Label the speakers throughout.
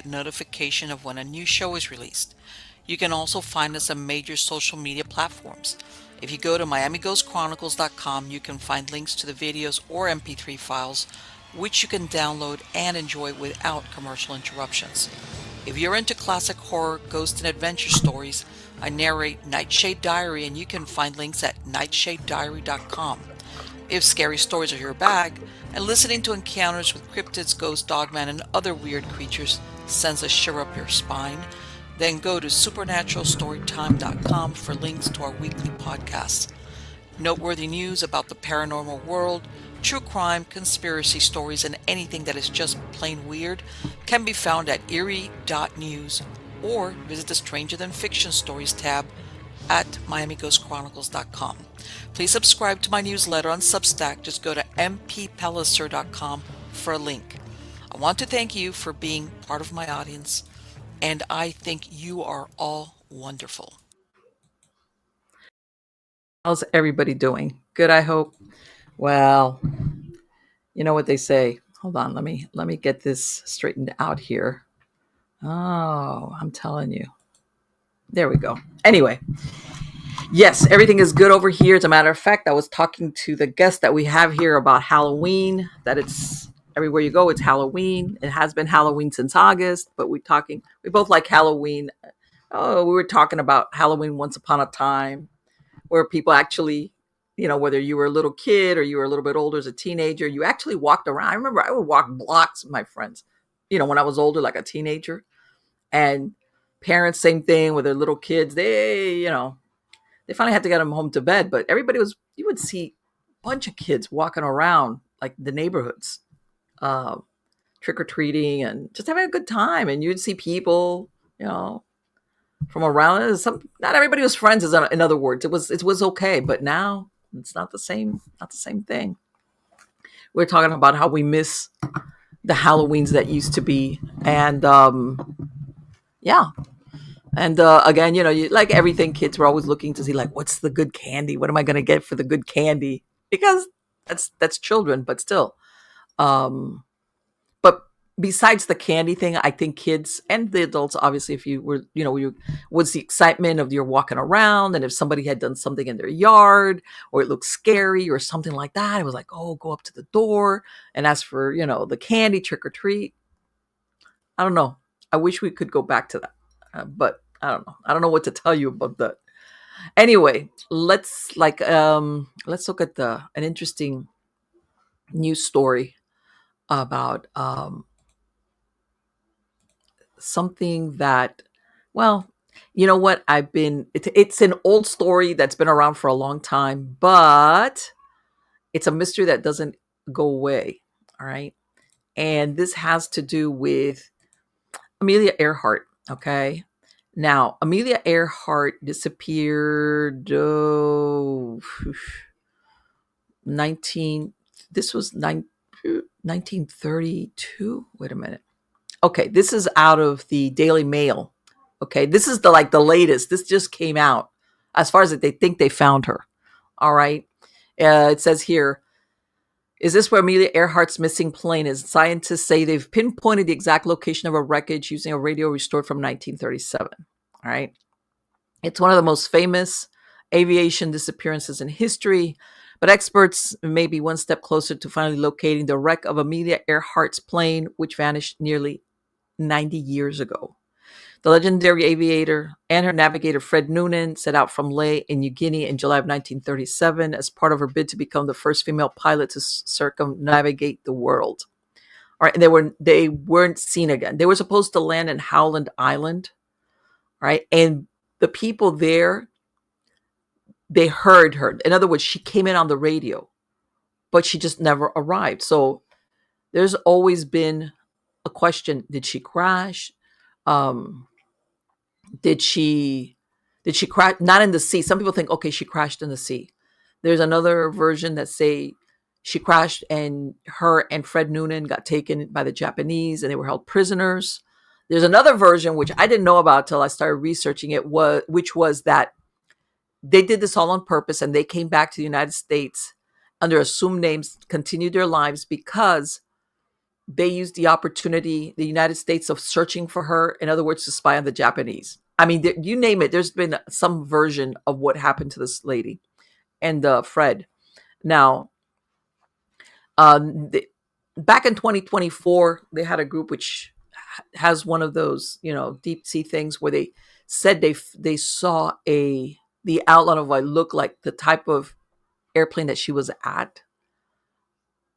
Speaker 1: a notification of when a new show is released. You can also find us on major social media platforms. If you go to MiamiGhostChronicles.com, you can find links to the videos or MP3 files, which you can download and enjoy without commercial interruptions. If you're into classic horror, ghost, and adventure stories, I narrate Nightshade Diary, and you can find links at nightshadediary.com. If scary stories are your bag, and listening to encounters with cryptids, ghosts, dogman, and other weird creatures sends a shiver up your spine, then go to supernaturalstorytime.com for links to our weekly podcasts. Noteworthy news about the paranormal world, true crime, conspiracy stories, and anything that is just plain weird can be found at eerie.news or visit the Stranger Than Fiction Stories tab at miamighostchronicles.com. Please subscribe to my newsletter on Substack. Just go to mppellicer.com for a link. I want to thank you for being part of my audience, and I think you are all wonderful.
Speaker 2: How's everybody doing? Good, I hope. Well, you know what they say. Hold on, let me get this straightened out here. Oh, I'm telling you. There we go. Anyway, yes, everything is good over here. As a matter of fact, I was talking to the guest that we have here about Halloween, that it's everywhere you go, it's Halloween. It has been Halloween since August, but we both like Halloween. Oh, we were talking about Halloween once upon a time, where people actually, whether you were a little kid or you were a little bit older as a teenager, you actually walked around. I remember I would walk blocks with my friends, when I was older, like a teenager. And parents, same thing with their little kids. They finally had to get them home to bed, but you would see a bunch of kids walking around like the neighborhoods, uh, trick or treating and just having a good time. And you'd see people, from around. Not everybody was friends. In other words, it was okay, but now it's not the same. Not the same thing. We're talking about how we miss the Halloweens that used to be, and yeah. And again, like everything, kids were always looking to see, like, what's the good candy? What am I going to get for the good candy? Because that's children, but still. But besides the candy thing, I think kids and the adults, obviously, if you were, was the excitement of you're walking around, and if somebody had done something in their yard or it looked scary or something like that, it was like, oh, go up to the door and ask for, the candy, trick or treat. I don't know. I wish we could go back to that, but I don't know. I don't know what to tell you about that. Anyway, let's look at an interesting news story about something that, well, you know what? It's an old story that's been around for a long time, but it's a mystery that doesn't go away. All right. And this has to do with Amelia Earhart. Okay. Now, Amelia Earhart disappeared 19 this was 1932. Wait a minute. Okay, this is out of the Daily Mail. Okay, this is the latest. This just came out. As far as they think they found her. All right. It says here, is this where Amelia Earhart's missing plane is? Scientists say they've pinpointed the exact location of her wreckage using a radio restored from 1937. All right. It's one of the most famous aviation disappearances in history, but experts may be one step closer to finally locating the wreck of Amelia Earhart's plane, which vanished nearly 90 years ago. The legendary aviator and her navigator Fred Noonan set out from Lae in New Guinea in July of 1937 as part of her bid to become the first female pilot to circumnavigate the world. All right, and they weren't seen again. They were supposed to land in Howland Island, right? And the people there, they heard her. In other words, she came in on the radio, but she just never arrived. So there's always been a question: did she crash? Did she crash? Not in the sea. Some people think, okay, she crashed in the sea. There's another version that say she crashed and her and Fred Noonan got taken by the Japanese and they were held prisoners. There's another version, which I didn't know about till I started researching it, which was that they did this all on purpose and they came back to the United States under assumed names, continued their lives because they used the opportunity, the United States, of searching for her, in other words, to spy on the Japanese. I mean, you name it, there's been some version of what happened to this lady and Fred. Now, the, back in 2024, they had a group which has one of those, deep sea things where they said they saw the outline of what looked like the type of airplane that she was at.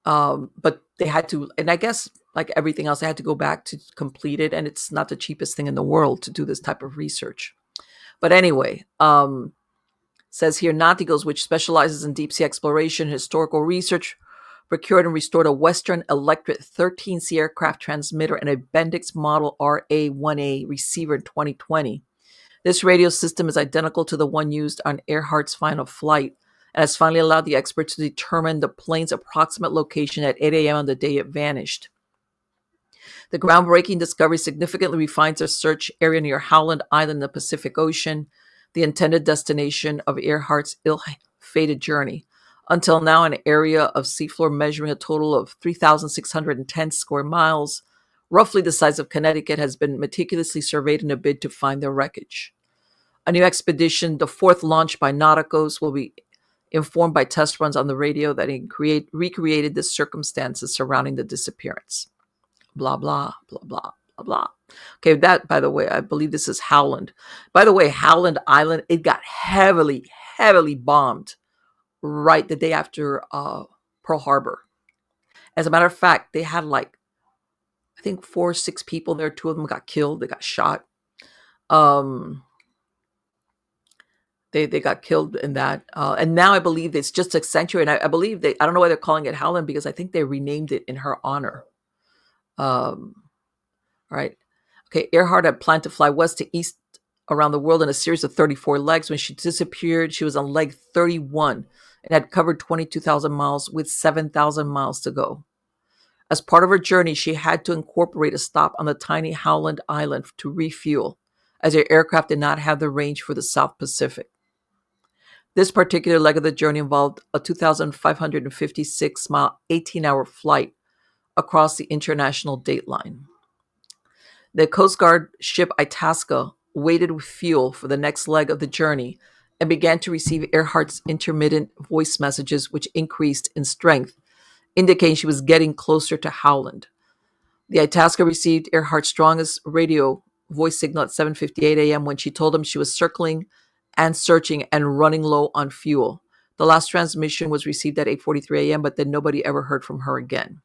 Speaker 2: But they had to, and I guess like everything else, they had to go back to complete it, and it's not the cheapest thing in the world to do this type of research. But anyway, says here, Nauticals, which specializes in deep sea exploration and historical research, procured and restored a Western Electric 13C aircraft transmitter and a Bendix Model RA-1A receiver in 2020. This radio system is identical to the one used on Earhart's final flight and has finally allowed the experts to determine the plane's approximate location at 8 a.m. on the day it vanished. The groundbreaking discovery significantly refines the search area near Howland Island in the Pacific Ocean, the intended destination of Earhart's ill-fated journey. Until now, an area of seafloor measuring a total of 3,610 square miles, roughly the size of Connecticut, has been meticulously surveyed in a bid to find the wreckage. A new expedition, the fourth launch by Nauticos, will be informed by test runs on the radio that recreated the circumstances surrounding the disappearance. Blah, blah, blah, blah, blah, blah. Okay, that, by the way, I believe this is Howland. By the way, Howland Island, it got heavily, heavily bombed right the day after Pearl Harbor. As a matter of fact, they had I think 4 or 6 people there. 2 of them got killed. They got shot. They got killed in that. And now I believe it's just accentuated. I believe I don't know why they're calling it Howland, because I think they renamed it in her honor. Right. Okay. Earhart had planned to fly west to east around the world in a series of 34 legs. When she disappeared, she was on leg 31 and had covered 22,000 miles with 7,000 miles to go. As part of her journey, she had to incorporate a stop on the tiny Howland Island to refuel, as her aircraft did not have the range for the South Pacific. This particular leg of the journey involved a 2,556-mile, 18-hour flight across the international date line. The Coast Guard ship Itasca waited with fuel for the next leg of the journey and began to receive Earhart's intermittent voice messages, which increased in strength, indicating she was getting closer to Howland. The Itasca received Earhart's strongest radio voice signal at 7:58 a.m. when she told him she was circling and searching and running low on fuel. The last transmission was received at 8:43 a.m., but then nobody ever heard from her again.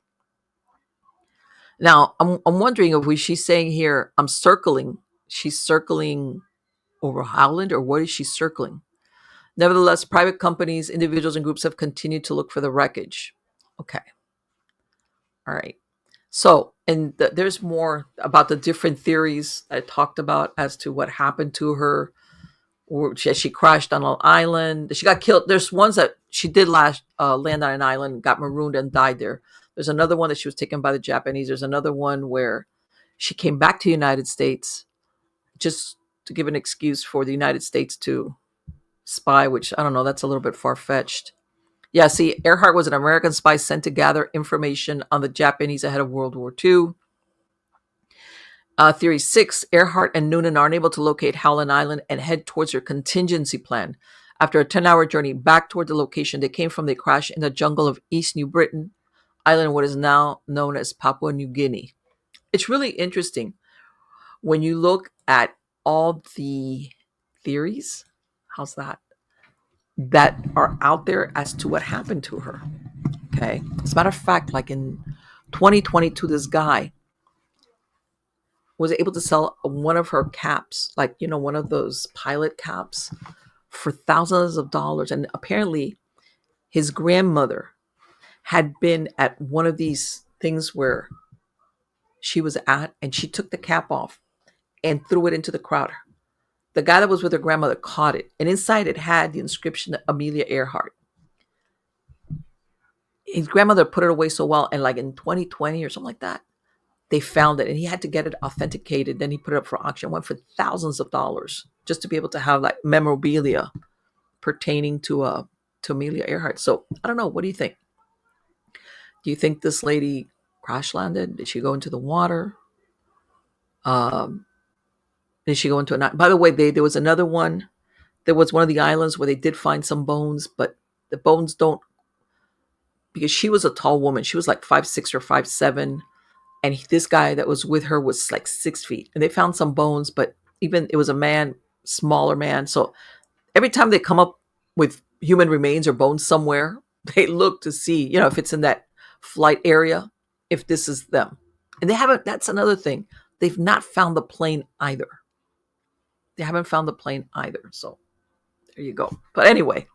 Speaker 2: Now, I'm wondering if she's saying here, I'm circling. She's circling over Howland, or what is she circling? Nevertheless, private companies, individuals, and groups have continued to look for the wreckage. Okay. All right. So, and there's more about the different theories I talked about as to what happened to her. Or she crashed on an island. She got killed. There's ones that she did land on an island, got marooned, and died there. There's another one that she was taken by the Japanese. There's another one where she came back to the United States just to give an excuse for the United States to spy, which I don't know, that's a little bit far-fetched. Yeah, see, Earhart was an American spy sent to gather information on the Japanese ahead of World War II. Theory 6, Earhart and Noonan are unable to locate Howland Island and head towards their contingency plan. After a 10-hour journey back toward the location they came from, they crash in the jungle of East New Britain Island, what is now known as Papua New Guinea. It's really interesting when you look at all the theories, that are out there as to what happened to her. Okay. As a matter of fact, like in 2022, this guy was able to sell one of her caps, one of those pilot caps, for thousands of dollars. And apparently his grandmother had been at one of these things where she was at, and she took the cap off and threw it into the crowd. The guy that was with her grandmother caught it, and inside it had the inscription Amelia Earhart. His grandmother put it away so well, and like in 2020 or something like that, they found it, and he had to get it authenticated. Then he put it up for auction. It went for thousands of dollars just to be able to have like memorabilia pertaining to Amelia Earhart. So I don't know. What do you think? Do you think this lady crash landed? Did she go into the water? Um, did she go into an? By the way, there was another one. There was one of the islands where they did find some bones, but the bones don't, because she was a tall woman. She was like 5'6" or 5'7", and this guy that was with her was like 6 feet. And they found some bones, but even it was a man, smaller man. So every time they come up with human remains or bones somewhere, they look to see, if it's in that flight area, if this is them. And they haven't. That's another thing. They've not found the plane either. They haven't found the plane either. So there you go. But anyway,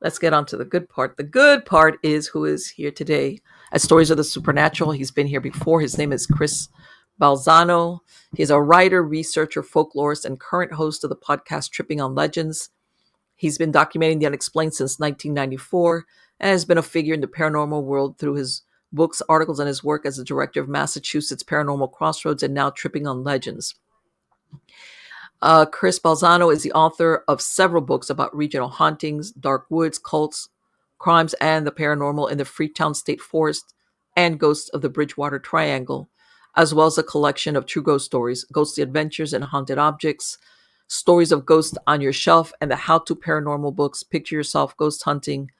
Speaker 2: let's get on to the good part. The good part is who is here today at Stories of the Supernatural. He's been here before. His name is Chris Balzano. He's a writer, researcher, folklorist, and current host of the podcast Tripping on Legends. He's been documenting the unexplained since 1994 and has been a figure in the paranormal world through his books, articles, and his work as the director of Massachusetts Paranormal Crossroads and now Tripping on Legends. Chris Balzano is the author of several books about regional hauntings, dark woods, cults, crimes, and the paranormal in the Freetown State Forest and Ghosts of the Bridgewater Triangle, as well as a collection of true ghost stories, ghostly adventures, and haunted objects, stories of ghosts on your shelf, and the how-to paranormal books, Picture Yourself Ghost Hunting,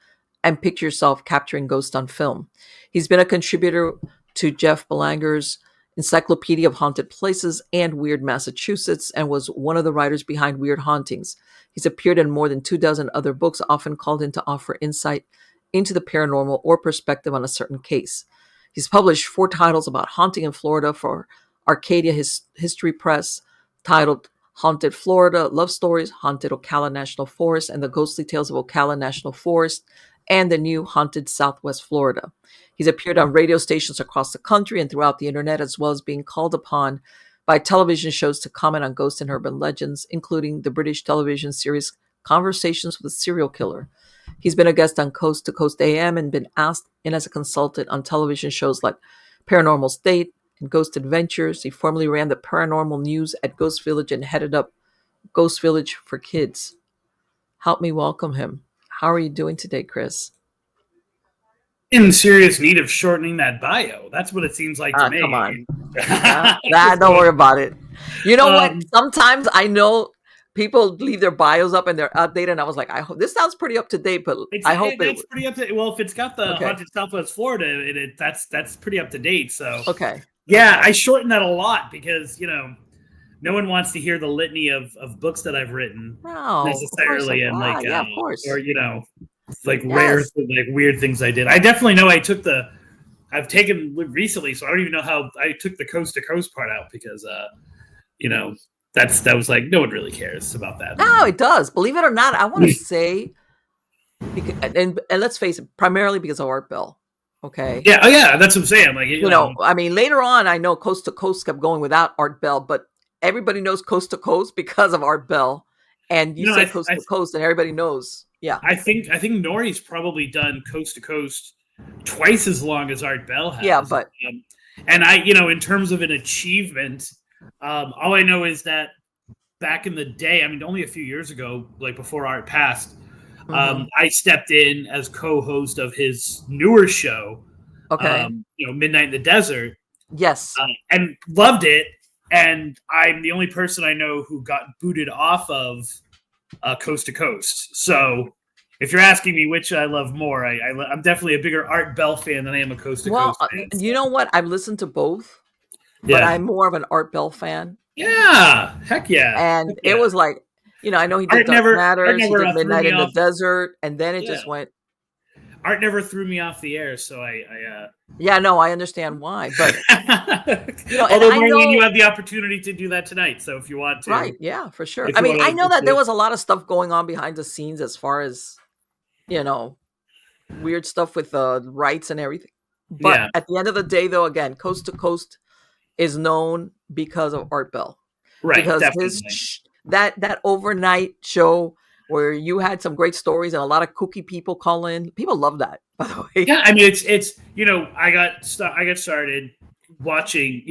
Speaker 2: and Picture Yourself Capturing Ghosts on Film. He's been a contributor to Jeff Belanger's Encyclopedia of Haunted Places and Weird Massachusetts, and was one of the writers behind Weird Hauntings. He's appeared in more than 24 other books, often called in to offer insight into the paranormal or perspective on a certain case. He's published 4 titles about haunting in Florida for Arcadia History Press, titled Haunted Florida, Love Stories, Haunted Ocala National Forest, and the Ghostly Tales of Ocala National Forest, and the new Haunted Southwest Florida. He's appeared on radio stations across the country and throughout the internet, as well as being called upon by television shows to comment on ghosts and urban legends, including the British television series Conversations with a Serial Killer. He's been a guest on Coast to Coast AM and been asked in as a consultant on television shows like Paranormal State and Ghost Adventures. He formerly ran the paranormal news at Ghost Village and headed up Ghost Village for Kids. Help me welcome him. How are you doing today, Chris?
Speaker 3: In serious need of shortening that bio. That's what it seems like to me.
Speaker 2: Come on. Don't worry about it. You know what? Sometimes I know people leave their bios up and they're outdated, and I was like, I hope this sounds pretty up to date, but I hope it's
Speaker 3: pretty up to date. Well, if it's got the Haunted Southwest Florida in it, that's pretty up to date. So yeah, I shorten that a lot because no one wants to hear the litany of books that I've written necessarily, and of course, or rare, weird things I did. I definitely know I've taken recently, so I don't even know how I took the coast to coast part out because that was like no one really cares about that.
Speaker 2: No, it does. Believe it or not, I want to say, and let's face it, primarily because of Art Bell. Okay.
Speaker 3: Yeah. Oh, yeah. That's what I'm saying.
Speaker 2: I mean, later on, I know Coast to Coast kept going without Art Bell, but everybody knows Coast to Coast because of Art Bell. And you say Coast to Coast, and everybody knows. Yeah.
Speaker 3: I think Nori's probably done Coast to Coast twice as long as Art Bell has.
Speaker 2: Yeah, but
Speaker 3: and I, in terms of an achievement, all I know is that back in the day, I mean, only a few years ago, before Art passed, I stepped in as co-host of his newer show.
Speaker 2: Okay.
Speaker 3: Midnight in the Desert.
Speaker 2: Yes.
Speaker 3: And loved it. And I'm the only person I know who got booted off of Coast to Coast. So if you're asking me which I love more, I'm definitely a bigger Art Bell fan than I am a Coast to Coast fan.
Speaker 2: You know what? I've listened to both, but I'm more of an Art Bell fan.
Speaker 3: Yeah. Heck yeah.
Speaker 2: And it was like, I know he did Dark Matters, he did Midnight in the Desert, and then it just went.
Speaker 3: Art never threw me off the air, so I
Speaker 2: I understand why, but
Speaker 3: although Marlene, you have the opportunity to do that tonight, so if you want to,
Speaker 2: right? Yeah, for sure. I mean, I know that there was a lot of stuff going on behind the scenes as far as weird stuff with rights and everything. But at the end of the day, though, again, Coast to Coast is known because of Art Bell,
Speaker 3: right?
Speaker 2: Because
Speaker 3: definitely.
Speaker 2: that overnight show where you had some great stories and a lot of kooky people call in. People love that, by the way.
Speaker 3: Yeah, I mean, it's I got started watching,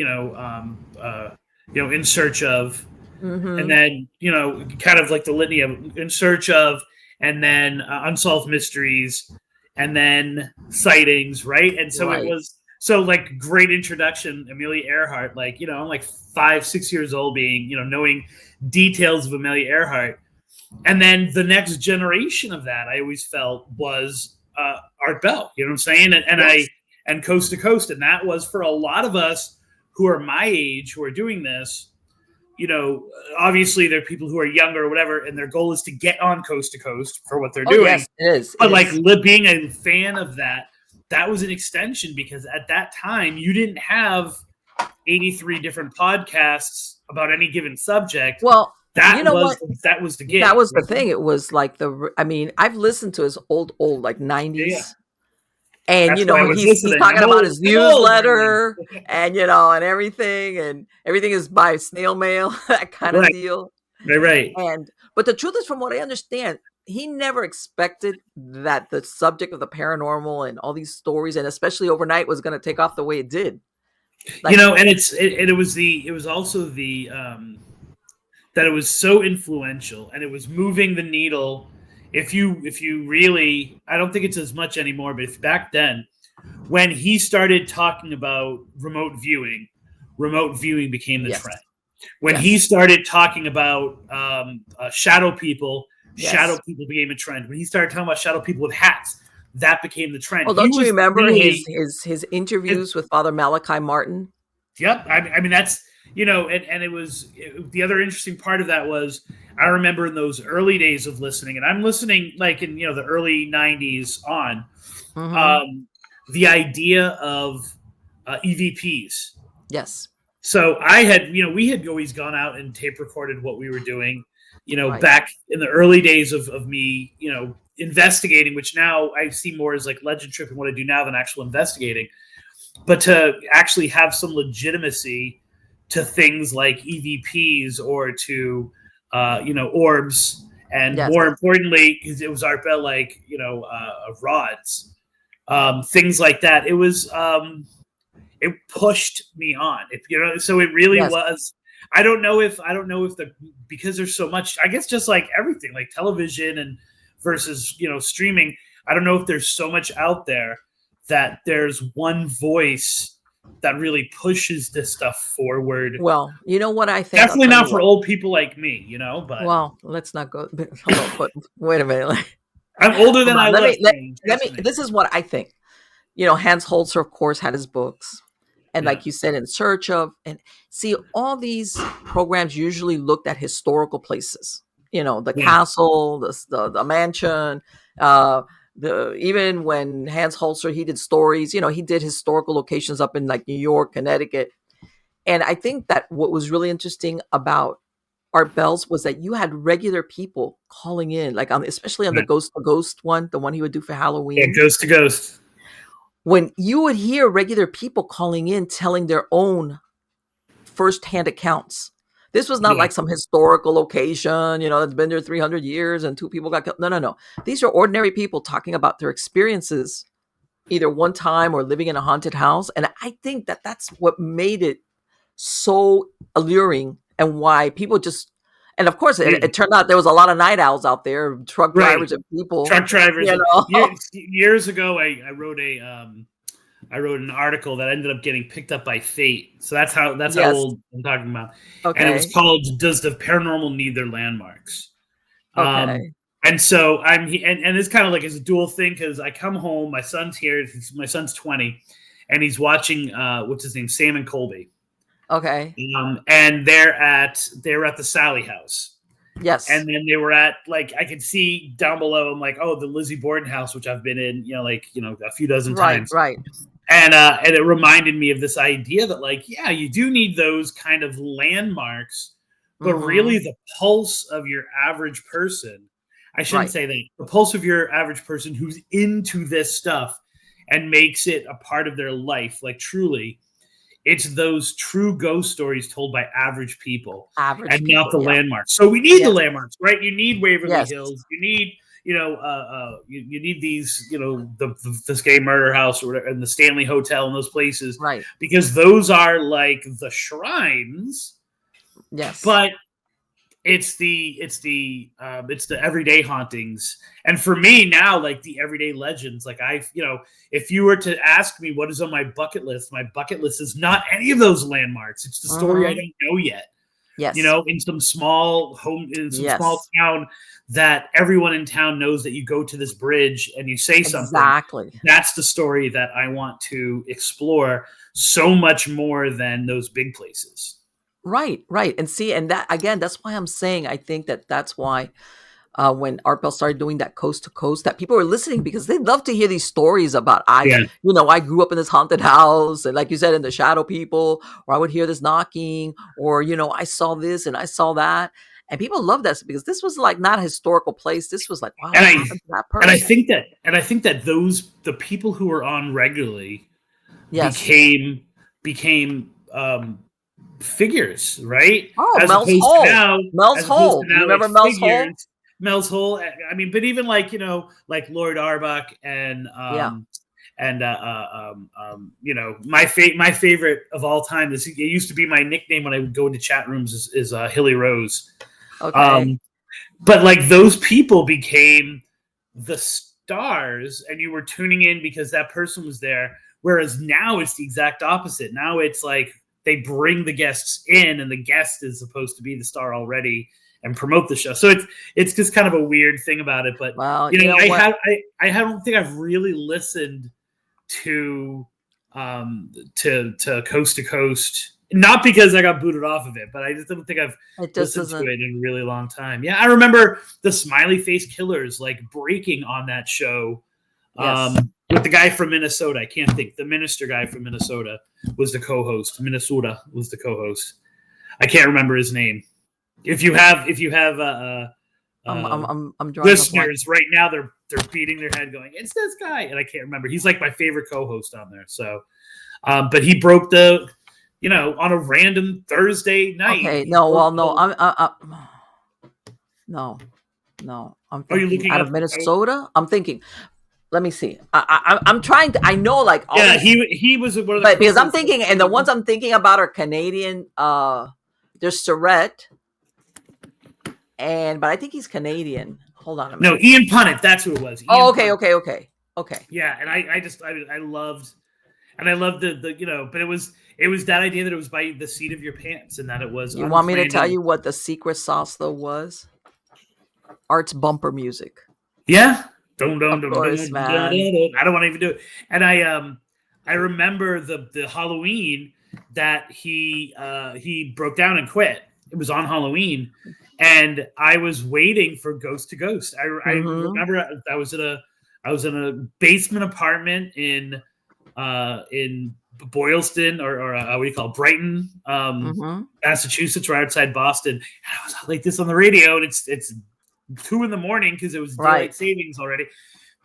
Speaker 3: In Search of, and then kind of like the litany of In Search of, and then Unsolved Mysteries, and then Sightings, right? And so it was So like great introduction, Amelia Earhart. Like, I'm like 5-6 years old, being, knowing details of Amelia Earhart. And then the next generation of that, I always felt, was Art Bell. You know what I'm saying? And Coast to Coast. And that was for a lot of us who are my age, who are doing this. Obviously there are people who are younger or whatever, and their goal is to get on Coast to Coast for what they're doing.
Speaker 2: Yes, it is.
Speaker 3: But being a fan of that was an extension, because at that time you didn't have 83 different podcasts about any given subject.
Speaker 2: Well,
Speaker 3: that was the gig.
Speaker 2: That was the thing. It was like I've listened to his old like 90s. Yeah. And he's talking about his newsletter and and everything is by snail mail, that kind of deal.
Speaker 3: Right.
Speaker 2: But the truth is, from what I understand, he never expected that the subject of the paranormal and all these stories, and especially overnight, was going to take off the way it did.
Speaker 3: And it was also that it was so influential, and it was moving the needle. If you really, I don't think it's as much anymore, but if back then, when he started talking about remote viewing became the trend. When he started talking about shadow people, shadow people became a trend. When he started talking about shadow people with hats, that became the trend.
Speaker 2: Well, don't you remember his interviews with Father Malachi Martin?
Speaker 3: Yep. I mean, that's, and it was the other interesting part of that was, I remember in those early days of listening, and I'm listening like in, the early 90s on, the idea of EVPs.
Speaker 2: Yes.
Speaker 3: So we had always gone out and tape recorded what we were doing, back in the early days of me, investigating, which now I see more as like legend tripping what I do now than actual investigating. But to actually have some legitimacy to things like EVPs or to, orbs, and more importantly, because it was Art Bell, like, rods, things like that. It was, it pushed me on. So it really was. I don't know if because there's so much, I guess, just like everything, like television and versus, streaming. I don't know if there's so much out there that there's one voice that really pushes this stuff forward.
Speaker 2: Well, you know what I think?
Speaker 3: Definitely not for old people like me, but.
Speaker 2: Well, let's not go. Wait a minute.
Speaker 3: I'm older than I look.
Speaker 2: This is what I think. Hans Holzer, of course, had his books. And like you said, In Search of, and see, all these programs usually looked at historical places, the castle, the mansion, even when Hans Holzer, he did stories, he did historical locations up in like New York, Connecticut. And I think that what was really interesting about Art Bell's was that you had regular people calling in, like especially on the Ghost to Ghost one, the one he would do for Halloween.
Speaker 3: Yeah, Ghost to Ghost.
Speaker 2: When you would hear regular people calling in, telling their own firsthand accounts. This was not like some historical location, that's been there 300 years and 2 people got killed. No. These are ordinary people talking about their experiences, either one time or living in a haunted house. And I think that that's what made it so alluring, and why people just, and of course, it turned out there was a lot of night owls out there, truck drivers and people.
Speaker 3: Truck drivers. Years ago, I wrote an article that ended up getting picked up by Fate. So that's how old I'm talking about. Okay. And it was called "Does the Paranormal Need Their Landmarks?" Okay. And so and it's kind of like it's a dual thing, because I come home, my son's here, my son's 20, and he's watching what's his name, Sam and Colby.
Speaker 2: Okay.
Speaker 3: And they were at the Sally house.
Speaker 2: Yes.
Speaker 3: And then they were at, like, I could see down below, I'm like, oh, the Lizzie Borden house, which I've been in, a few dozen times.
Speaker 2: Right.
Speaker 3: And it reminded me of this idea that, like, yeah, you do need those kind of landmarks, but really the pulse of your average person, I shouldn't say that, the pulse of your average person who's into this stuff and makes it a part of their life, like, truly, it's those true ghost stories told by average people, not the landmarks. So we need the landmarks, right? You need Waverly Hills. You need, you need these, the Gay Murder House or whatever, and the Stanley Hotel and those places,
Speaker 2: right? Because
Speaker 3: those are like the shrines.
Speaker 2: Yes.
Speaker 3: But it's the everyday hauntings. And for me now, like the everyday legends, like if you were to ask me what is on my bucket list is not any of those landmarks. It's the story I don't know yet.
Speaker 2: Yes.
Speaker 3: In some small small town that everyone in town knows that you go to this bridge and you say something.
Speaker 2: Exactly.
Speaker 3: That's the story that I want to explore so much more than those big places.
Speaker 2: Right. And see, and that again, that's why I'm saying I think that's why when Art Bell started doing that coast to coast, that people were listening because they love to hear these stories about I grew up in this haunted house, and like you said, in the shadow people, or I would hear this knocking, or I saw this and I saw that, and people love that because this was like not a historical place. This was like, wow, what happened to that person?
Speaker 3: And I think that the people who were on regularly became figures, right?
Speaker 2: Oh, Mel's Hole. Mel's Hole. You remember Mel's Hole?
Speaker 3: Mel's Hole. I mean, but even like Lord Arbuck and my favorite of all time. It used to be my nickname when I would go into chat rooms is Hilly Rose.
Speaker 2: Okay.
Speaker 3: But like those people became the stars, and you were tuning in because that person was there. Whereas now it's the exact opposite. Now it's like they bring the guests in, and the guest is supposed to be the star already and promote the show. So it's just kind of a weird thing about it. But
Speaker 2: well,
Speaker 3: I don't think I've really listened to Coast to Coast. Not because I got booted off of it, but I just don't think I've listened to it in a really long time. Yeah, I remember the Smiley Face Killers like breaking on that show.
Speaker 2: Yes.
Speaker 3: With the guy from Minnesota. I can't think. The minister guy from Minnesota was the co-host. Minnesota was the co-host. I can't remember his name. If you have
Speaker 2: I'm
Speaker 3: listeners right now, they're beating their head going, it's this guy. And I can't remember. He's like my favorite co-host on there. So, but he broke on a random Thursday night.
Speaker 2: Okay. No, well, no, no. I'm thinking,
Speaker 3: are you looking
Speaker 2: out of Minnesota? I'm thinking, let me see. I'm trying to. I know, like,
Speaker 3: he was one of the.
Speaker 2: But because I'm thinking, and the ones I'm thinking about are Canadian. There's Surrett, but I think he's Canadian. Hold on a minute.
Speaker 3: No, Ian Punnett. That's who it was.
Speaker 2: Okay.
Speaker 3: Yeah, and I loved the but it was that idea that it was by the seat of your pants, and that it was.
Speaker 2: You want me to tell you what the secret sauce though was? Art's bumper music.
Speaker 3: Yeah.
Speaker 2: Of course, man.
Speaker 3: I don't want to even do it. And I remember the Halloween that he broke down and quit. It was on Halloween, and I was waiting for Ghost to Ghost. I remember I was in a basement apartment in Boylston or what do you call it? Brighton, Massachusetts, right outside Boston. And I was like this on the radio, and it's 2 a.m. because it was daylight savings already.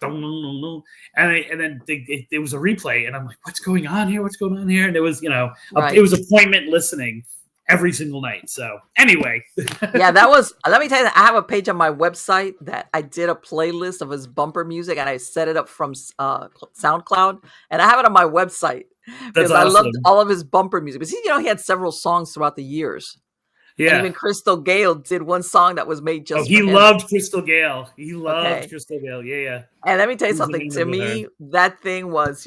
Speaker 3: And then there was a replay, and I'm like, what's going on here? And it was, it was appointment listening every single night. So anyway.
Speaker 2: Yeah, that was, let me tell you, I have a page on my website that I did a playlist of his bumper music, and I set it up from SoundCloud, and I have it on my website because I loved all of his bumper music. But he had several songs throughout the years. Yeah. And even Crystal Gale did one song that was made just.
Speaker 3: He loved Crystal Gale. He loved Crystal Gale. Yeah.
Speaker 2: And let me tell you something. To me, that thing was,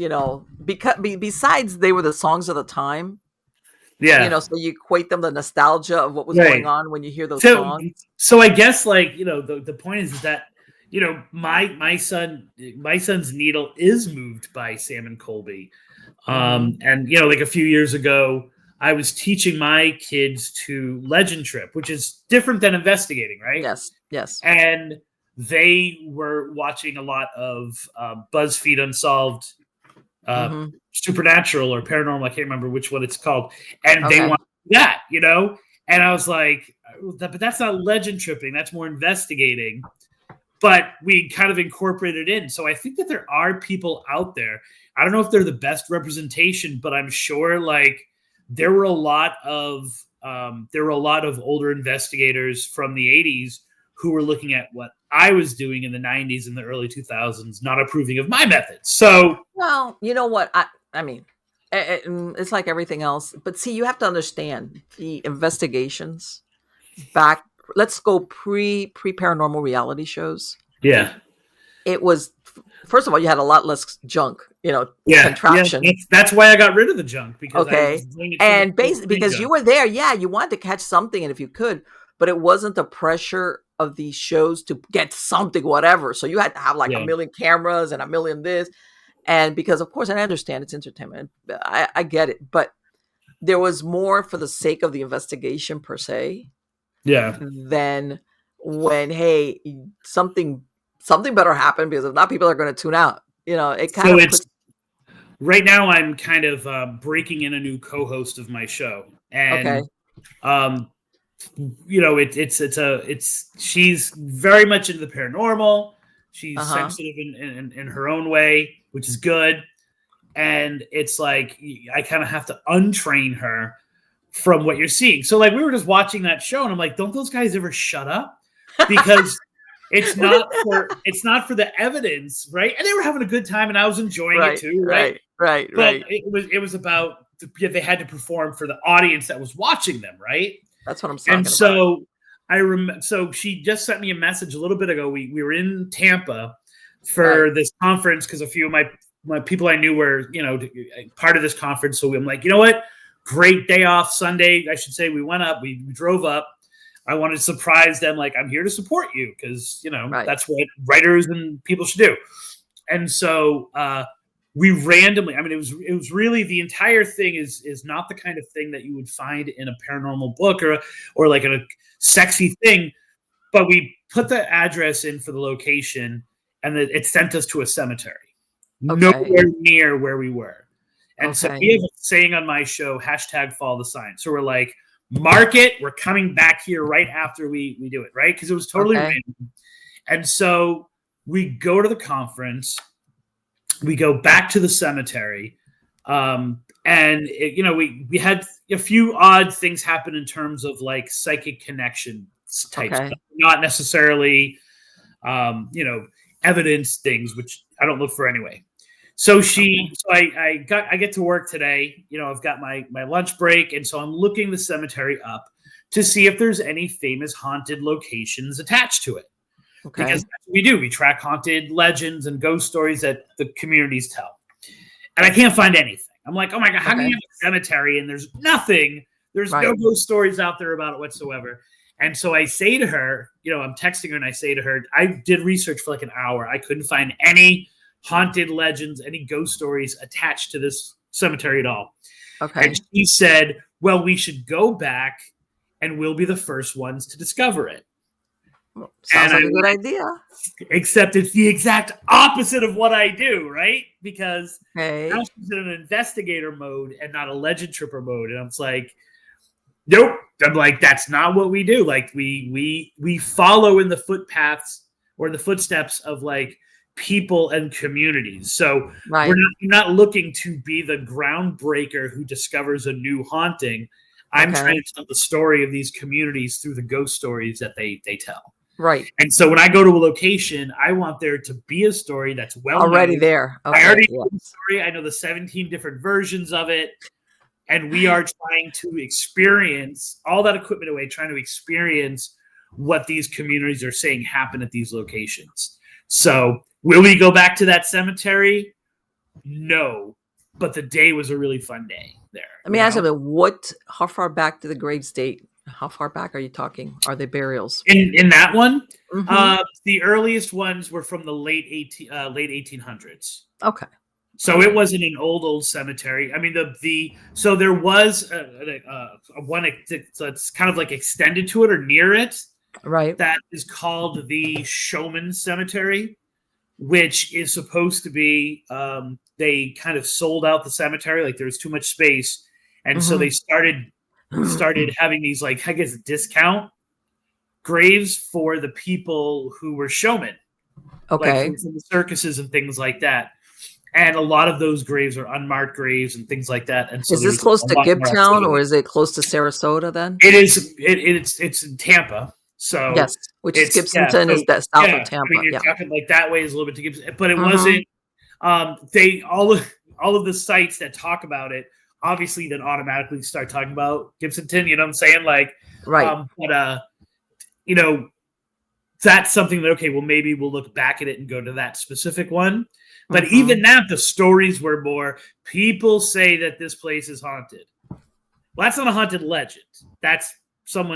Speaker 2: because besides they were the songs of the time.
Speaker 3: Yeah.
Speaker 2: So you equate them to the nostalgia of what was going on when you hear those songs.
Speaker 3: So I guess the point is that my son's needle is moved by Sam and Colby, and like a few years ago. I was teaching my kids to legend trip, which is different than investigating, right?
Speaker 2: Yes.
Speaker 3: And they were watching a lot of BuzzFeed Unsolved, Supernatural or Paranormal. I can't remember which one it's called. And they want that, And I was like, but that's not legend tripping. That's more investigating. But we kind of incorporated it in. So I think that there are people out there. I don't know if they're the best representation, but I'm sure there were a lot of older investigators from the 80s who were looking at what I was doing in the 90s and the early 2000s, not approving of my methods. So,
Speaker 2: well, you know what? I mean, it's like everything else. But see, you have to understand the investigations back let's go pre paranormal reality shows.
Speaker 3: Yeah.
Speaker 2: It was, first of all, you had a lot less junk, contraption.
Speaker 3: Yeah. That's why I got rid of the junk, because I was doing it
Speaker 2: and basically because you were there, you wanted to catch something, and if you could, but it wasn't the pressure of these shows to get something, whatever. So you had to have like a million cameras and a million this, and because of course, and I understand it's entertainment, I get it, but there was more for the sake of the investigation per se, than when something better happened, because if not, people are going to tune out. It kind of puts.
Speaker 3: Right now, I'm kind of breaking in a new co-host of my show, and she's very much into the paranormal. She's sensitive in her own way, which is good. And it's like, I kind of have to untrain her from what you're seeing. So like, we were just watching that show, and I'm like, don't those guys ever shut up? Because it's not for the evidence, right? And they were having a good time, and I was enjoying it too, right? But it was about they had to perform for the audience that was watching them, right?
Speaker 2: That's what I'm saying.
Speaker 3: And so so she just sent me a message a little bit ago. We were in Tampa for this conference, because a few of my people I knew were, part of this conference. So I'm like, you know what? Great day off, Sunday, I should say. We went up, we drove up. I wanted to surprise them, like, I'm here to support you, because, that's what writers and people should do. And so we randomly, it was really, the entire thing is not the kind of thing that you would find in a paranormal book or like a sexy thing, but we put the address in for the location, and it sent us to a cemetery. Nowhere near where we were. And so we have a saying on my show, #follow the sign. So we're like, mark it, we're coming back here right after we do it, right? Because it was totally random. And so we go to the conference, we go back to the cemetery, and we had a few odd things happen in terms of like psychic connection type stuff, not necessarily evidence things, which I don't look for anyway. So I get to work today. I've got my lunch break, and so I'm looking the cemetery up to see if there's any famous haunted locations attached to it. Because that's what we do. We track haunted legends and ghost stories that the communities tell. And I can't find anything. I'm like, oh my God, how can you have a cemetery and there's nothing? There's no ghost stories out there about it whatsoever. And so I say to her, I'm texting her, and I say to her, I did research for like an hour. I couldn't find any haunted legends, any ghost stories attached to this cemetery at all. And she said, well, we should go back and we'll be the first ones to discover it.
Speaker 2: Sounds like a good idea.
Speaker 3: Except it's the exact opposite of what I do, right? Because now she's in an investigator mode and not a legend tripper mode. And I'm like, nope. I'm like, that's not what we do. Like we follow in the footpaths or the footsteps of like people and communities. So we're not looking to be the groundbreaker who discovers a new haunting. I'm trying to tell the story of these communities through the ghost stories that they tell.
Speaker 2: Right.
Speaker 3: And so when I go to a location, I want there to be a story that's
Speaker 2: already there.
Speaker 3: I already know the story. I know the 17 different versions of it. And we are trying to experience all that equipment away, trying to experience what these communities are saying happen at these locations. So will we go back to that cemetery? No. But the day was a really fun day there.
Speaker 2: Let me ask you, how far back to the graves date? How far back are you talking? Are they burials?
Speaker 3: In that one? The earliest ones were from the late 1800s.
Speaker 2: Okay.
Speaker 3: So it wasn't an old cemetery. I mean, so there was one that's kind of like extended to it or near it.
Speaker 2: Right.
Speaker 3: That is called the Showman Cemetery, which is supposed to be, they kind of sold out the cemetery. Like there was too much space. And so they started having these, like, I guess, discount graves for the people who were showmen.
Speaker 2: Okay.
Speaker 3: Like from the circuses and things like that. And a lot of those graves are unmarked graves and things like that. And so
Speaker 2: is this close to Gibtown or is it close to Sarasota then?
Speaker 3: It is. It's in Tampa. So
Speaker 2: yes, which is Gibsonton is that south of Tampa.
Speaker 3: I mean, you're talking like that way is a little bit to Gibson, but it wasn't. All of the sites that talk about it obviously then automatically start talking about Gibsonton. You know what I'm saying? Like,
Speaker 2: right.
Speaker 3: But that's something that, okay, well, maybe we'll look back at it and go to that specific one. But even that, the stories were more, people say that this place is haunted. Well, that's not a haunted legend. That's some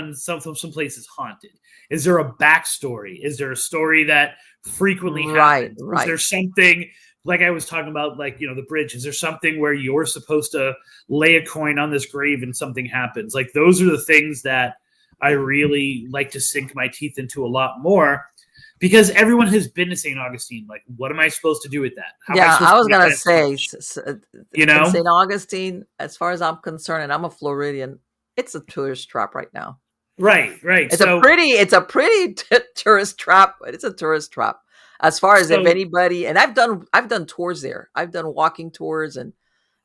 Speaker 3: place is haunted. Is there a backstory? Is there a story that frequently happens? Is there something, like I was talking about, like, the bridge? Is there something where you're supposed to lay a coin on this grave and something happens? Like, those are the things that I really like to sink my teeth into a lot more, because everyone has been to St. Augustine. Like, what am I supposed to do with that?
Speaker 2: I was going to say, St. Augustine, as far as I'm concerned, and I'm a Floridian, it's a tourist trap right now.
Speaker 3: Right.
Speaker 2: It's a pretty tourist trap, but it's a tourist trap. As far as if anybody, and I've done tours there. I've done walking tours and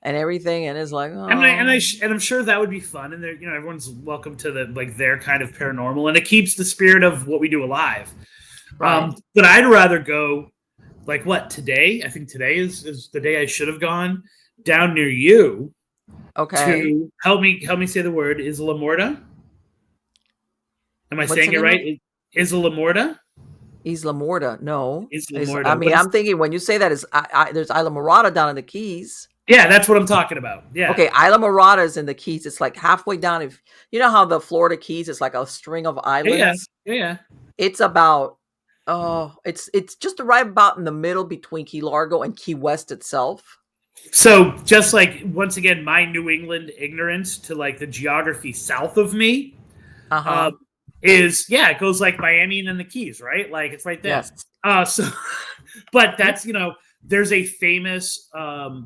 Speaker 2: everything, and it's like, oh.
Speaker 3: and I'm sure that would be fun, and everyone's welcome to their kind of paranormal, and it keeps the spirit of what we do alive. Right. But I'd rather go, like, what, today? I think today is the day I should have gone down near you.
Speaker 2: Okay.
Speaker 3: To help me say the word, Isla Morta. Am I saying it right? Isla Morta?
Speaker 2: Isla Morta, no.
Speaker 3: Isla Morta.
Speaker 2: I'm thinking when you say that, there's Isla Morada down in the Keys.
Speaker 3: Yeah, that's what I'm talking about. Yeah.
Speaker 2: Okay, Isla Morada is in the Keys. It's like halfway down. If you know how the Florida Keys is like a string of islands.
Speaker 3: Yeah.
Speaker 2: It's about it's just right about in the middle between Key Largo and Key West itself.
Speaker 3: So just like, once again, my New England ignorance to like the geography south of me is, it goes like Miami and then the Keys, right? Like, it's right there. Yes. But that's, there's a famous,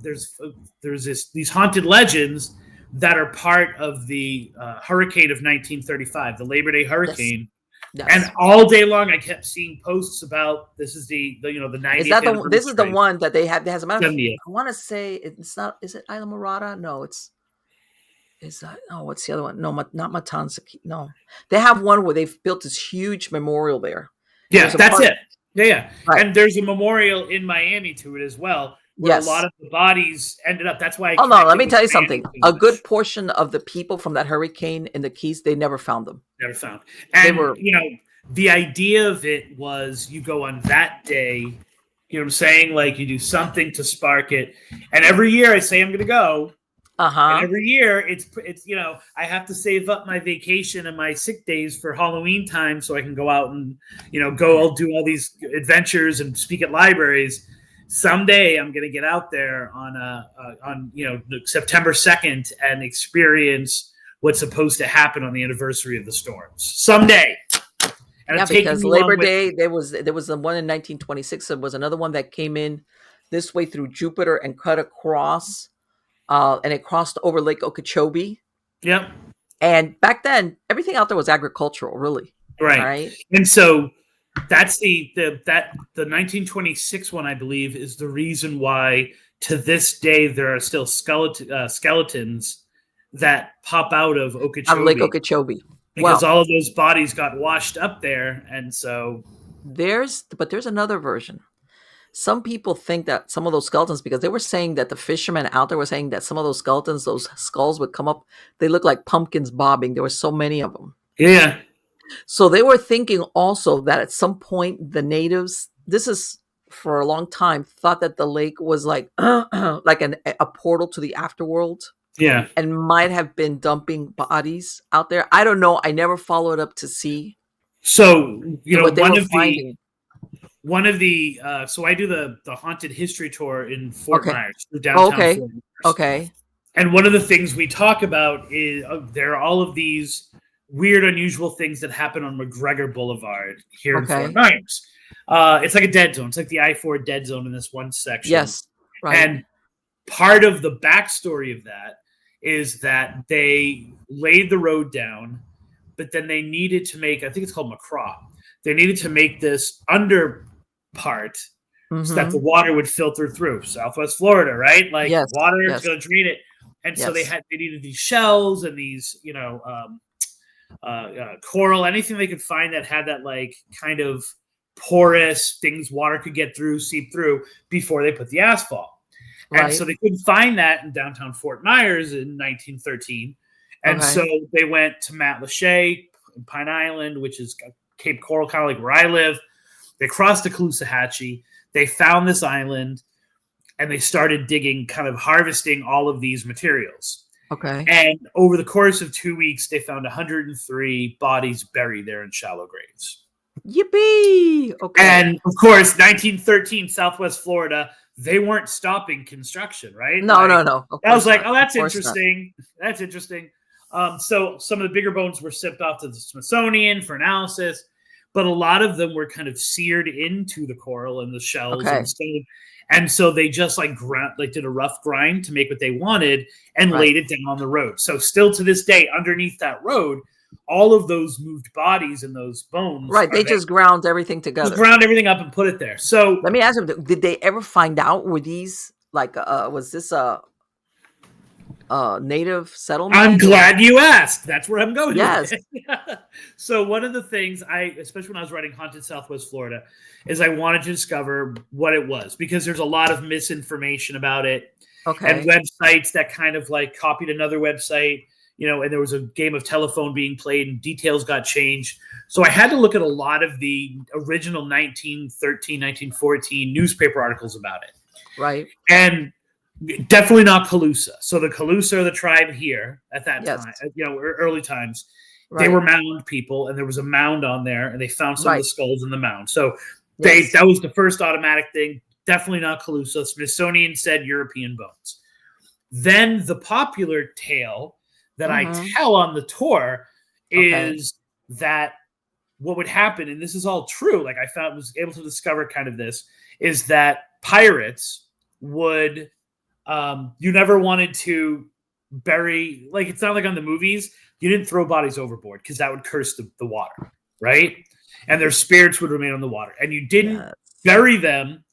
Speaker 3: there's these haunted legends that are part of the hurricane of 1935, the Labor Day hurricane. Yes. And all day long, I kept seeing posts about this is the 90th.
Speaker 2: Is that this is the one that they have? As a matter of fact, I want to say it's not. Is it Isla Morada? No, it's. Is that? Oh, what's the other one? No, not Matanza. No, they have one where they've built this huge memorial there.
Speaker 3: Yeah, that's it. Yeah. Right. And there's a memorial in Miami to it as well. Where a lot of the bodies ended up. That's why.
Speaker 2: Hold on, let me tell you something. A good portion of the people from that hurricane in the Keys, they never found them.
Speaker 3: Never found. And they were, the idea of it was you go on that day. You know what I'm saying? Like, you do something to spark it. And every year I say I'm going to go. And every year it's I have to save up my vacation and my sick days for Halloween time so I can go out and I'll do all these adventures and speak at libraries. Someday I'm going to get out there on September 2nd and experience what's supposed to happen on the anniversary of the storms. Someday.
Speaker 2: And because Labor Day, there was the one in 1926. There was another one that came in this way through Jupiter and cut across, and it crossed over Lake Okeechobee.
Speaker 3: Yep.
Speaker 2: And back then, everything out there was agricultural, really.
Speaker 3: Right. And so that's the 1926 one, I believe, is the reason why to this day there are still skeletons that pop out of Okeechobee.
Speaker 2: Lake Okeechobee.
Speaker 3: Because all of those bodies got washed up there, and so
Speaker 2: there's another version. Some people think that some of those skeletons, because they were saying that the fishermen out there were saying that some of those skeletons, those skulls would come up, they look like pumpkins bobbing. There were so many of them.
Speaker 3: Yeah.
Speaker 2: So they were thinking also that at some point the natives, this is for a long time, thought that the lake was like like a portal to the afterworld.
Speaker 3: Yeah.
Speaker 2: And might have been dumping bodies out there. I don't know. I never followed up to see.
Speaker 3: So, one of the so I do the haunted history tour in Fort Myers, downtown Fort Myers.
Speaker 2: Okay.
Speaker 3: And one of the things we talk about is there are all of these weird, unusual things that happen on McGregor Boulevard here in Fort Myers. It's like a dead zone. It's like the I-4 dead zone in this one section.
Speaker 2: Yes. Right.
Speaker 3: And part of the backstory of that is that they laid the road down, but then they needed to make, I think it's called McCraw. They needed to make this under part so that the water would filter through. Southwest Florida, right? Like water is going to drain it. And so they needed these shells and these, coral, anything they could find that had that like kind of porous things water could get through, seep through before they put the asphalt. And so they couldn't find that in downtown Fort Myers in 1913. And so they went to Matt Lachey in Pine Island, which is Cape Coral, kind of like where I live. They crossed the Caloosahatchee. They found this island, and they started digging, kind of harvesting all of these materials.
Speaker 2: Okay.
Speaker 3: And over the course of 2 weeks, they found 103 bodies buried there in shallow graves.
Speaker 2: Yippee! Okay.
Speaker 3: And of course, 1913, Southwest Florida, they weren't stopping construction, right?
Speaker 2: No.
Speaker 3: I was like, oh, that's interesting. That's interesting. So some of the bigger bones were shipped off to the Smithsonian for analysis, but a lot of them were kind of seared into the coral and the shells and stone. And so they just did a rough grind to make what they wanted and laid it down on the road. So still to this day, underneath that road, all of those moved bodies and those bones.
Speaker 2: Right. They just ground everything together.
Speaker 3: Just ground everything up and put it there. So
Speaker 2: let me ask them, did they ever find out, were these was this a native settlement?
Speaker 3: I'm glad you asked. That's where I'm going.
Speaker 2: Yes.
Speaker 3: So one of the things especially when I was writing Haunted Southwest Florida, is I wanted to discover what it was, because there's a lot of misinformation about it.
Speaker 2: Okay.
Speaker 3: And websites that kind of copied another website, and there was a game of telephone being played and details got changed. So I had to look at a lot of the original 1913, 1914 newspaper articles about it.
Speaker 2: Right.
Speaker 3: And definitely not Calusa. So the Calusa are the tribe here at that time, early times. Right. They were mound people, and there was a mound on there, and they found some of the skulls in the mound. So that was the first automatic thing. Definitely not Calusa. Smithsonian said European bones. Then the popular tale that I tell on the tour is that what would happen, and this is all true, I was able to discover kind of this, is that pirates would, you never wanted to bury, it's not like on the movies, you didn't throw bodies overboard because that would curse the water, right? And their spirits would remain on the water. And you didn't bury them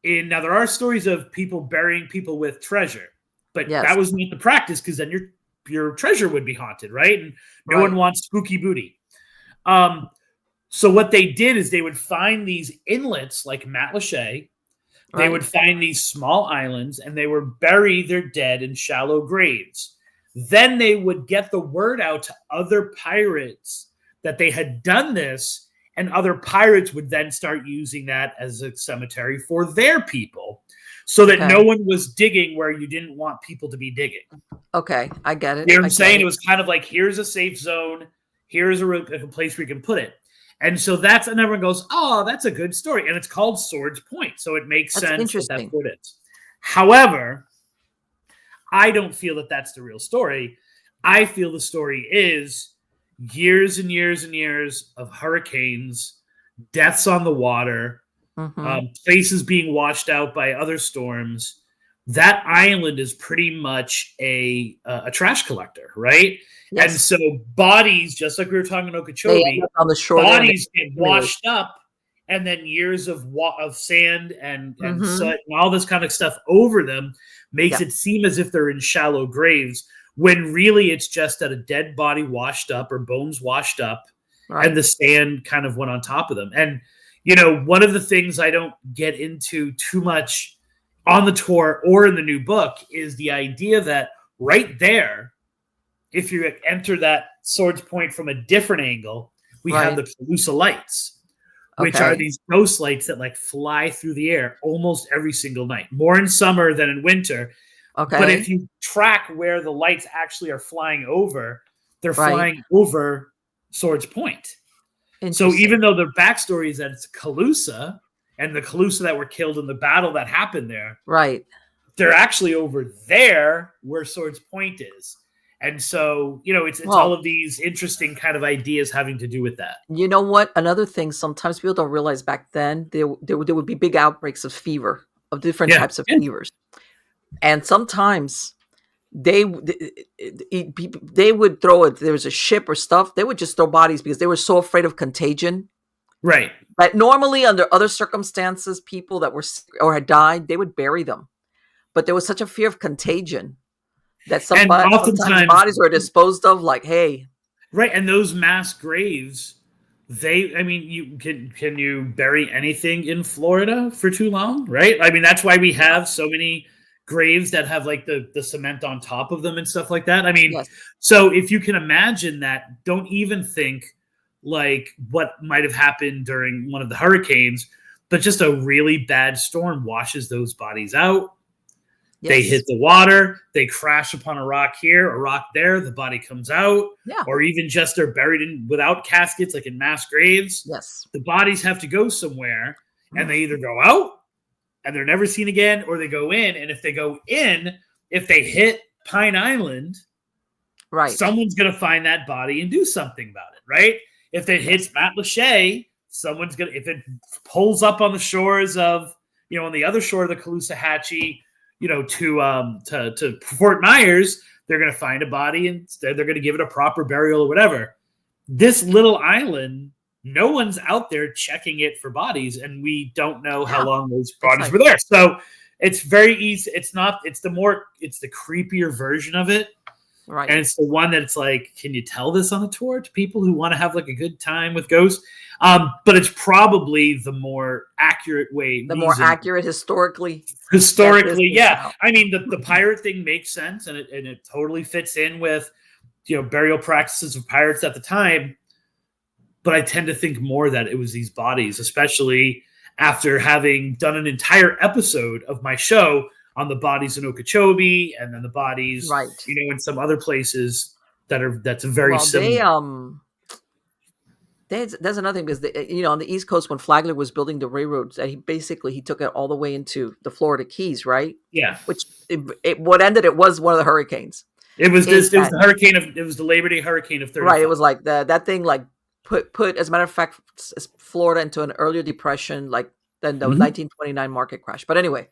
Speaker 3: now there are stories of people burying people with treasure, but that was not the practice, because then your treasure would be haunted, right? And no one wants spooky booty. So what they did is they would find these inlets like Matlacha. They would find these small islands, and they would bury their dead in shallow graves. Then they would get the word out to other pirates that they had done this, and other pirates would then start using that as a cemetery for their people, so that no one was digging where you didn't want people to be digging. Okay, I get it. You know what I'm saying? It was kind of like, here's a safe zone, here's a place where you can put it. And so and everyone goes, oh, that's a good story. And it's called Swords Point, so it makes sense that that's what it is. However, I don't feel that that's the real story. I feel the story is years and years and years of hurricanes, deaths on the water, places being washed out by other storms. That island is pretty much a trash collector, right? Yes. And so bodies, just like we were talking about Okeechobee, on the shore, bodies get washed up, and then years of sand and soot and all this kind of stuff over them makes it seem as if they're in shallow graves, when really it's just that a dead body washed up, or bones washed up, and the sand kind of went on top of them. And, one of the things I don't get into too much on the tour or in the new book is the idea that right there, if you enter that Swords Point from a different angle, we have the Calusa lights, which are these ghost lights that fly through the air almost every single night, more in summer than in winter. Okay. But if you track where the lights actually are flying over, they're flying over Swords Point. So even though their backstory is that it's Calusa, and the Calusa that were killed in the battle that happened there, they're actually over there where Swords Point is. And so, it's all of these interesting kind of ideas having to do with that. You know what? Another thing, sometimes people don't realize back then, there would be big outbreaks of fever, of different types of fevers. And sometimes they would throw it. There was a ship or stuff. They would just throw bodies because they were so afraid of contagion. Right. But normally, under other circumstances, people that were sick or had died, they would bury them. But there was such a fear of contagion that sometimes bodies were disposed of. Hey, right. And those mass graves, you can you bury anything in Florida for too long, right? That's why we have so many graves that have the cement on top of them and stuff like that. So if you can imagine that, don't even think like what might have happened during one of the hurricanes, but just a really bad storm washes those bodies out. Yes. They hit the water, they crash upon a rock here, a rock there, the body comes out, or even just they're buried in without caskets, like in mass graves.
Speaker 2: Yes.
Speaker 3: The bodies have to go somewhere, and they either go out and they're never seen again, or they go in. And if they go in, if they hit Pine Island,
Speaker 2: right,
Speaker 3: someone's going to find that body and do something about it, right? If it hits Matlacha, someone's going to, if it pulls up on the shores of, on the other shore of the Caloosahatchee, to Fort Myers, they're going to find a body and they're going to give it a proper burial or whatever. This little island, no one's out there checking it for bodies, and we don't know how long those bodies were there. So it's very easy. It's the creepier version of it.
Speaker 2: Right.
Speaker 3: And it's the one that's like, can you tell this on a tour to people who want to have like a good time with ghosts? But it's probably the more accurate way.
Speaker 2: The more accurate historically.
Speaker 3: Yeah. I mean, the pirate thing makes sense, and it totally fits in with, burial practices of pirates at the time. But I tend to think more that it was these bodies, especially after having done an entire episode of my show on the bodies in Okeechobee, and then the bodies, in some other places that's very similar.
Speaker 2: There's another thing, because on the East Coast, when Flagler was building the railroads, he took it all the way into the Florida Keys, right?
Speaker 3: Yeah.
Speaker 2: Which it was one of the hurricanes.
Speaker 3: It was the hurricane it was the Labor Day hurricane of 35.
Speaker 2: Right. It was like that thing, like put as a matter of fact, Florida into an earlier depression, like than the 1929 market crash. But anyway,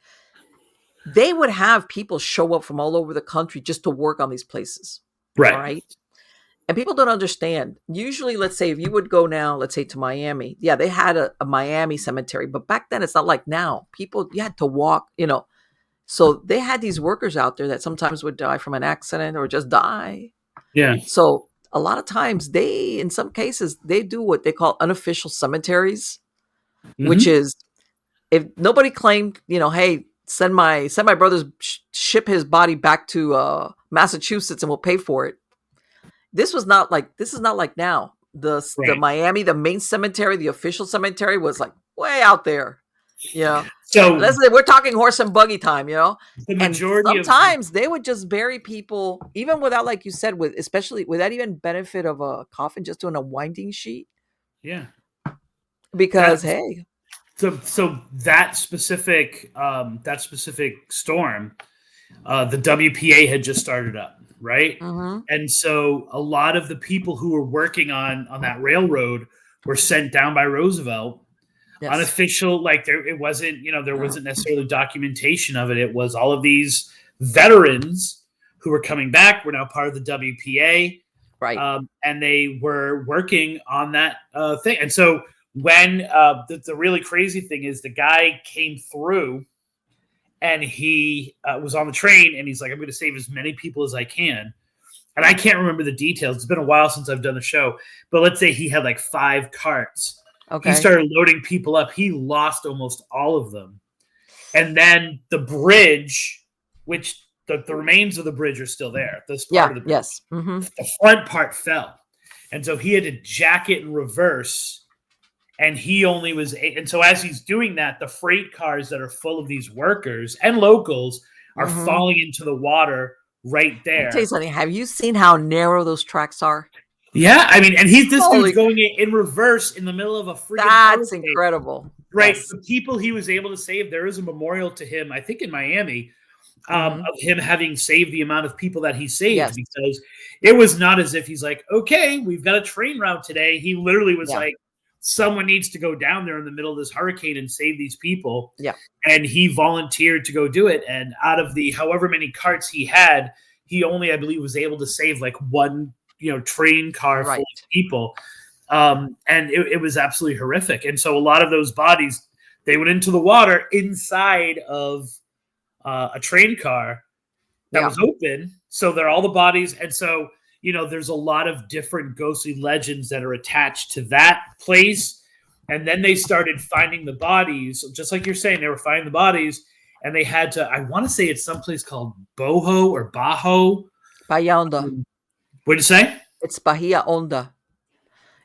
Speaker 2: they would have people show up from all over the country just to work on these places.
Speaker 3: Right.
Speaker 2: All right. And people don't understand. Usually, let's say if you would go now, let's say to Miami, they had a Miami cemetery, but back then it's not like now. You had to walk, So they had these workers out there that sometimes would die from an accident or just die.
Speaker 3: Yeah.
Speaker 2: So a lot of times in some cases, they do what they call unofficial cemeteries, which is, if nobody claimed, hey, send my brother's ship his body back to Massachusetts and we'll pay for it. This is not like now. The Miami, the main cemetery, the official cemetery was like way out there. Yeah. So we're talking horse and buggy time, The majority sometimes they would just bury people, even without, like you said, especially without even benefit of a coffin, just doing a winding sheet.
Speaker 3: Yeah.
Speaker 2: Because
Speaker 3: So that specific storm, the WPA had just started up. Right.
Speaker 2: Mm-hmm.
Speaker 3: And so a lot of the people who were working on that railroad were sent down by Roosevelt. Yes. Unofficial, like it wasn't, there wasn't necessarily documentation of it. It was all of these veterans who were coming back, were now part of the WPA.
Speaker 2: Right.
Speaker 3: And they were working on that thing. And so when the really crazy thing is, the guy came through, and he was on the train, and he's like, I'm going to save as many people as I can. And I can't remember the details. It's been a while since I've done the show. But let's say he had like 5 carts.
Speaker 2: Okay.
Speaker 3: He started loading people up. He lost almost all of them. And then the bridge, which the remains of the bridge are still there. This part of the bridge.
Speaker 2: Yes. Mm-hmm.
Speaker 3: The front part fell. And so he had to jack it in reverse. And he only was, and so as he's doing that, the freight cars that are full of these workers and locals are falling into the water right there.
Speaker 2: I'll tell you something. Have you seen how narrow those tracks are?
Speaker 3: Yeah, I mean, and this dude's going in reverse in the middle of a freaking
Speaker 2: That's incredible.
Speaker 3: Right. Yes. The people he was able to save, there is a memorial to him, I think in Miami, of him having saved the amount of people that he saved, because it was not as if he's like, okay, we've got a train route today. He literally was like, someone needs to go down there in the middle of this hurricane and save these people.
Speaker 2: Yeah.
Speaker 3: And he volunteered to go do it. And out of the however many carts he had, he only, I believe, was able to save like one, train car full of people. And it was absolutely horrific. And so a lot of those bodies, they went into the water inside of a train car that was open. So they're all the bodies. And so, there's a lot of different ghostly legends that are attached to that place. And then they started finding the bodies, just like you're saying, they were finding the bodies, and they had to, I want to say it's someplace called Boho or Bajo.
Speaker 2: Bahia Honda.
Speaker 3: What'd you say?
Speaker 2: It's Bahia Honda.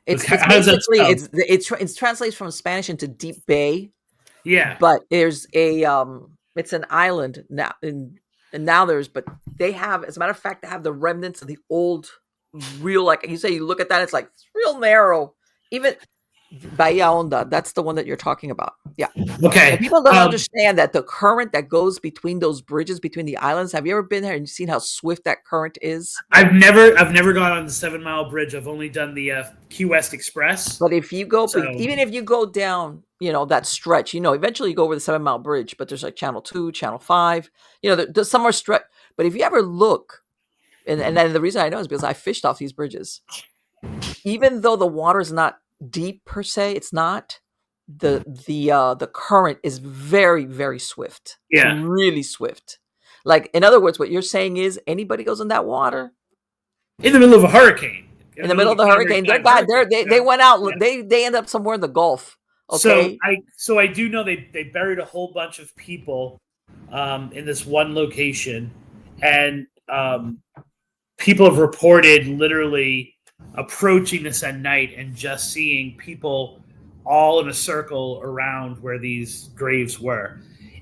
Speaker 2: It's basically it translates from Spanish into deep bay.
Speaker 3: Yeah,
Speaker 2: but there's a it's an island now, and now but they have, as a matter of fact, they have the remnants of the old, real, like you say, you look at that, it's like real narrow. Even Bahia Honda, that's the one that you're talking about. Yeah.
Speaker 3: Okay.
Speaker 2: And people don't understand that the current that goes between those bridges between the islands. Have you ever been there and seen how swift that current is?
Speaker 3: I've never gone on the 7 Mile Bridge. I've only done the Key West Express.
Speaker 2: But if you go, even if you go down, that stretch, eventually you go over the 7 Mile Bridge, but there's like Channel 2, Channel 5, there's some more stretch. But if you ever look, and then the reason I know is because I fished off these bridges. Even though the water is not deep per se, it's not, the current is very, very swift.
Speaker 3: Yeah,
Speaker 2: really swift. Like, in other words, what you're saying is anybody goes in that water
Speaker 3: in the middle of a hurricane.
Speaker 2: In the middle of the hurricane, they went out. Yeah. They end up somewhere in the Gulf. Okay.
Speaker 3: So I do know they buried a whole bunch of people in this one location, and people have reported literally approaching this at night and just seeing people all in a circle around where these graves were.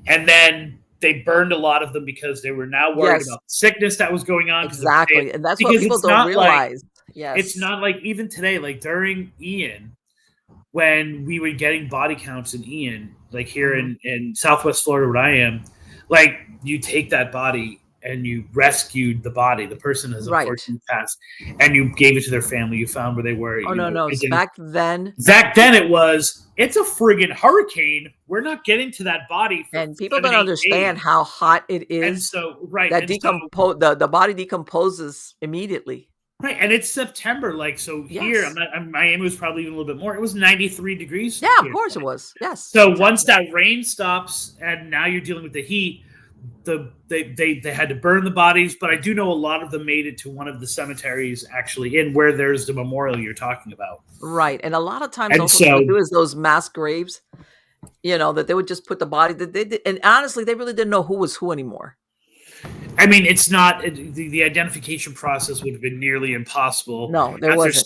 Speaker 3: And then they burned a lot of them because they were now worried about the sickness that was going on.
Speaker 2: Exactly. And that's what people don't realize.
Speaker 3: Yes. It's not like even today, like during Ian, when we were getting body counts in Ian, like here in Southwest Florida where I am, like you take that body and you rescued the body. The person has unfortunately passed, and you gave it to their family. You found where they were.
Speaker 2: No. Back then
Speaker 3: it was, it's a friggin' hurricane. We're not getting to that body.
Speaker 2: And people don't understand how hot it is.
Speaker 3: And so,
Speaker 2: that the body decomposes immediately.
Speaker 3: Right, and it's September, here, Miami was probably even a little bit more. It was 93 degrees.
Speaker 2: Yeah, of course it was. Yes.
Speaker 3: So once that rain stops, and now you're dealing with the heat, they had to burn the bodies, but I do know a lot of them made it to one of the cemeteries actually in where there's the memorial you're talking about.
Speaker 2: Right, and a lot of times also what they do is those mass graves, that they would just put the body that they did, and honestly, they really didn't know who was who anymore.
Speaker 3: I mean, it's not the identification process would have been nearly impossible.
Speaker 2: No, there wasn't.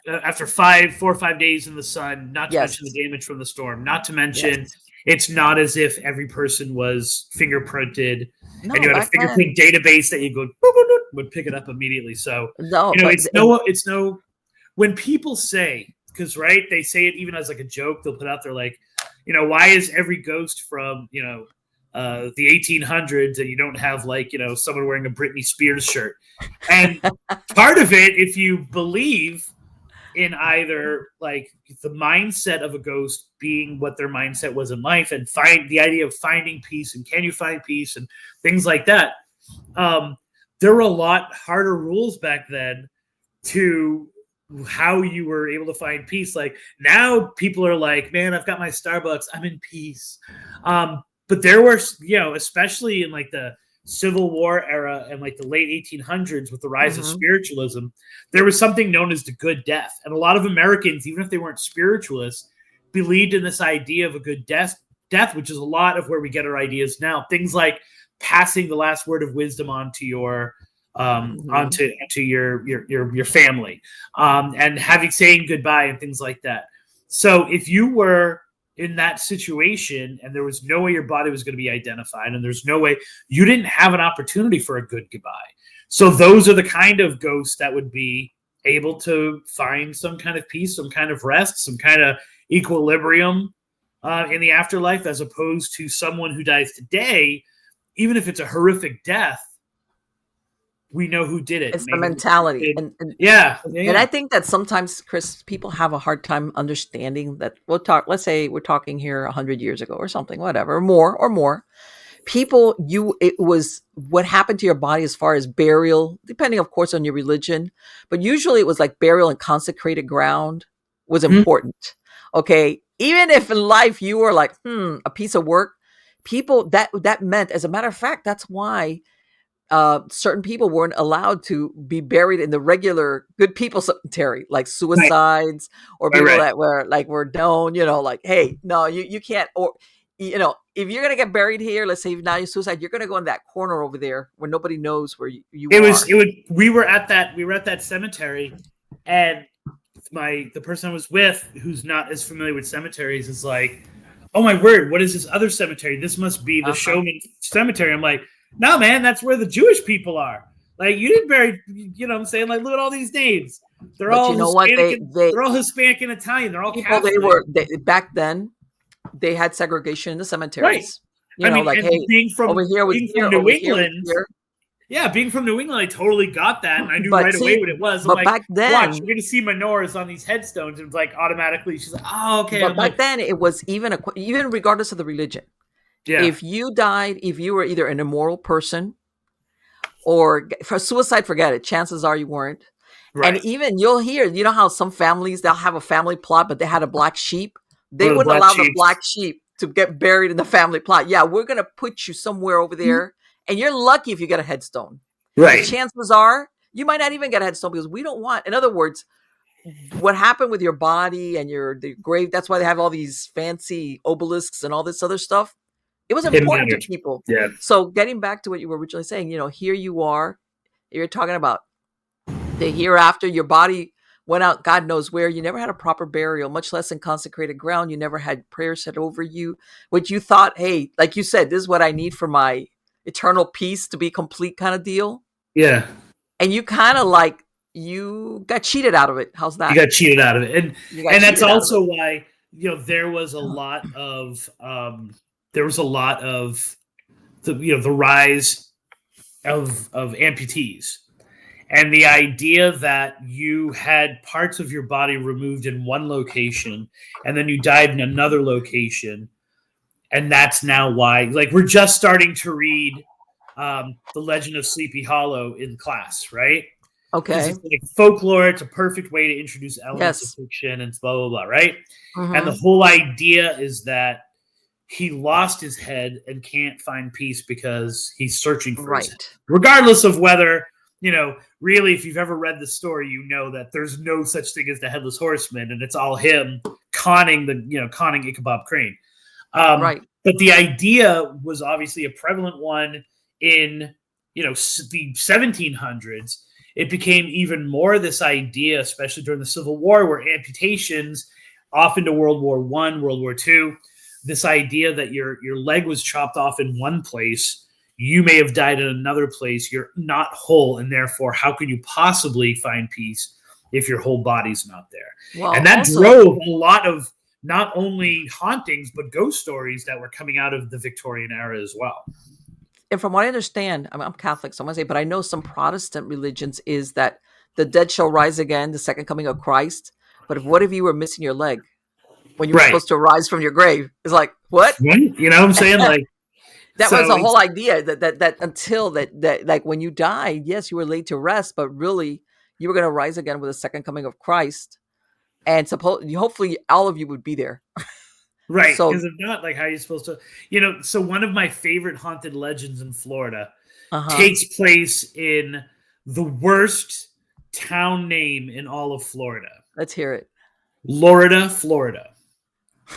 Speaker 3: After 4 or 5 days in the sun, not to mention the damage from the storm, not to mention it's not as if every person was fingerprinted and you had a fingerprint database that you go would pick it up immediately. So it's no. When people say, because they say it even as like a joke, they'll put out there like, why is every ghost from the 1800s and you don't have someone wearing a Britney Spears shirt? And part of it, if you believe in either like the mindset of a ghost being what their mindset was in life, and find the idea of finding peace, and can you find peace and things like that, there were a lot harder rules back then to how you were able to find peace. Like now people are like, man, I've got my Starbucks, I'm in peace. But there were, especially in like the Civil War era and like the late 1800s with the rise of spiritualism, there was something known as the good death. And a lot of Americans, even if they weren't spiritualists, believed in this idea of a good death, which is a lot of where we get our ideas now. Things like passing the last word of wisdom onto your onto your family, and saying goodbye and things like that. So if you were in that situation and there was no way your body was going to be identified and there's no way, you didn't have an opportunity for a good goodbye. So those are the kind of ghosts that would be able to find some kind of peace, some kind of rest, some kind of equilibrium in the afterlife, as opposed to someone who dies today. Even if it's a horrific death, we know who did it.
Speaker 2: It's the mentality. And I think that sometimes, Chris, people have a hard time understanding that. Let's say we're talking here 100 years ago or something, whatever, or more. People, it was what happened to your body as far as burial, depending, of course, on your religion. But usually it was like burial in consecrated ground was important. Okay. Even if in life you were like, a piece of work, people, that meant, as a matter of fact, that's why certain people weren't allowed to be buried in the regular good people cemetery, like suicides or people that were known, like, hey, no, you can't, or, if you're going to get buried here, let's say now you're suicide, you're going to go in that corner over there where nobody knows where you are.
Speaker 3: We were at that cemetery, and the person I was with, who's not as familiar with cemeteries, is like, "Oh my word, what is this other cemetery? This must be the Showman Cemetery." I'm like, "No, man, that's where the Jewish people are. Like, you didn't bury, you know what I'm saying? Like, look at all these names. They're all Hispanic. They're all Hispanic and Italian. They're all Catholic."
Speaker 2: Back then, they had segregation in the cemeteries.
Speaker 3: Right.
Speaker 2: You know, like, hey,
Speaker 3: being from
Speaker 2: over here with
Speaker 3: New England. Yeah, being from New England, I totally got that, and I knew right away what it was.
Speaker 2: But back then,
Speaker 3: watch, you're going to see menorahs on these headstones, and it's like automatically, she's like, "Oh, okay."
Speaker 2: But back then, it was even regardless of the religion. Yeah. If you died, if you were either an immoral person, or for suicide, forget it. Chances are you weren't. Right. And even you'll hear, you know how some families, they'll have a family plot, but they had a black sheep. They wouldn't allow the black sheep to get buried in the family plot. Yeah, we're going to put you somewhere over there. And you're lucky if you get a headstone. Right. The chances are you might not even get a headstone because we don't want, in other words, what happened with your body and the grave, that's why they have all these fancy obelisks and all this other stuff. It was important to people. Yeah. So getting back to what you were originally saying, you know, here you are, you're talking about the hereafter, your body went out, God knows where. You never had a proper burial, much less in consecrated ground. You never had prayers said over you, which you thought, hey, like you said, this is what I need for my eternal peace to be complete kind of deal.
Speaker 3: Yeah.
Speaker 2: And you kind of like, you got cheated out of it. How's that?
Speaker 3: You got cheated out of it. And that's also why, you know, there was a lot of the rise of amputees. And the idea that you had parts of your body removed in one location and then you died in another location. And that's now why, like, we're just starting to read The Legend of Sleepy Hollow in class, right?
Speaker 2: Okay.
Speaker 3: It's like folklore. It's a perfect way to introduce elements of fiction and blah, blah, blah, right? Mm-hmm. And the whole idea is that he lost his head and can't find peace because he's searching for his head. Regardless of whether, you know, really, if you've ever read the story, you know that there's no such thing as the Headless Horseman, and it's all him conning Ichabod Crane. Right. But the idea was obviously a prevalent one in, you know, the 1700s. It became even more this idea, especially during the Civil War, where amputations, off into World War I, World War II, this idea that your leg was chopped off in one place, you may have died in another place, you're not whole, and therefore, how could you possibly find peace if your whole body's not there? Well, and that drove a lot of not only hauntings, but ghost stories that were coming out of the Victorian era as well.
Speaker 2: And from what I understand, I'm Catholic, so I'm going to say, but I know some Protestant religions is that the dead shall rise again, the second coming of Christ. But what if you were missing your leg when you were supposed to rise from your grave? It's like, what?
Speaker 3: You know what I'm saying? Like
Speaker 2: that was the whole idea that until that like when you died, yes, you were laid to rest, but really you were going to rise again with the second coming of Christ. And hopefully all of you would be there.
Speaker 3: Right. Because if not, like, how are you supposed to, you know, so one of my favorite haunted legends in Florida takes place in the worst town name in all of Florida.
Speaker 2: Let's hear it.
Speaker 3: Lorida, Florida.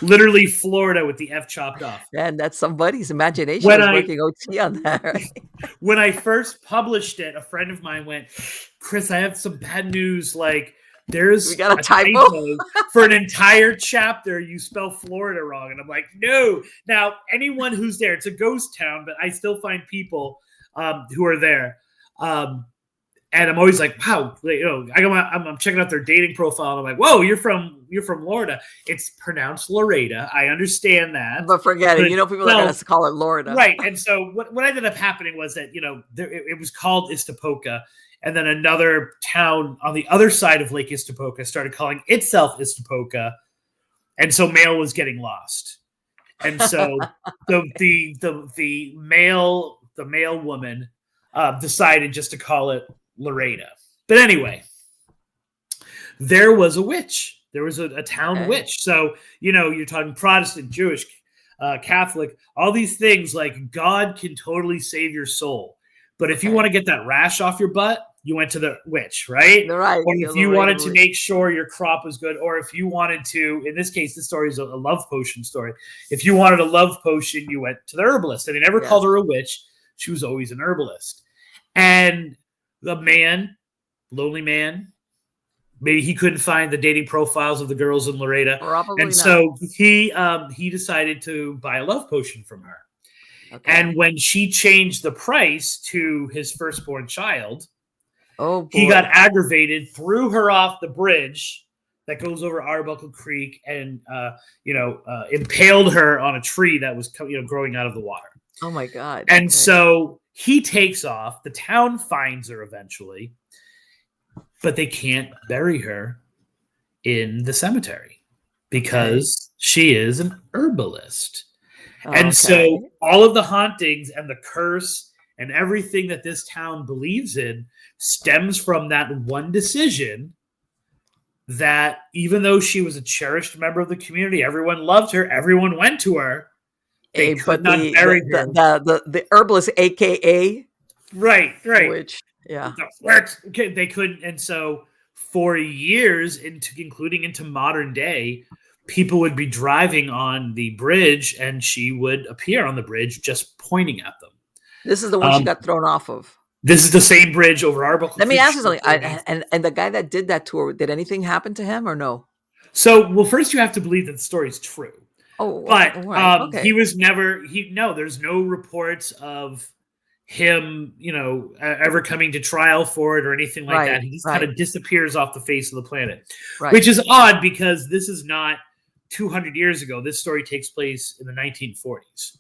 Speaker 3: Literally Florida with the F chopped off.
Speaker 2: And that's somebody's imagination working OT on that. Right?
Speaker 3: When I first published it, a friend of mine went, "Chris, I have some bad news. Like, we got a typo for an entire chapter. You spell Florida wrong." And I'm like, no. Now, anyone who's there, it's a ghost town, but I still find people who are there. And I'm always like, wow, you know, I'm checking out their dating profile. And I'm like, whoa, you're from Florida. It's pronounced Loretta. I understand that.
Speaker 2: But forget it. You know, people are going to call it Lorida.
Speaker 3: Right. And so what ended up happening was that, you know, it was called Istapoca. And then another town on the other side of Lake Istapoca started calling itself Istapoca. And so mail was getting lost. And so the male woman decided just to call it Loretta. But anyway, there was a witch. There was a town witch. So, you know, you're talking Protestant, Jewish, Catholic, all these things, like God can totally save your soul. But if you want to get that rash off your butt, you went to the witch, right?
Speaker 2: Right.
Speaker 3: Or if you wanted to make sure your crop was good, or if you wanted to, in this case, this story is a love potion story. If you wanted a love potion, you went to the herbalist. And they never called her a witch. She was always an herbalist. And the man, lonely man, maybe he couldn't find the dating profiles of the girls in Loretta.
Speaker 2: Probably
Speaker 3: and
Speaker 2: not.
Speaker 3: so he decided to buy a love potion from her. Okay. And when she changed the price to his firstborn child, he got aggravated, threw her off the bridge that goes over Arbuckle Creek, and impaled her on a tree that was growing out of the water.
Speaker 2: Oh my God!
Speaker 3: And so he takes off. The town finds her eventually, but they can't bury her in the cemetery because she is an herbalist. And so all of the hauntings and the curse and everything that this town believes in stems from that one decision, that even though she was a cherished member of the community, everyone loved her, everyone went to her, they could not bury her.
Speaker 2: The herbalist, AKA.
Speaker 3: Right.
Speaker 2: Which, yeah.
Speaker 3: Okay, they couldn't. And so for years, including into modern day, people would be driving on the bridge and she would appear on the bridge just pointing at them.
Speaker 2: This is the one she got thrown off of.
Speaker 3: This is the same bridge over Arbuckle.
Speaker 2: Let me ask you something. And the guy that did that tour, did anything happen to him or no?
Speaker 3: So, well, first you have to believe that the story is true.
Speaker 2: Oh,
Speaker 3: but okay. He was never. There's no reports of him, ever coming to trial for it or anything like that. He just kind of disappears off the face of the planet, which is odd because this is not 200 years ago. This story takes place in the 1940s.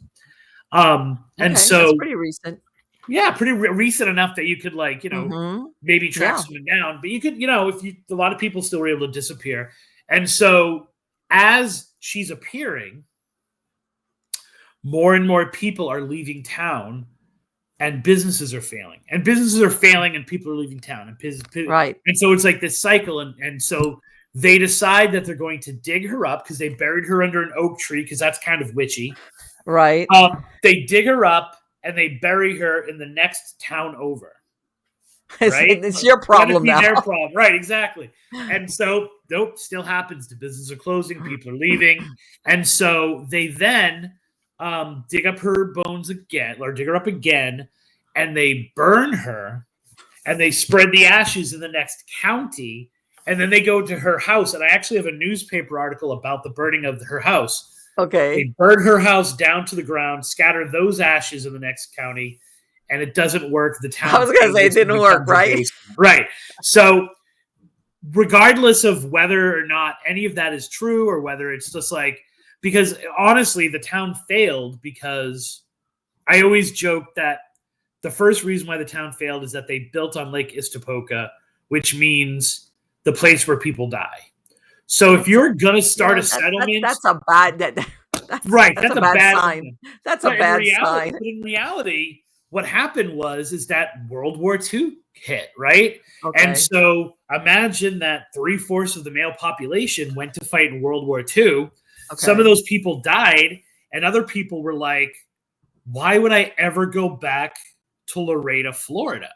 Speaker 3: And so
Speaker 2: that's pretty recent.
Speaker 3: Yeah, pretty recent enough that you could maybe track someone down, but you could, a lot of people still were able to disappear. And so as she's appearing, more and more people are leaving town and businesses are failing and people are leaving town. And so it's like this cycle. And so they decide that they're going to dig her up because they buried her under an oak tree because that's kind of witchy.
Speaker 2: Right.
Speaker 3: They dig her up and they bury her in the next town over. Right?
Speaker 2: It's your problem now.
Speaker 3: Their problem. Right, exactly. And so, nope, still happens. The businesses are closing, people are leaving. And so they then dig up her bones again, or dig her up again, and they burn her, and they spread the ashes in the next county, and then they go to her house. And I actually have a newspaper article about the burning of her house.
Speaker 2: Okay.
Speaker 3: They burn her house down to the ground, scatter those ashes in the next county, and it doesn't work. The town.
Speaker 2: I was going to say it didn't work, right?
Speaker 3: Right. So regardless of whether or not any of that is true or whether it's just because honestly, the town failed because I always joke that the first reason why the town failed is that they built on Lake Istapoca, which means the place where people die. So if you're gonna start a settlement,
Speaker 2: that's a bad
Speaker 3: right. That's a bad
Speaker 2: sign. That's a bad sign.
Speaker 3: But in reality, what happened was that World War II hit, right?
Speaker 2: Okay.
Speaker 3: And so imagine that 3/4 of the male population went to fight in World War II. Okay. Some of those people died, and other people were like, "Why would I ever go back to Loretta, Florida?"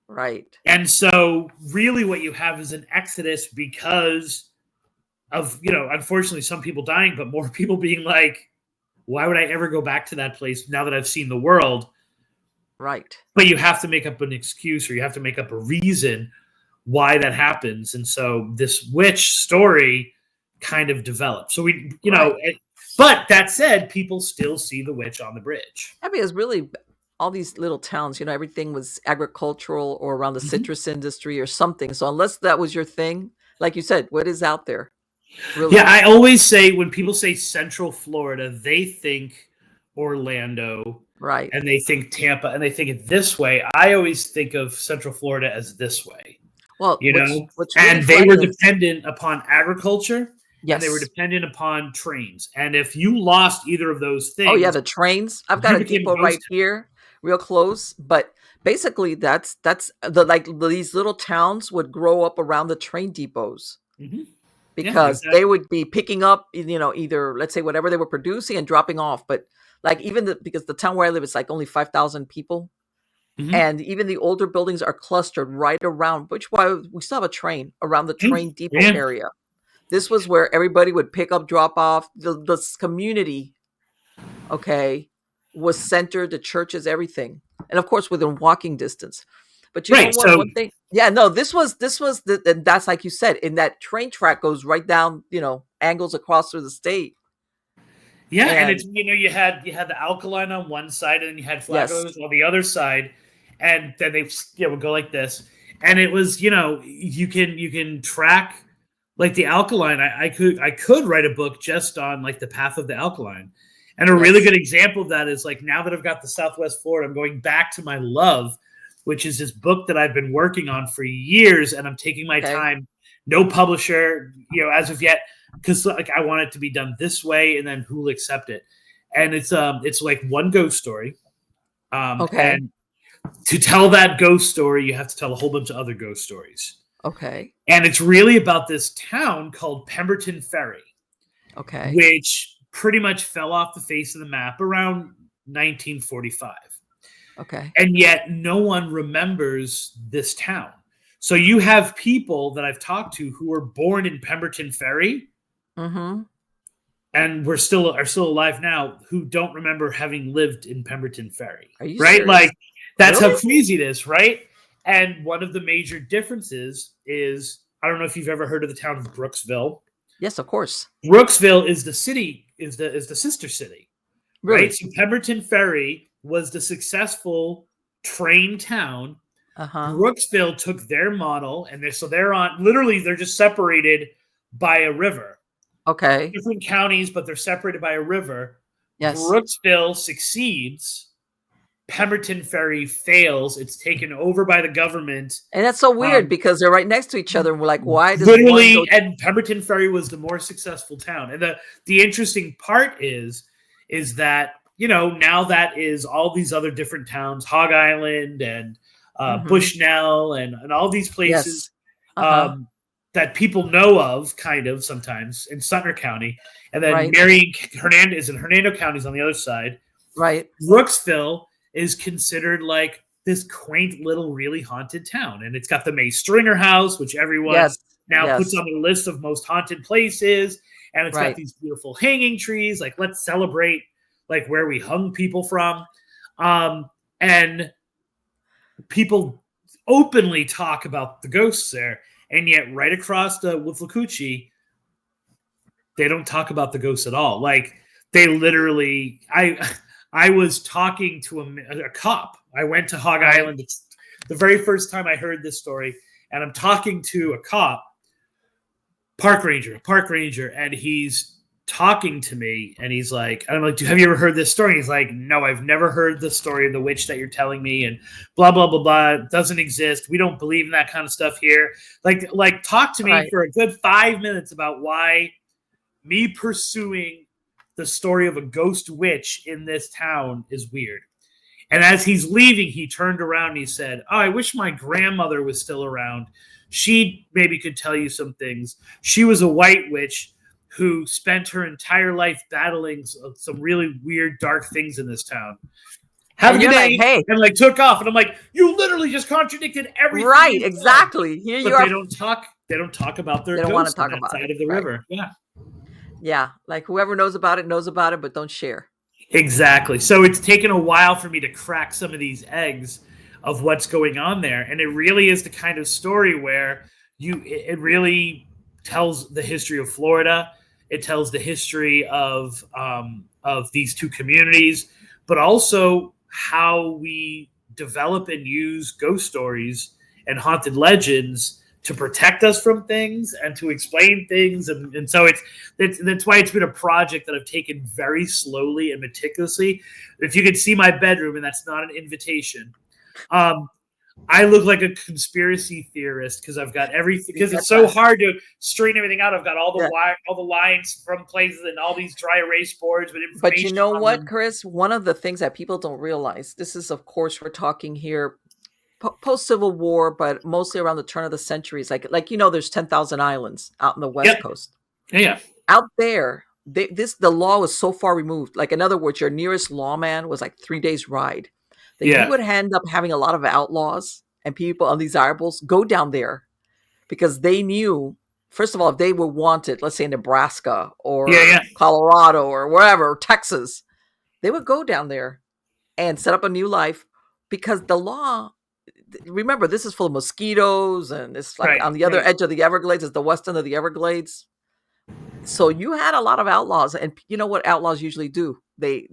Speaker 2: Right.
Speaker 3: And so, really, what you have is an exodus because of, unfortunately some people dying, but more people being like, why would I ever go back to that place now that I've seen the world?
Speaker 2: Right.
Speaker 3: But you have to make up an excuse or you have to make up a reason why that happens. And so this witch story kind of developed. So but that said, people still see the witch on the bridge.
Speaker 2: I mean, it's really all these little towns, everything was agricultural or around the citrus industry or something. So unless that was your thing, like you said, what is out there? Really?
Speaker 3: Yeah, I always say when people say Central Florida, they think Orlando,
Speaker 2: right?
Speaker 3: And they think Tampa, and they think it this way. I always think of Central Florida as this way.
Speaker 2: Well, what's really
Speaker 3: and they were dependent upon agriculture.
Speaker 2: Yes,
Speaker 3: and they were dependent upon trains. And if you lost either of those things,
Speaker 2: oh yeah, the trains. I've got a depot right here, real close. But basically, that's these little towns would grow up around the train depots.
Speaker 3: Mm-hmm.
Speaker 2: Because they would be picking up, either, let's say, whatever they were producing and dropping off. But because the town where I live is only 5,000 people. Mm-hmm. And even the older buildings are clustered right around, which why we still have a train around the train depot area. This was where everybody would pick up, drop off. The community, was centered, the churches, everything. And of course, within walking distance. But you know what? One thing, that's like you said, in that train track goes right down, angles across through the state.
Speaker 3: Yeah, and it's you had the alkaline on one side, and then you had Flagos on the other side, and then they would go like this, and it was you can track like the alkaline. I could write a book just on like the path of the alkaline, and a really good example of that is like now that I've got the Southwest Florida, I'm going back to my love, which is this book that I've been working on for years, and I'm taking my time. No publisher, as of yet. Because like I want it to be done this way, and then who will accept it? And it's like one ghost story. And to tell that ghost story, you have to tell a whole bunch of other ghost stories.
Speaker 2: Okay.
Speaker 3: And it's really about this town called Pemberton Ferry.
Speaker 2: Okay.
Speaker 3: Which pretty much fell off the face of the map around 1945.
Speaker 2: Okay.
Speaker 3: And yet no one remembers this town. So you have people that I've talked to who were born in Pemberton Ferry.
Speaker 2: Mm-hmm.
Speaker 3: And are still alive now, who don't remember having lived in Pemberton Ferry.
Speaker 2: Are you
Speaker 3: right?
Speaker 2: Serious?
Speaker 3: Like that's how crazy it is, right? And one of the major differences is I don't know if you've ever heard of the town of Brooksville.
Speaker 2: Yes, of course.
Speaker 3: Brooksville is the city, is the sister city.
Speaker 2: Really?
Speaker 3: Right? So Pemberton Ferry was the successful train town. Brooksville took their model, and they're just separated by a river.
Speaker 2: Okay.
Speaker 3: Different counties, but they're separated by a river.
Speaker 2: Yes.
Speaker 3: Brooksville succeeds. Pemberton Ferry fails. It's taken over by the government.
Speaker 2: And that's so weird because they're right next to each other. And we're like, why does
Speaker 3: and Pemberton Ferry was the more successful town. And the interesting part is that, now that is all these other different towns, Hog Island and Bushnell and all these places.
Speaker 2: Yes.
Speaker 3: That people know of, kind of sometimes in Sumner County, and then Marion Hernandez and Hernando counties on the other side.
Speaker 2: Right.
Speaker 3: Brooksville is considered like this quaint little, really haunted town, and it's got the May Stringer House, which everyone puts on the list of most haunted places, and it's got these beautiful hanging trees. Like, let's celebrate like where we hung people from, and people openly talk about the ghosts there. And yet, right across the Withlacoochee, they don't talk about the ghosts at all. Like they literally, I was talking to a cop. I went to Hog Island. It's the very first time I heard this story, and I'm talking to a cop, park ranger, and he's talking to me, and he's like, and I'm like, have you ever heard this story? And he's like, no, I've never heard the story of the witch that you're telling me, and blah blah blah blah. It doesn't exist. We don't believe in that kind of stuff here. Like talk to me for a good 5 minutes about why me pursuing the story of a ghost witch in this town is weird. And as he's leaving, he turned around and he said, oh, I wish my grandmother was still around. She maybe could tell you some things. She was a white witch who spent her entire life battling some really weird, dark things in this town. Have a good day.
Speaker 2: Like, hey.
Speaker 3: And like took off. And I'm like, you literally just contradicted everything.
Speaker 2: Right, exactly. Here
Speaker 3: but
Speaker 2: you are.
Speaker 3: They don't talk about their ghosts on that side of the river. Yeah.
Speaker 2: Yeah. Like whoever knows about it, but don't share.
Speaker 3: Exactly. So it's taken a while for me to crack some of these eggs of what's going on there. And it really is the kind of story where it really tells the history of Florida. It tells the history of these two communities, but also how we develop and use ghost stories and haunted legends to protect us from things and to explain things. And so that's why it's been a project that I've taken very slowly and meticulously. If you could see my bedroom, and that's not an invitation, I look like a conspiracy theorist because I've got everything. Because it's so hard to straighten everything out. I've got all the lines from places and all these dry erase boards with information.
Speaker 2: But you know what, Chris? One of the things that people don't realize. This is, of course, we're talking here post Civil War, but mostly around the turn of the centuries. Like there's 10,000 islands out in the West Coast.
Speaker 3: Yeah.
Speaker 2: Out there, the law was so far removed. Like in other words, your nearest lawman was like 3 days ride. That you would end up having a lot of outlaws and people undesirables go down there because they knew, first of all, if they were wanted, let's say in Nebraska or Colorado or wherever, or Texas, they would go down there and set up a new life because the law remember, this is full of mosquitoes, and it's like on the other edge of the Everglades. It's the west end of the Everglades. So you had a lot of outlaws, and you know what outlaws usually do? They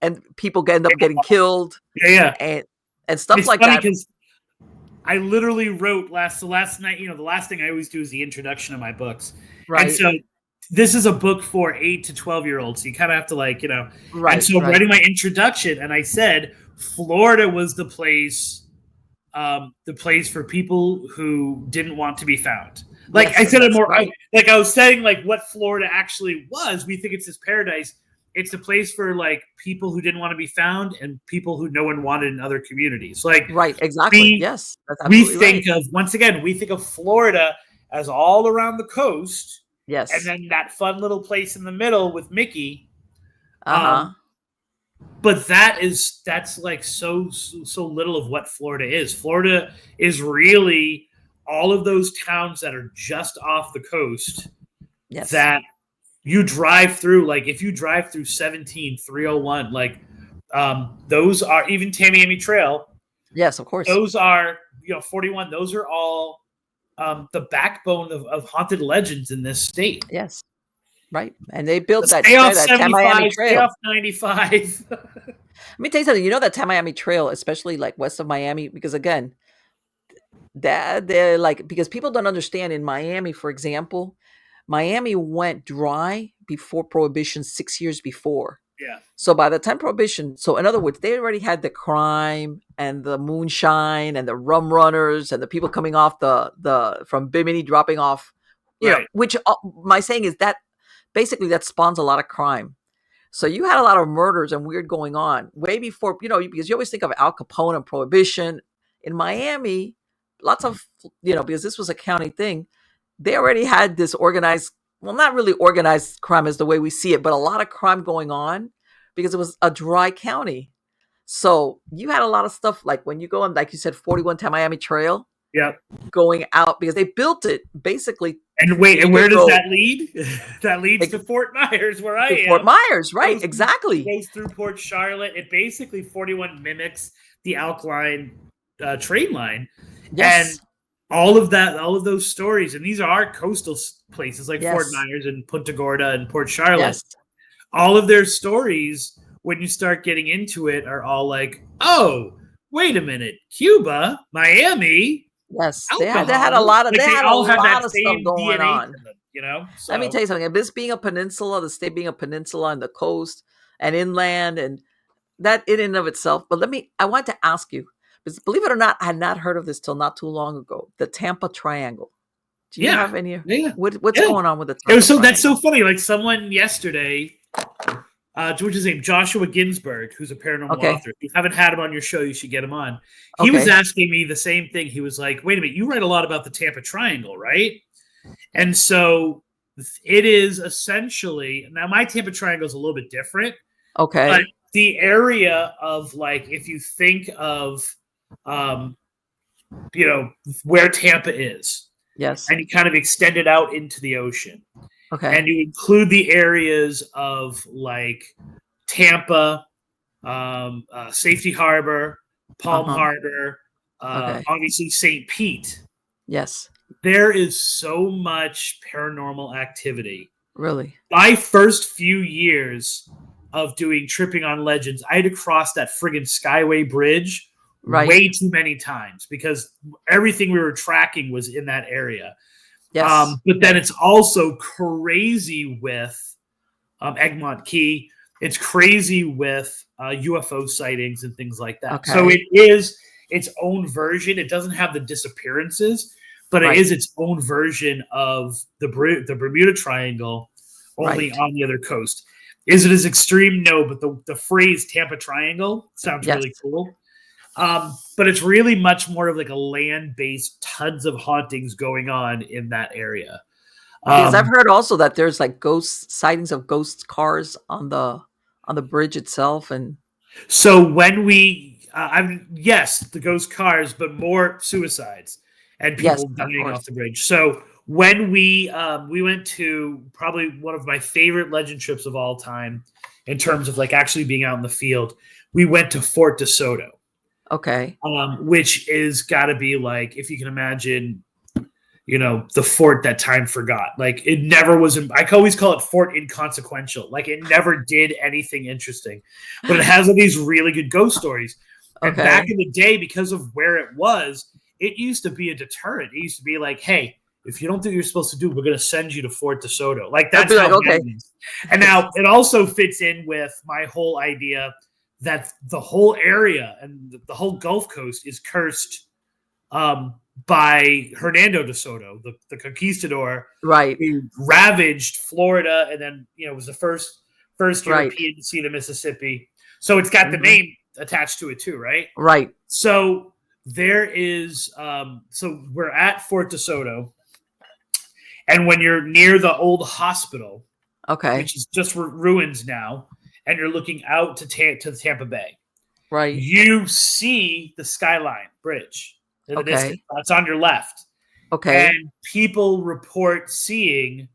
Speaker 2: and people end up getting killed.
Speaker 3: Yeah.
Speaker 2: And stuff like that.
Speaker 3: I literally wrote last night, the last thing I always do is the introduction of my books.
Speaker 2: Right.
Speaker 3: And so this is a book for 8 to 12-year-olds. So you kind of have to
Speaker 2: Right.
Speaker 3: And so I'm writing my introduction, and I said Florida was the place for people who didn't want to be found. Like I said it more, right. I was saying like what Florida actually was. We think it's this paradise. It's a place for like people who didn't want to be found and people who no one wanted in other communities. Like
Speaker 2: right, exactly.
Speaker 3: Yes, we think of once again. We think of Florida as all around the coast.
Speaker 2: Yes,
Speaker 3: and then that fun little place in the middle with Mickey. But that's like so little of what Florida is. Florida is really all of those towns that are just off the coast.
Speaker 2: Yes,
Speaker 3: that. You drive through, like if you drive through 17301, like those are even Tamiami Trail.
Speaker 2: Yes, of course.
Speaker 3: Those are 41. Those are all the backbone of haunted legends in this state.
Speaker 2: Yes, right. And they built that
Speaker 3: Tamiami Trail. Stay off 95.
Speaker 2: Let me tell you something. You know that Tamiami Trail, especially like west of Miami, because again, they're like because people don't understand in Miami, for example. Miami went dry before Prohibition 6 years before.
Speaker 3: Yeah.
Speaker 2: So by the time Prohibition, so in other words, they already had the crime and the moonshine and the rum runners and the people coming off from Bimini dropping off, you know, which my saying is that basically that spawns a lot of crime. So you had a lot of murders and weird going on way before, because you always think of Al Capone and Prohibition. In Miami, lots of, because this was a county thing, they already had this organized, well, not really organized crime as the way we see it, but a lot of crime going on because it was a dry county. So you had a lot of stuff like when you go on, like you said, 41 Tamiami Trail.
Speaker 3: Yeah.
Speaker 2: Going out because they built it basically.
Speaker 3: And wait, and where does that lead? That leads to Fort Myers, where I am.
Speaker 2: Fort Myers, right? Exactly.
Speaker 3: It goes through Port Charlotte. It basically 41 mimics the Alkaline train line.
Speaker 2: Yes.
Speaker 3: And all of those stories, and these are coastal places like Fort Myers and Punta Gorda and Port Charlotte.
Speaker 2: Yes.
Speaker 3: All of their stories, when you start getting into it, are all like, oh, wait a minute, Cuba, Miami.
Speaker 2: Yes, they had a lot of stuff going
Speaker 3: DNA
Speaker 2: on.
Speaker 3: Them, So.
Speaker 2: Let me tell you something. This being a peninsula, the state being a peninsula and the coast and inland, and that in and of itself. But I want to ask you, because believe it or not, I had not heard of this till not too long ago. The Tampa Triangle. Do you have any?
Speaker 3: Yeah.
Speaker 2: What's going on with the Tampa Triangle?
Speaker 3: That's so funny. Like someone yesterday, what's his name? Joshua Ginsberg, who's a paranormal author. If you haven't had him on your show, you should get him on. He was asking me the same thing. He was like, wait a minute, you write a lot about the Tampa Triangle, right? And so it is essentially, now my Tampa Triangle is a little bit different.
Speaker 2: Okay.
Speaker 3: But the area of like, if you think of, where Tampa is.
Speaker 2: Yes.
Speaker 3: And you kind of extend it out into the ocean.
Speaker 2: Okay.
Speaker 3: And you include the areas of like Tampa, Safety Harbor, Palm Harbor, obviously St. Pete.
Speaker 2: Yes.
Speaker 3: There is so much paranormal activity.
Speaker 2: Really?
Speaker 3: My first few years of doing Tripping on Legends, I had to cross that friggin' Skyway Bridge way too many times because everything we were tracking was in that area.
Speaker 2: Yes.
Speaker 3: But then it's also crazy with Egmont Key. It's crazy with UFO sightings and things like that. Okay. So it is its own version. It doesn't have the disappearances, but it is its own version of the Bermuda Triangle, only on the other coast. Is it as extreme? No, but the phrase Tampa Triangle sounds really cool. But it's really much more of like a land-based, tons of hauntings going on in that area.
Speaker 2: Because I've heard also that there's like ghost sightings of ghost cars on the bridge itself, and
Speaker 3: so when we, yes, the ghost cars, but more suicides and people dying off the bridge. So when we went to probably one of my favorite legend trips of all time in terms of like actually being out in the field, we went to Fort DeSoto.
Speaker 2: Okay.
Speaker 3: Which is got to be like, if you can imagine, the fort that time forgot. Like, it never was. I always call it Fort Inconsequential. Like, it never did anything interesting, but it has all these really good ghost stories. And back in the day, because of where it was, it used to be a deterrent. It used to be like, hey, if you don't do what you're supposed to do, we're going to send you to Fort DeSoto. Like, that's how bad it is. And now it also fits in with my whole idea that the whole area and the whole Gulf Coast is cursed by Hernando de Soto, the conquistador,
Speaker 2: right,
Speaker 3: who ravaged Florida, and then was the first European to see the Mississippi. So it's got the name attached to it too, right?
Speaker 2: Right.
Speaker 3: So there is, so we're at Fort DeSoto, and when you're near the old hospital, which is just ruins now, and you're looking out to the Tampa Bay,
Speaker 2: right,
Speaker 3: you see the Skyline Bridge in the distance. That's on your left. And people report seeing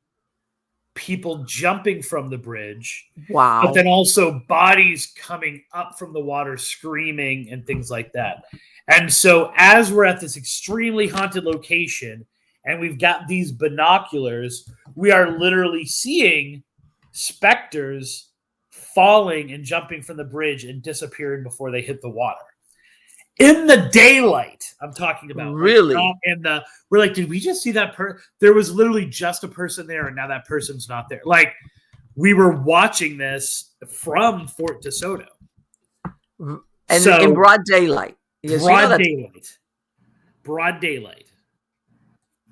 Speaker 3: people jumping from the bridge.
Speaker 2: Wow.
Speaker 3: But then also bodies coming up from the water screaming and things like that. And so as we're at this extremely haunted location and we've got these binoculars, we are literally seeing specters falling and jumping from the bridge and disappearing before they hit the water. In the daylight, I'm talking about.
Speaker 2: Really?
Speaker 3: Like, we're like, did we just see that person? There was literally just a person there, and now that person's not there. Like, we were watching this from Fort DeSoto.
Speaker 2: And so, in broad daylight.
Speaker 3: Broad daylight.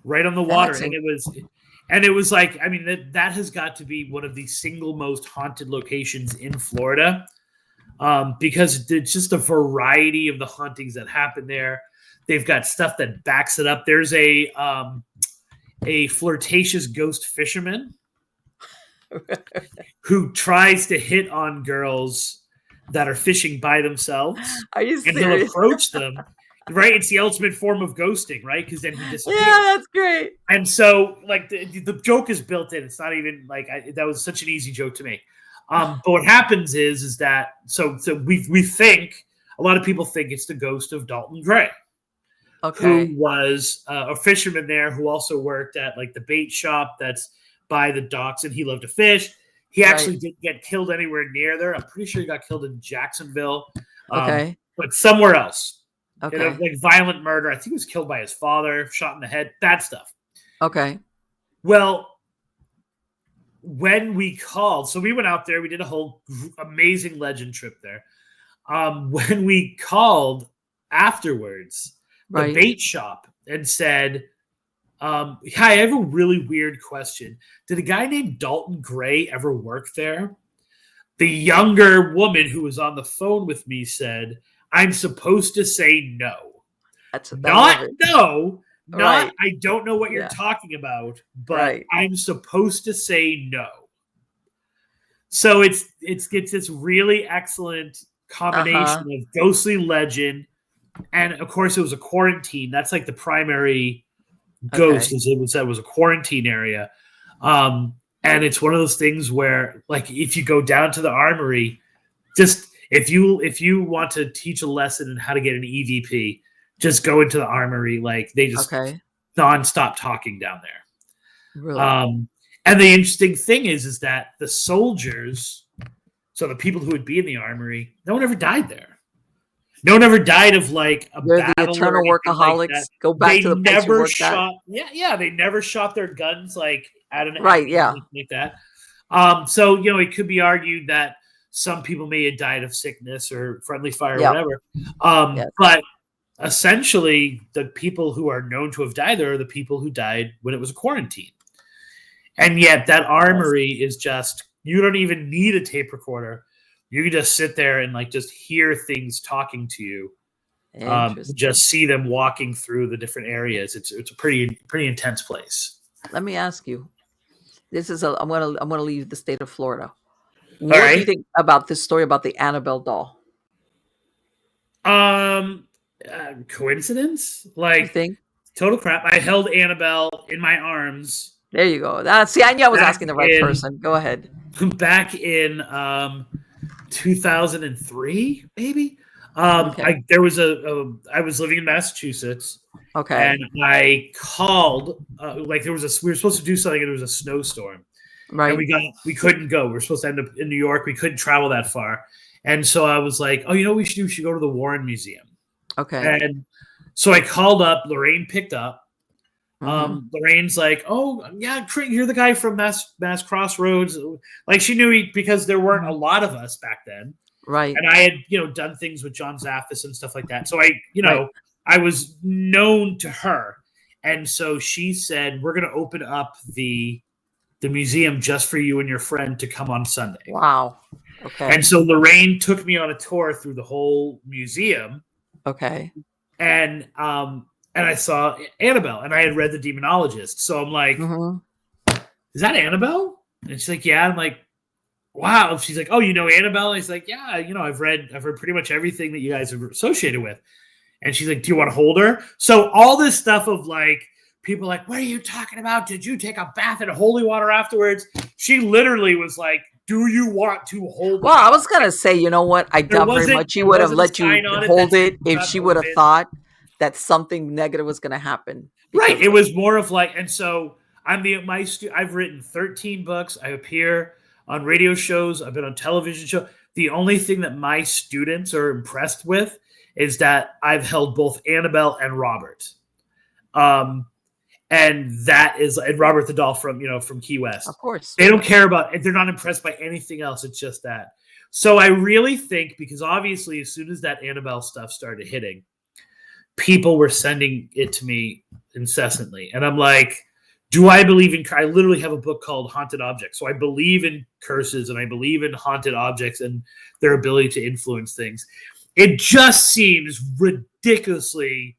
Speaker 3: Right on the water. And it was like, I mean, that has got to be one of the single most haunted locations in Florida. Because it's just a variety of the hauntings that happen there. They've got stuff that backs it up. There's a flirtatious ghost fisherman who tries to hit on girls that are fishing by themselves.
Speaker 2: Are you serious?
Speaker 3: And he'll approach them. Right? It's the ultimate form of ghosting, right? Because then he disappears.
Speaker 2: Yeah, that's great.
Speaker 3: And so, like, the joke is built in. It's not even like that was such an easy joke to make. But what happens is that so we think, a lot of people think it's the ghost of Dalton Gray, who was a fisherman there, who also worked at like the bait shop that's by the docks, and he loved to fish. He actually didn't get killed anywhere near there. I'm pretty sure he got killed in Jacksonville, but somewhere else. In a like violent murder. I think he was killed by his father, shot in the head, that stuff. Well, when we called, so we went out there, we did a whole amazing legend trip there. When we called afterwards, the bait shop, and said, hi, I have a really weird question. Did a guy named Dalton Gray ever work there? The younger woman who was on the phone with me said, I'm supposed to say no. Not no. Not, I don't know what you're talking about, but I'm supposed to say no. So it's this really excellent combination of ghostly legend, and of course it was a quarantine. That's like the primary ghost. It was a quarantine area, and it's one of those things where, like, if you go down to the armory, just if you want to teach a lesson in how to get an EVP, just go into the armory. Like, they just nonstop talking down there.
Speaker 2: Really?
Speaker 3: And the interesting thing is that the soldiers, so the people who would be in the armory, no one ever died there. No one ever died of like a battle.
Speaker 2: The eternal workaholics. Like, go back to the place you worked at.
Speaker 3: Yeah, they never shot their guns like at an
Speaker 2: like
Speaker 3: that. So it could be argued that some people may have died of sickness or friendly fire or whatever. But essentially, the people who are known to have died there are the people who died when it was a quarantine. And yet that armory is just, you don't even need a tape recorder. You can just sit there and like just hear things talking to you. Just see them walking through the different areas. It's a pretty intense place.
Speaker 2: Let me ask you. I'm gonna leave the state of Florida. What do you think about this story about the Annabelle doll?
Speaker 3: Coincidence? Like,
Speaker 2: you think?
Speaker 3: Total crap. I held Annabelle in my arms.
Speaker 2: There you go. See, I knew I was asking the right person. Go ahead.
Speaker 3: Back in 2003, maybe. There was I was living in Massachusetts.
Speaker 2: Okay.
Speaker 3: And I called, we were supposed to do something, and there was a snowstorm.
Speaker 2: Right.
Speaker 3: And we couldn't go. We were supposed to end up in New York. We couldn't travel that far. And so I was like, oh, you know what we should do? We should go to the Warren Museum.
Speaker 2: Okay.
Speaker 3: And so I called up. Lorraine picked up. Lorraine's like, oh, yeah, you're the guy from Mass Crossroads. Like, she knew because there weren't a lot of us back then.
Speaker 2: Right.
Speaker 3: And I had, done things with John Zaffis and stuff like that. So I was known to her. And so she said, we're going to open up the museum just for you and your friend to come on Sunday.
Speaker 2: Wow. Okay.
Speaker 3: And so Lorraine took me on a tour through the whole museum.
Speaker 2: Okay.
Speaker 3: And I saw Annabelle, and I had read The Demonologist. So I'm like, is that Annabelle? And she's like, yeah. I'm like, wow. She's like, oh, you know Annabelle? And he's like, yeah, I've read pretty much everything that you guys are associated with. And she's like, do you want to hold her? So all this stuff of like, people like, what are you talking about? Did you take a bath in holy water afterwards? She literally was like, do you want to hold
Speaker 2: Well, I was going to say, you know what? I doubt very much she would have let you hold it if she would have thought that something negative was going to happen.
Speaker 3: Right. It was more of like, and so I've written 13 books. I appear on radio shows. I've been on television shows. The only thing that my students are impressed with is that I've held both Annabelle and Robert. And that is Robert the doll from Key West.
Speaker 2: Of course.
Speaker 3: They don't care about it. They're not impressed by anything else. It's just that. So I really think, because obviously as soon as that Annabelle stuff started hitting, people were sending it to me incessantly. And I'm like, do I believe in, I literally have a book called Haunted Objects. So I believe in curses, and I believe in haunted objects and their ability to influence things. It just seems ridiculously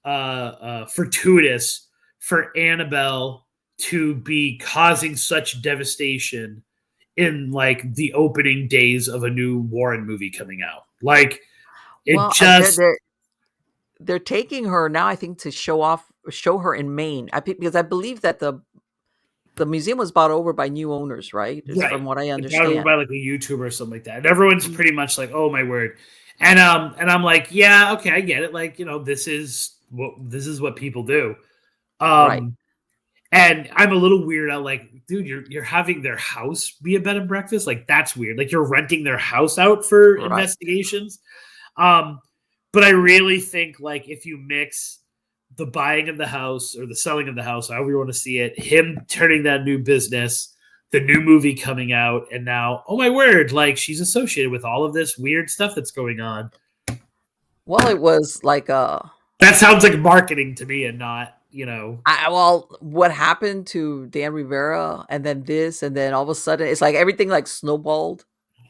Speaker 3: fortuitous for Annabelle to be causing such devastation in like the opening days of a new Warren movie coming out. Like,
Speaker 2: they're taking her now, I think, to show her in Maine. Because I believe that the museum was bought over by new owners, right?
Speaker 3: Right.
Speaker 2: From what I understand.
Speaker 3: Bought over by like a YouTuber or something like that. And everyone's pretty much like, oh my word. And I'm like, yeah, okay, I get it. Like, this is what people do.
Speaker 2: Right.
Speaker 3: And I'm a little weird. I'm like, dude, you're having their house be a bed and breakfast. Like, that's weird. Like, you're renting their house out for investigations. But I really think, like, if you mix the buying of the house or the selling of the house, however you want to see it, him turning that new business, the new movie coming out, and now, oh my word, like, she's associated with all of this weird stuff that's going on.
Speaker 2: Well, it was like
Speaker 3: that sounds like marketing to me, and not,
Speaker 2: what happened to Dan Rivera, and then this, and then all of a sudden, it's like everything like snowballed.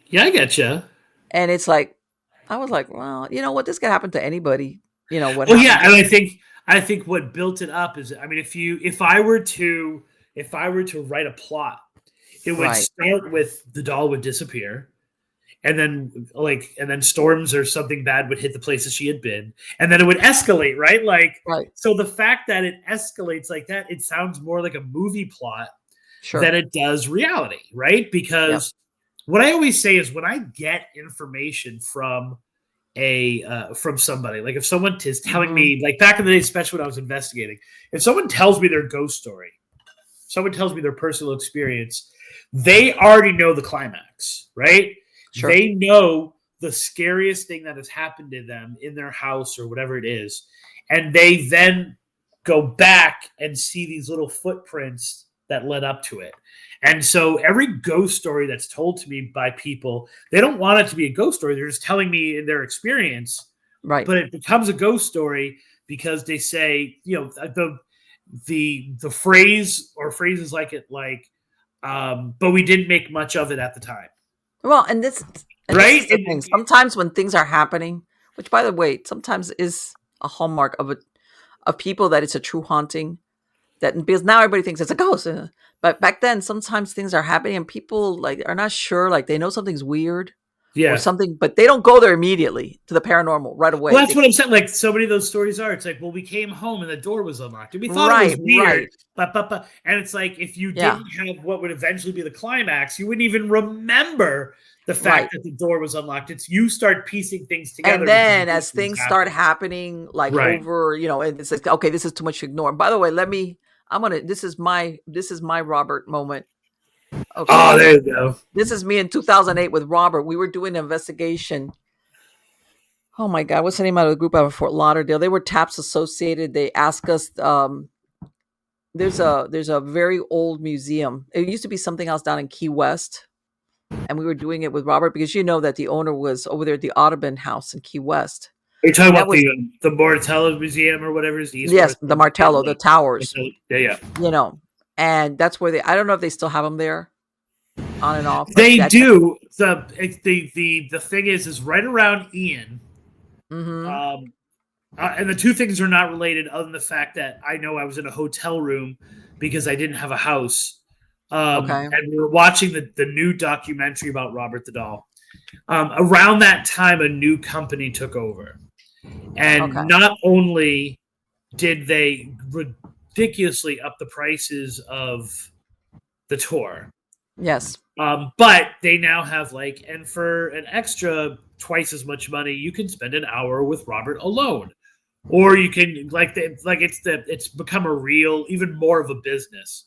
Speaker 3: Yeah, I getcha.
Speaker 2: And it's like, I was like, well, you know what? This could happen to anybody. What?
Speaker 3: Well, yeah, and I think what built it up is, I mean, if I were to write a plot, it would start with the doll would disappear, and then storms or something bad would hit the places she had been, and then it would escalate, right? Like, so the fact that it escalates like that, it sounds more like a movie plot than it does reality, right? Because what I always say is, when I get information from from somebody, like if someone is telling me, like back in the day, especially when I was investigating, if someone tells me their ghost story, someone tells me their personal experience, they already know the climax, right? Sure. They know the scariest thing that has happened to them in their house or whatever it is. And they then go back and see these little footprints that led up to it. And so every ghost story that's told to me by people, they don't want it to be a ghost story. They're just telling me their experience. Right. But it becomes a ghost story because they say, the phrase or phrases like it, like, but we didn't make much of it at the time.
Speaker 2: Well, and this is the thing. Sometimes when things are happening, which, by the way, sometimes is a hallmark of people that it's a true haunting. Because now everybody thinks it's a ghost, but back then sometimes things are happening and people like are not sure. Like, they know something's weird, or something, but they don't go there immediately to the paranormal right away.
Speaker 3: Well, that's what I'm saying. Like, so many of those stories are. It's like, well, we came home and the door was unlocked, and we thought it was weird. And it's like, if you didn't have what would eventually be the climax, you wouldn't even remember the fact that the door was unlocked. It's you start piecing things together.
Speaker 2: And then as things start happening, like over, and it's like, okay, this is too much to ignore. And by the way, this is my Robert moment. Okay.
Speaker 3: Oh, there you go.
Speaker 2: This is me in 2008 with Robert. We were doing an investigation. Oh my God, what's the name of the group out of Fort Lauderdale? They were TAPS associated. They asked us, there's a very old museum. It used to be something else down in Key West. And we were doing it with Robert because you know that the owner was over there at the Audubon House in Key West.
Speaker 3: Are you talking about the Martello Museum or whatever is the East?
Speaker 2: Yes, the Martello, the towers.
Speaker 3: Yeah.
Speaker 2: And that's where I don't know if they still have them there, on and off.
Speaker 3: They do. The thing is right around Ian. Mm-hmm. And the two things are not related, other than the fact that I know I was in a hotel room because I didn't have a house. And we were watching the new documentary about Robert the Doll. Around that time, a new company took over. And not only did they ridiculously up the prices of the tour.
Speaker 2: Yes.
Speaker 3: But they now have and for an extra twice as much money, you can spend an hour with Robert alone. Or you can it's become a real, even more of a business.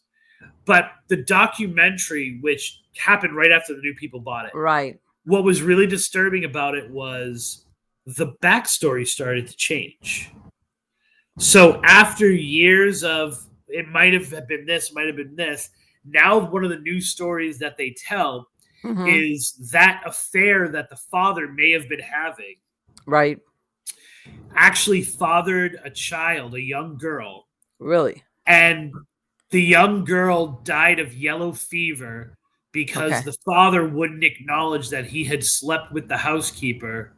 Speaker 3: But the documentary, which happened right after the new people bought it,
Speaker 2: right?
Speaker 3: What was really disturbing about it was the backstory started to change. So after years of it might have been this, might have been this, now one of the new stories that they tell is that affair that the father may have been having,
Speaker 2: right?
Speaker 3: Actually fathered a child, a young girl.
Speaker 2: Really?
Speaker 3: And the young girl died of yellow fever because the father wouldn't acknowledge that he had slept with the housekeeper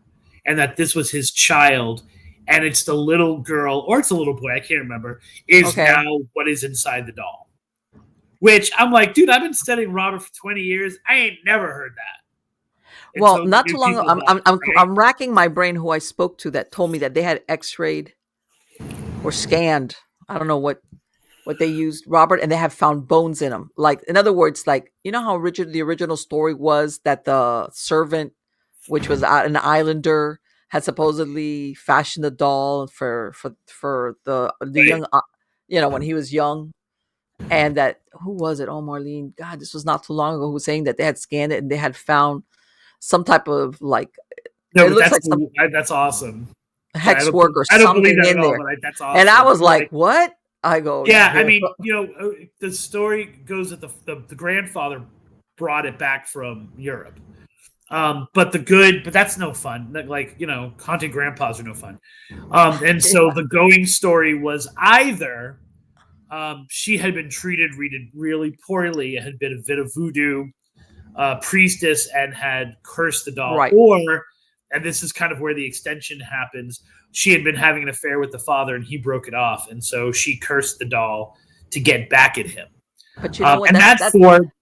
Speaker 3: and that this was his child. And it's the little girl, or it's a little boy, I can't remember, is now what is inside the doll. Which I'm like, dude, I've been studying Robert for 20 years. I ain't never heard that.
Speaker 2: Well, so not too long ago, I'm racking my brain who I spoke to that told me that they had x-rayed or scanned. I don't know what they used, Robert, and they have found bones in them. Like, in other words, how the original story was that the servant, which was an islander, had supposedly fashioned the doll for the young, when he was young, and that who was it? Oh, Marlene. God, this was not too long ago. Who was saying that they had scanned it and they had found some type of
Speaker 3: that's awesome.
Speaker 2: Hex work or something in there.
Speaker 3: That's awesome.
Speaker 2: And I was like, what? I go,
Speaker 3: yeah. I mean, the story goes that the grandfather brought it back from Europe. But that's no fun. Haunted grandpas are no fun. And so the going story was either she had been treated really poorly, had been a bit of voodoo priestess and had cursed the doll, or, and this is kind of where the extension happens, she had been having an affair with the father and he broke it off, and so she cursed the doll to get back at him.
Speaker 2: But you know what?
Speaker 3: And that's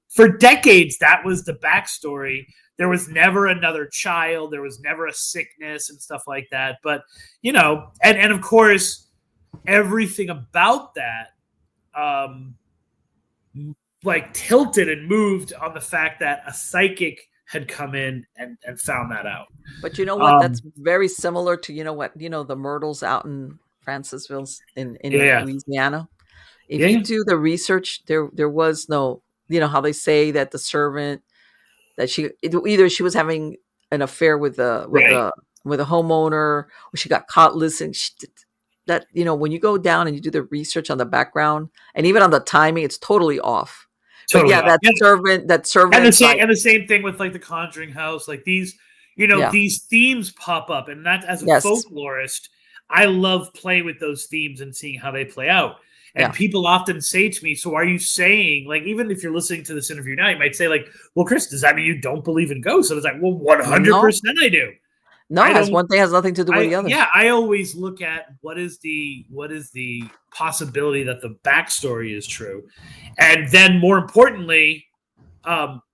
Speaker 3: for decades, that was the backstory. There was never another child. There was never a sickness and stuff like that. But, and of course, everything about that tilted and moved on the fact that a psychic had come in and found that out.
Speaker 2: But you know what? That's very similar to, the Myrtles out in Francisville in Louisiana. If you do the research, there was no, how they say that the servant, that either she was having an affair with a homeowner, or she got caught listening. That, when you go down and you do the research on the background and even on the timing, it's totally off. Totally off. That servant,
Speaker 3: and the same thing with the Conjuring house, these, these themes pop up, and that as a folklorist, I love playing with those themes and seeing how they play out. And people often say to me, so are you saying, even if you're listening to this interview now, you might say well, Chris, does that mean you don't believe in ghosts? And it's well, 100% I do.
Speaker 2: No, one thing has nothing to do with the other.
Speaker 3: Yeah, I always look at what is the possibility that the backstory is true, and then more importantly,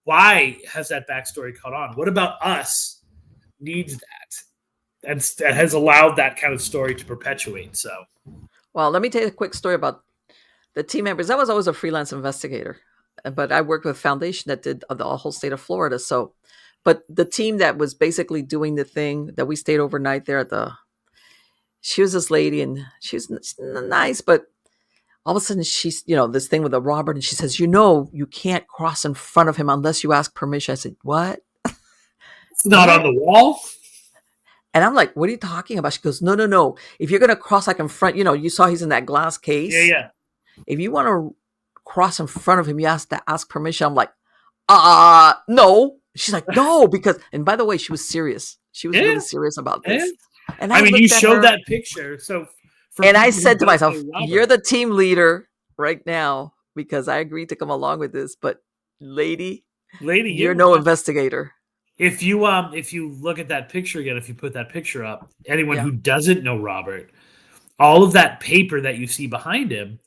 Speaker 3: why has that backstory caught on? What about us needs that, and that has allowed that kind of story to perpetuate. So,
Speaker 2: well, let me tell you a quick story about the team members. I was always a freelance investigator, but I worked with a foundation that did the whole state of Florida. So, but the team that was basically doing the thing that we stayed overnight there she was this lady, and she was nice, but all of a sudden she's, this thing with the Robert, and she says, you can't cross in front of him unless you ask permission. I said, what?
Speaker 3: It's not on the wall.
Speaker 2: And I'm like, what are you talking about? She goes, no. If you're going to cross like in front, you saw he's in that glass case.
Speaker 3: Yeah.
Speaker 2: If you want to cross in front of him, you have to ask permission. I'm like, no. She's like, no, because, and by the way, she was serious. She was really serious about this.
Speaker 3: Yeah.
Speaker 2: And
Speaker 3: I mean, you showed that picture. So,
Speaker 2: and I said to myself, you're the team leader right now because I agreed to come along with this. But lady, you're no investigator.
Speaker 3: If you look at that picture again, if you put that picture up, anyone who doesn't know Robert, all of that paper that you see behind him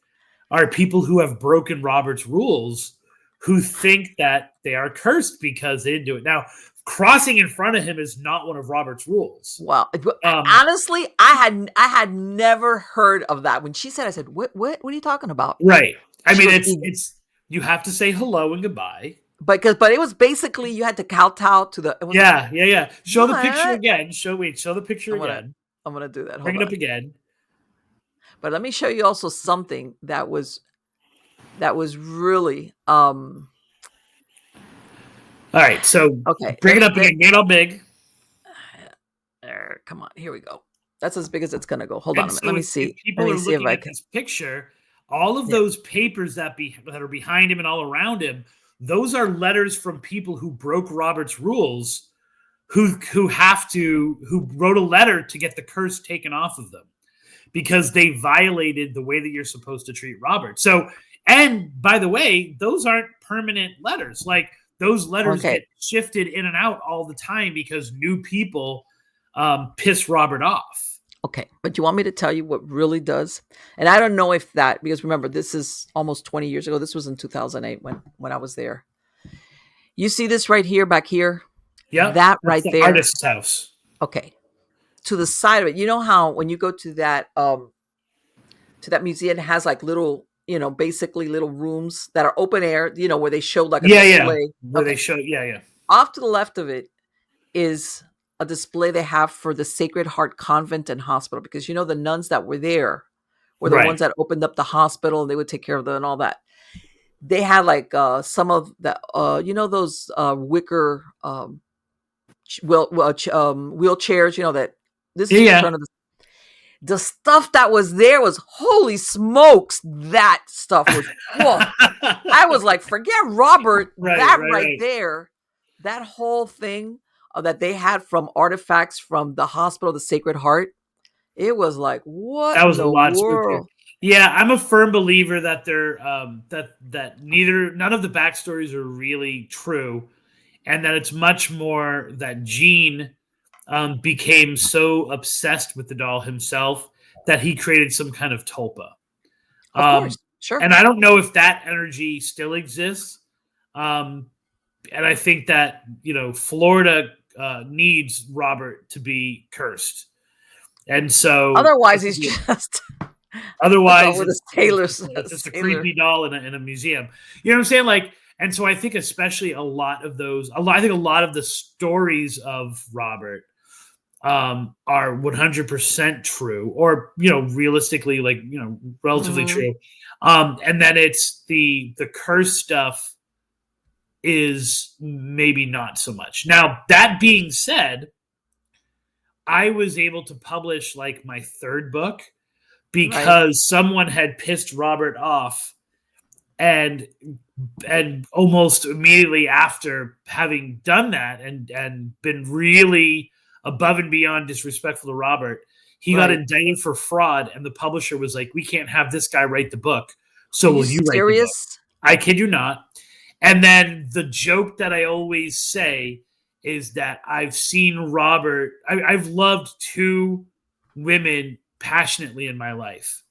Speaker 3: are people who have broken Robert's rules, who think that they are cursed because they didn't do it. Now, crossing in front of him is not one of Robert's rules.
Speaker 2: Wow. Honestly, I had never heard of that. When she said, I said, what are you talking about?
Speaker 3: Right. I mean, it's you have to say hello and goodbye.
Speaker 2: But it was basically you had to kowtow to the.
Speaker 3: Yeah. Show the picture again. Show the picture again.
Speaker 2: I'm gonna do that.
Speaker 3: Bring it up again.
Speaker 2: But let me show you also something that was really. All
Speaker 3: right, so bring it up again. Get it all big.
Speaker 2: There, come on. Here we go. That's as big as it's gonna go. Hold on a minute. Let me see.
Speaker 3: People are looking at this picture. All of those papers that are behind him and all around him, those are letters from people who broke Robert's rules, who wrote a letter to get the curse taken off of them because they violated the way that you're supposed to treat Robert. So, and by the way, those aren't permanent letters. Like those letters get shifted in and out all the time because new people piss Robert off.
Speaker 2: Okay, but you want me to tell you what really does? And I don't know if that, because remember, this is almost 20 years ago. This was in 2008 when I was there. You see this right here, back here?
Speaker 3: Yeah.
Speaker 2: That right there.
Speaker 3: Artist's house.
Speaker 2: Okay. To the side of it, you know how when you go to that museum, it has like little, basically little rooms that are open air, where they show like a display.
Speaker 3: Where they show, yeah.
Speaker 2: Off to the left of it is a display they have for the Sacred Heart Convent and Hospital, because the nuns that were there were the ones that opened up the hospital and they would take care of them and all that. They had like some of the those wicker wheelchairs, that this is in front of the stuff that was there was holy smokes. That stuff was whoa. I was like, forget Robert, right there, that whole thing that they had from artifacts from the hospital, the Sacred Heart. It was like, what?
Speaker 3: That was a lot spooky. Yeah, I'm a firm believer that they're none of the backstories are really true, and that it's much more that Gene became so obsessed with the doll himself that he created some kind of tulpa.
Speaker 2: Of course, sure.
Speaker 3: And I don't know if that energy still exists. And I think that Florida needs Robert to be cursed, and so
Speaker 2: otherwise he's just
Speaker 3: it's just a creepy doll in a museum. You know what I'm saying? Like, and so I think especially a lot of the stories of Robert are 100% true, or realistically, like relatively true, and then it's the curse stuff is maybe not so much. Now, that being said, I was able to publish like my third book because someone had pissed Robert off, and almost immediately after having done that and been really above and beyond disrespectful to Robert, he got indicted for fraud, and the publisher was like, we can't have this guy write the book, so will you write the book? I kid you not. And then the joke that I always say is that I've seen Robert. I've loved two women passionately in my life,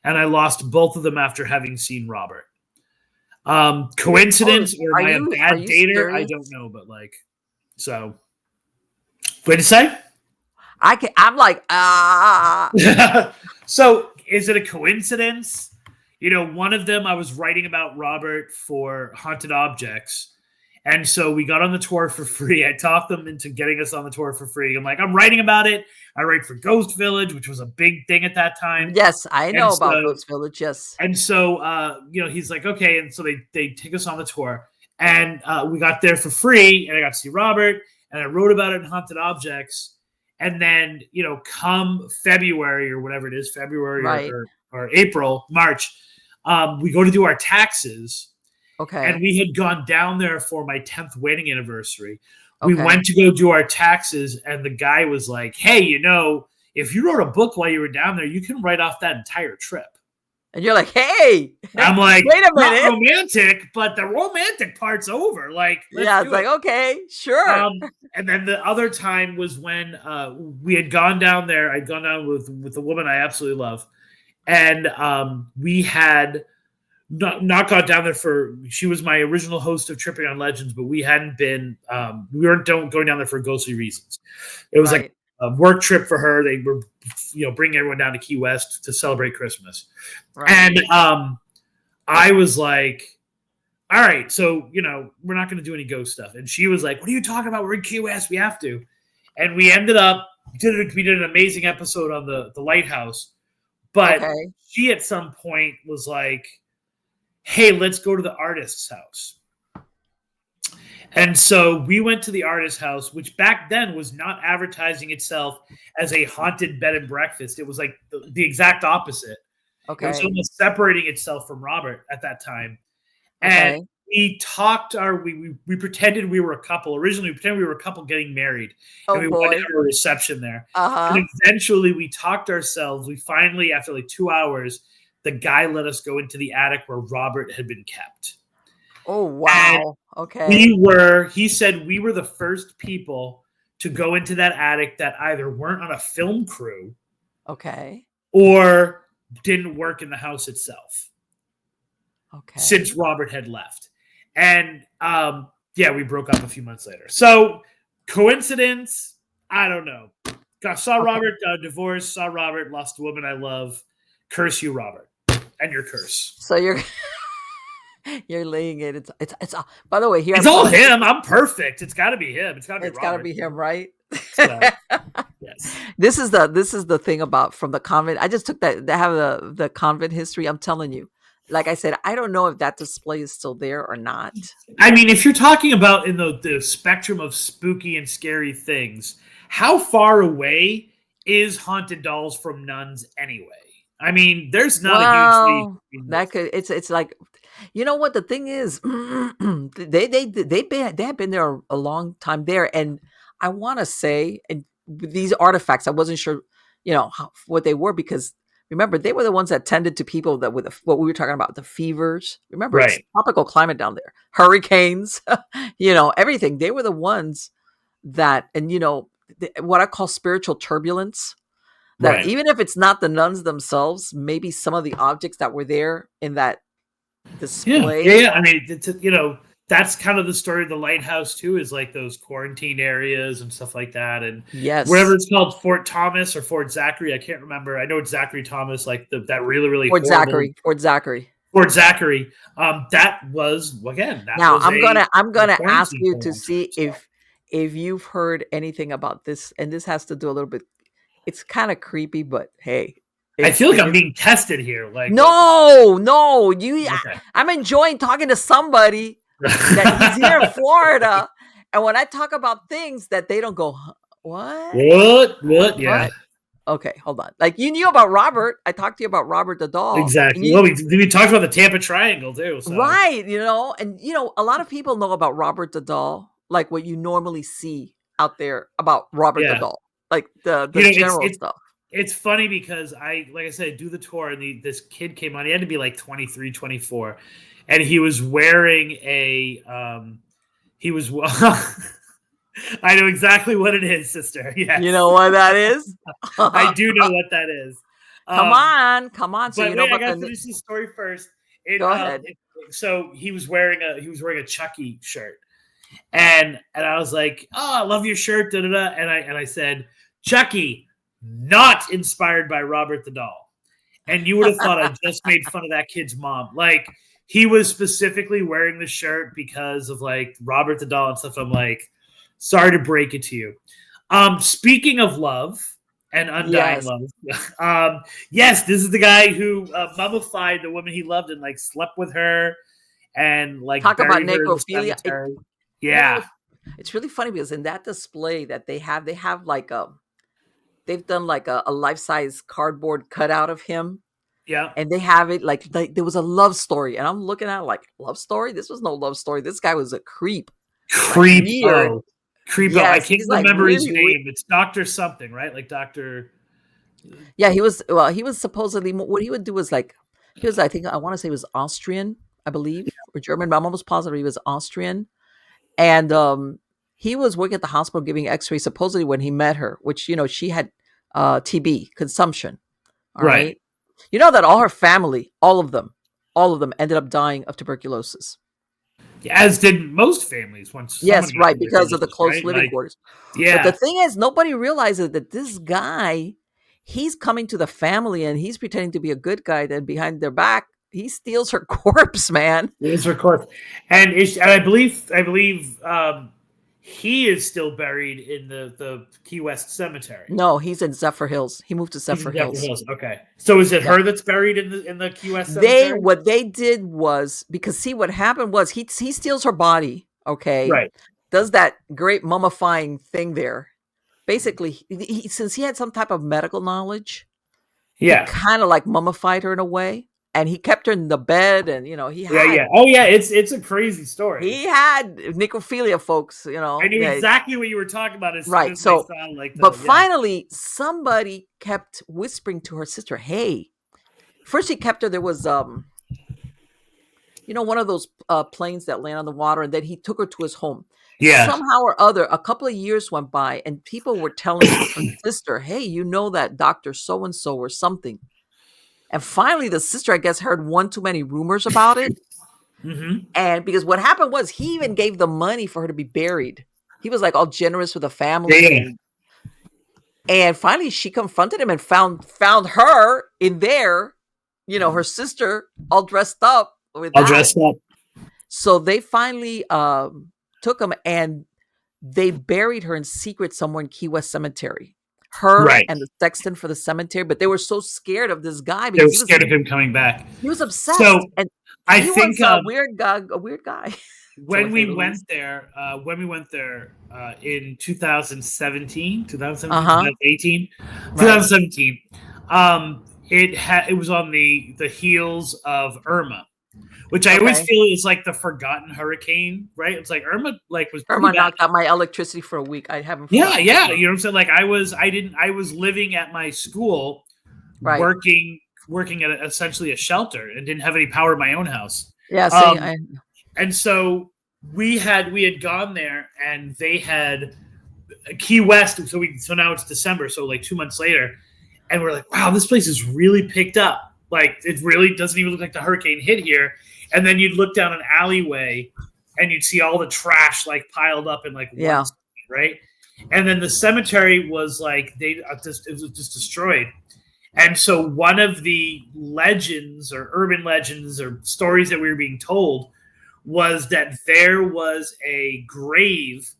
Speaker 3: and I lost both of them after having seen Robert. Coincidence or am I a bad dater? I don't know, but like, so What did you say?
Speaker 2: I'm like,
Speaker 3: So is it a coincidence? One of them, I was writing about Robert for Haunted Objects. And so we got on the tour for free. I talked them into getting us on the tour for free. I'm like, I'm writing about it. I write for Ghost Village, which was a big thing at that time.
Speaker 2: Yes, I know about Ghost Village, yes.
Speaker 3: And so, he's like, okay. And so they take us on the tour. And we got there for free. And I got to see Robert. And I wrote about it in Haunted Objects. And then, come February or whatever it is, February
Speaker 2: right.
Speaker 3: or April, March, we go to do our taxes.
Speaker 2: Okay.
Speaker 3: And we had gone down there for my 10th wedding anniversary. We went to go do our taxes, and the guy was like, hey, if you wrote a book while you were down there, you can write off that entire trip.
Speaker 2: And you're like, hey.
Speaker 3: I'm like,
Speaker 2: wait a minute.
Speaker 3: Not romantic, but the romantic part's over. Like,
Speaker 2: it's like, okay, sure.
Speaker 3: And then the other time was when we had gone down there. I'd gone down with a woman I absolutely love. And we had not got down there she was my original host of Tripping on Legends, but we hadn't been, we weren't going down there for ghostly reasons. It was like a work trip for her. They were, bringing everyone down to Key West to celebrate Christmas. Right. And I was like, all right, so, we're not going to do any ghost stuff. And she was like, what are you talking about? We're in Key West. We have to. And we ended up, we did an amazing episode on the lighthouse. But she at some point was like, hey, let's go to the artist's house. And so we went to the artist's house, which back then was not advertising itself as a haunted bed and breakfast. It was like the exact opposite. Okay. It was almost separating itself from Robert at that time. And we talked, we pretended we were a couple. Originally, we pretended we were a couple getting married. And we went to a reception there. And eventually we talked ourselves. We finally, after like 2 hours, the guy let us go into the attic where Robert had been kept.
Speaker 2: Oh, wow. Okay.
Speaker 3: He said we were the first people to go into that attic that either weren't on a film crew.
Speaker 2: Okay.
Speaker 3: Or didn't work in the house itself.
Speaker 2: Okay.
Speaker 3: Since Robert had left. And, we broke up a few months later. So, coincidence? I don't know. Saw Robert, divorced, saw Robert, lost a woman I love. Curse you, Robert. And your curse.
Speaker 2: So you're laying it. It's by the way, here
Speaker 3: it's all him. I'm perfect. It's got to be him. It's got to be
Speaker 2: him, right?
Speaker 3: So, yes.
Speaker 2: This is the thing about from the convent. I just took that. They have the convent history. I'm telling you, like I said, I don't know if that display is still there or not.
Speaker 3: I mean, if you're talking about in the spectrum of spooky and scary things, how far away is Haunted Dolls from nuns anyway? I mean, there's not a huge
Speaker 2: that could it's like, you know what the thing is, they have been there a long time there, and I want to say, and these artifacts, I wasn't sure, what they were, because remember they were the ones that tended to people that with what we were talking about, the fevers. Remember, It's tropical climate down there, hurricanes, everything. They were the ones that, and what I call spiritual turbulence. That even if it's not the nuns themselves, maybe some of the objects that were there in that display.
Speaker 3: Yeah. I mean, that's kind of the story of the lighthouse too, is like those quarantine areas and stuff like that. And wherever it's called, Fort Thomas or Fort Zachary, I can't remember. I know it's Zachary Thomas, like that really, really
Speaker 2: Fort Zachary.
Speaker 3: That was, again,
Speaker 2: now I'm gonna ask you to see if you've heard anything about this, and this has to do a little bit. It's kind of creepy, but hey,
Speaker 3: I feel like I'm being tested here. Like,
Speaker 2: no, you. Okay. I'm enjoying talking to somebody that is here in Florida, and when I talk about things that they don't go, what?
Speaker 3: Yeah.
Speaker 2: Okay, hold on. Like, you knew about Robert. I talked to you about Robert the doll.
Speaker 3: Exactly. We talked about the Tampa Triangle too. So.
Speaker 2: Right. And a lot of people know about Robert the doll, like what you normally see out there about Robert the doll. Like the general stuff.
Speaker 3: It's funny because like I said, do the tour, and this kid came on. He had to be like 23, 24, and he was wearing a. I know exactly what it is, sister. Yes.
Speaker 2: You know what that is?
Speaker 3: I do know what that is.
Speaker 2: Come on. So
Speaker 3: I got to finish the story first.
Speaker 2: Go ahead.
Speaker 3: So he was wearing a Chucky shirt. And I was like, oh, I love your shirt, da da da. And I said, Chucky, not inspired by Robert the Doll. And you would have thought I just made fun of that kid's mom. Like, he was specifically wearing the shirt because of like Robert the Doll and stuff. I'm like, sorry to break it to you. Speaking of love and undying love, yes, this is the guy who mummified the woman he loved and like slept with her and like
Speaker 2: talk about necrophilia.
Speaker 3: Yeah,
Speaker 2: it's really funny because in that display that they have like they've done like a life-size cardboard cutout of him.
Speaker 3: Yeah.
Speaker 2: And they have it like there was a love story. And I'm looking at it like, love story? This was no love story. This guy was a creep.
Speaker 3: Creepo. Creepo.
Speaker 2: Yes,
Speaker 3: I can't remember his name. It's Dr. something, right? Like Dr.
Speaker 2: Yeah, he was supposedly, what he would do was like, he was, I think, I want to say he was Austrian, I believe, or German, but I'm almost positive he was Austrian. And he was working at the hospital giving x-rays supposedly when he met her, which, you know, she had TB, consumption. All right. You know that all her family, all of them ended up dying of tuberculosis.
Speaker 3: As did most families once.
Speaker 2: Yes, right, because of the close living quarters.
Speaker 3: Yeah.
Speaker 2: But the thing is, nobody realizes that this guy, he's coming to the family and he's pretending to be a good guy. Then behind their back, he steals her corpse, man.
Speaker 3: Steals her corpse, and I believe he is still buried in the Key West cemetery.
Speaker 2: No, he's in Zephyr Hills. He moved to Zephyr Hills.
Speaker 3: Okay, so is it her that's buried in the Key West cemetery?
Speaker 2: What they did was, because see what happened was he steals her body. Okay,
Speaker 3: right.
Speaker 2: Does that great mummifying thing there. Basically, since he had some type of medical knowledge, he kind of like mummified her in a way. And he kept her in the bed, and you know he had.
Speaker 3: Oh yeah, it's a crazy story.
Speaker 2: He had necrophilia, folks. You know,
Speaker 3: I knew exactly what you were talking about.
Speaker 2: Right. So, finally, somebody kept whispering to her sister, "Hey." First, he kept her. There was, one of those planes that land on the water, and then he took her to his home.
Speaker 3: Yeah.
Speaker 2: Somehow or other, a couple of years went by, and people were telling her sister, "Hey, you know that Dr. So and so or something." And finally, the sister, I guess, heard one too many rumors about it.
Speaker 3: Mm-hmm.
Speaker 2: And because what happened was he even gave the money for her to be buried. He was like all generous with the family.
Speaker 3: Yeah.
Speaker 2: And finally, she confronted him and found her in there, her sister all dressed up with
Speaker 3: dressed up.
Speaker 2: So they finally took him and they buried her in secret somewhere in Key West Cemetery. Her and the sexton for the cemetery, but they were so scared of this guy because
Speaker 3: they were scared of him coming back.
Speaker 2: He was obsessed.
Speaker 3: So
Speaker 2: and
Speaker 3: I think
Speaker 2: was a weird guy.
Speaker 3: When we went there in 2017, 2018, 2017, it was on the heels of Irma. Which I always feel is like the forgotten hurricane, right? It's like Irma,
Speaker 2: Irma knocked out my electricity for a week. I haven't.
Speaker 3: Yeah. You know what I'm saying? Like I was living at my school, working at essentially a shelter, and didn't have any power in my own house.
Speaker 2: Yeah.
Speaker 3: And so we had gone there, and they had Key West. So now it's December, so like 2 months later, and we're like, wow, this place is really picked up. Like it really doesn't even look like the hurricane hit here. And then you'd look down an alleyway and you'd see all the trash like piled up in like one street, right? And then the cemetery was like it was just destroyed. And so one of the legends or urban legends or stories that we were being told was that there was a grave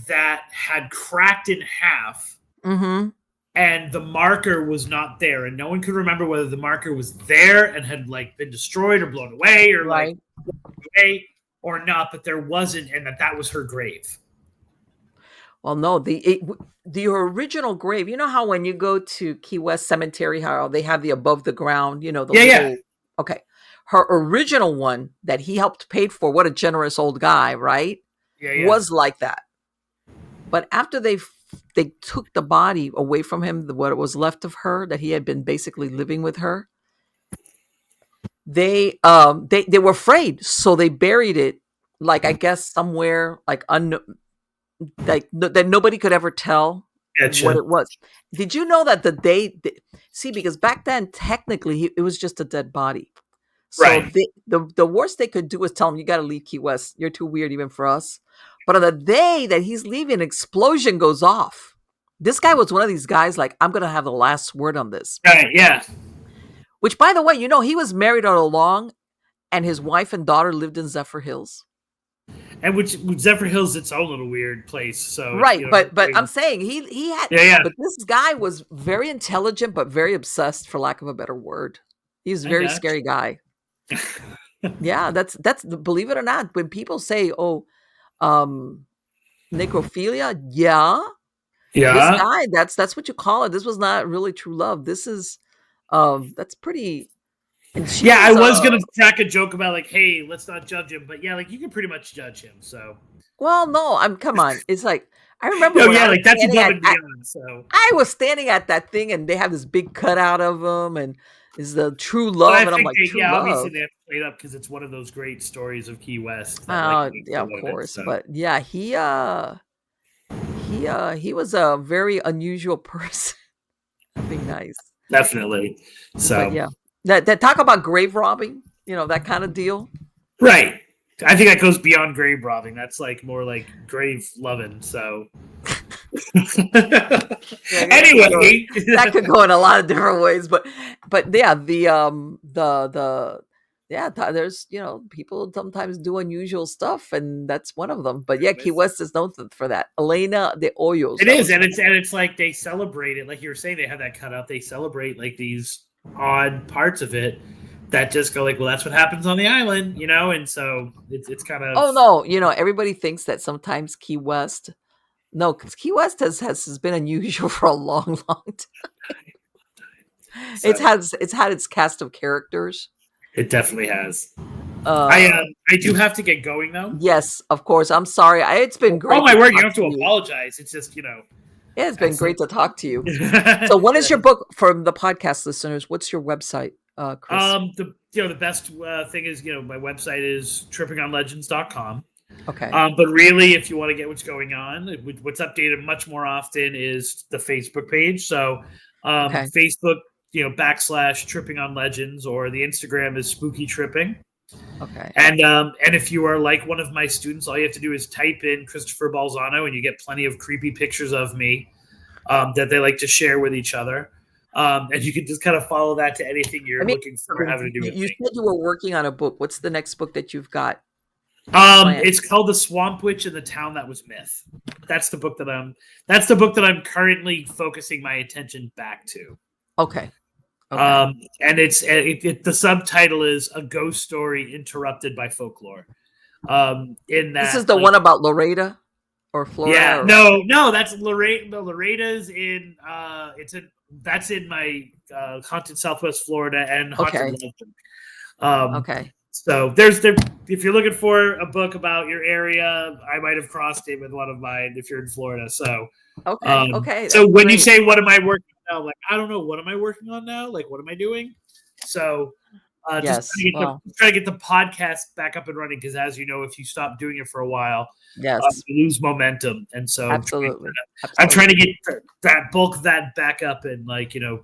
Speaker 3: that had cracked in half.
Speaker 2: Mm-hmm.
Speaker 3: And the marker was not there, and no one could remember whether the marker was there and had like been destroyed or blown away or like away or not. But there wasn't, and that was her grave.
Speaker 2: Well, no, the original grave. You know how when you go to Key West Cemetery, how they have the above the ground. Okay, her original one that he helped pay for. What a generous old guy, right?
Speaker 3: Yeah.
Speaker 2: Was like that. But after they took the body away from him, what was left of her that he had been basically living with her. They were afraid, so they buried it, like I guess somewhere like that nobody could ever tell what it was. Did you know that because back then technically it was just a dead body. So the worst they could do was tell him, you got to leave Key West. You're too weird even for us. But on the day that he's leaving, an explosion goes off. This guy was one of these guys like, I'm going to have the last word on this.
Speaker 3: Right, yeah.
Speaker 2: Which, by the way, he was married all along, and his wife and daughter lived in Zephyr Hills.
Speaker 3: And which Zephyr Hills, its own little weird place. So
Speaker 2: right, but I'm saying he had.
Speaker 3: Yeah.
Speaker 2: But this guy was very intelligent, but very obsessed, for lack of a better word. He's a very scary guy. Yeah, that's believe it or not, when people say, "Oh, necrophilia," yeah. This guy, that's what you call it. This was not really true love. This is, that's pretty.
Speaker 3: Yeah, I was gonna crack a joke about like, hey, let's not judge him, but yeah, like you can pretty much judge him. So,
Speaker 2: well, no, come on. It's like I remember.
Speaker 3: Like that's above and beyond. So
Speaker 2: I was standing at that thing, and they have this big cutout of him, and is the true love, and I'm like, true love.
Speaker 3: Obviously they have to play it up because it's one of those great stories of Key West.
Speaker 2: Yeah, of course, but yeah, he was a very unusual person. That'd be nice.
Speaker 3: Definitely. So
Speaker 2: but yeah. That talk about grave robbing, that kind of deal.
Speaker 3: Right. I think that goes beyond grave robbing. That's like more like grave loving. So anyway,
Speaker 2: that could go in a lot of different ways. But yeah, there's people sometimes do unusual stuff, and that's one of them. But yeah, Key West is known for that. Elena de Hoyos.
Speaker 3: It is, and it's like they celebrate it. Like you were saying, they have that cutout. They celebrate like these odd parts of it that just go like, well, that's what happens on the island, and so it's kind of.
Speaker 2: Oh no, everybody thinks that sometimes Key West. No, because Key West has been unusual for a long time. So, it's had its cast of characters.
Speaker 3: It definitely has. I do have to get going though.
Speaker 2: Yes, of course. I'm sorry. It's been great.
Speaker 3: Oh my word! You don't have to apologize. It's just
Speaker 2: Yeah, it's been great to talk to you. So, what is your book for the podcast listeners? What's your website, Chris?
Speaker 3: The best thing is my website is trippingonlegends.com.
Speaker 2: Okay.
Speaker 3: But really, if you want to get what's going on, what's updated much more often is the Facebook page. So, Facebook, / Tripping on Legends, or the Instagram is Spooky Tripping.
Speaker 2: Okay.
Speaker 3: And if you are like one of my students, all you have to do is type in Christopher Balzano, and you get plenty of creepy pictures of me that they like to share with each other. And you can just kind of follow that to anything you're looking for having to do with
Speaker 2: you
Speaker 3: me.
Speaker 2: said you were working on a book. What's the next book that you've got?
Speaker 3: It's called The Swamp Witch and the Town That Was Myth. That's the book that I'm currently focusing my attention back to.
Speaker 2: Okay.
Speaker 3: And the subtitle is A Ghost Story Interrupted by Folklore.
Speaker 2: This is the one about Loretta or Florida.
Speaker 3: Yeah, no, that's Loretta. No, Loretta's in. That's in my Haunted Southwest Florida and Haunted London.
Speaker 2: Okay.
Speaker 3: So if you're looking for a book about your area, I might have crossed it with one of mine if you're in Florida. So
Speaker 2: okay.
Speaker 3: So when you say what am I working on now, like I don't know, what am I working on now? Like what am I doing? So just trying to get the podcast back up and running, because as you know, if you stop doing it for a while, you lose momentum. And so
Speaker 2: absolutely.
Speaker 3: I'm trying to get that back up and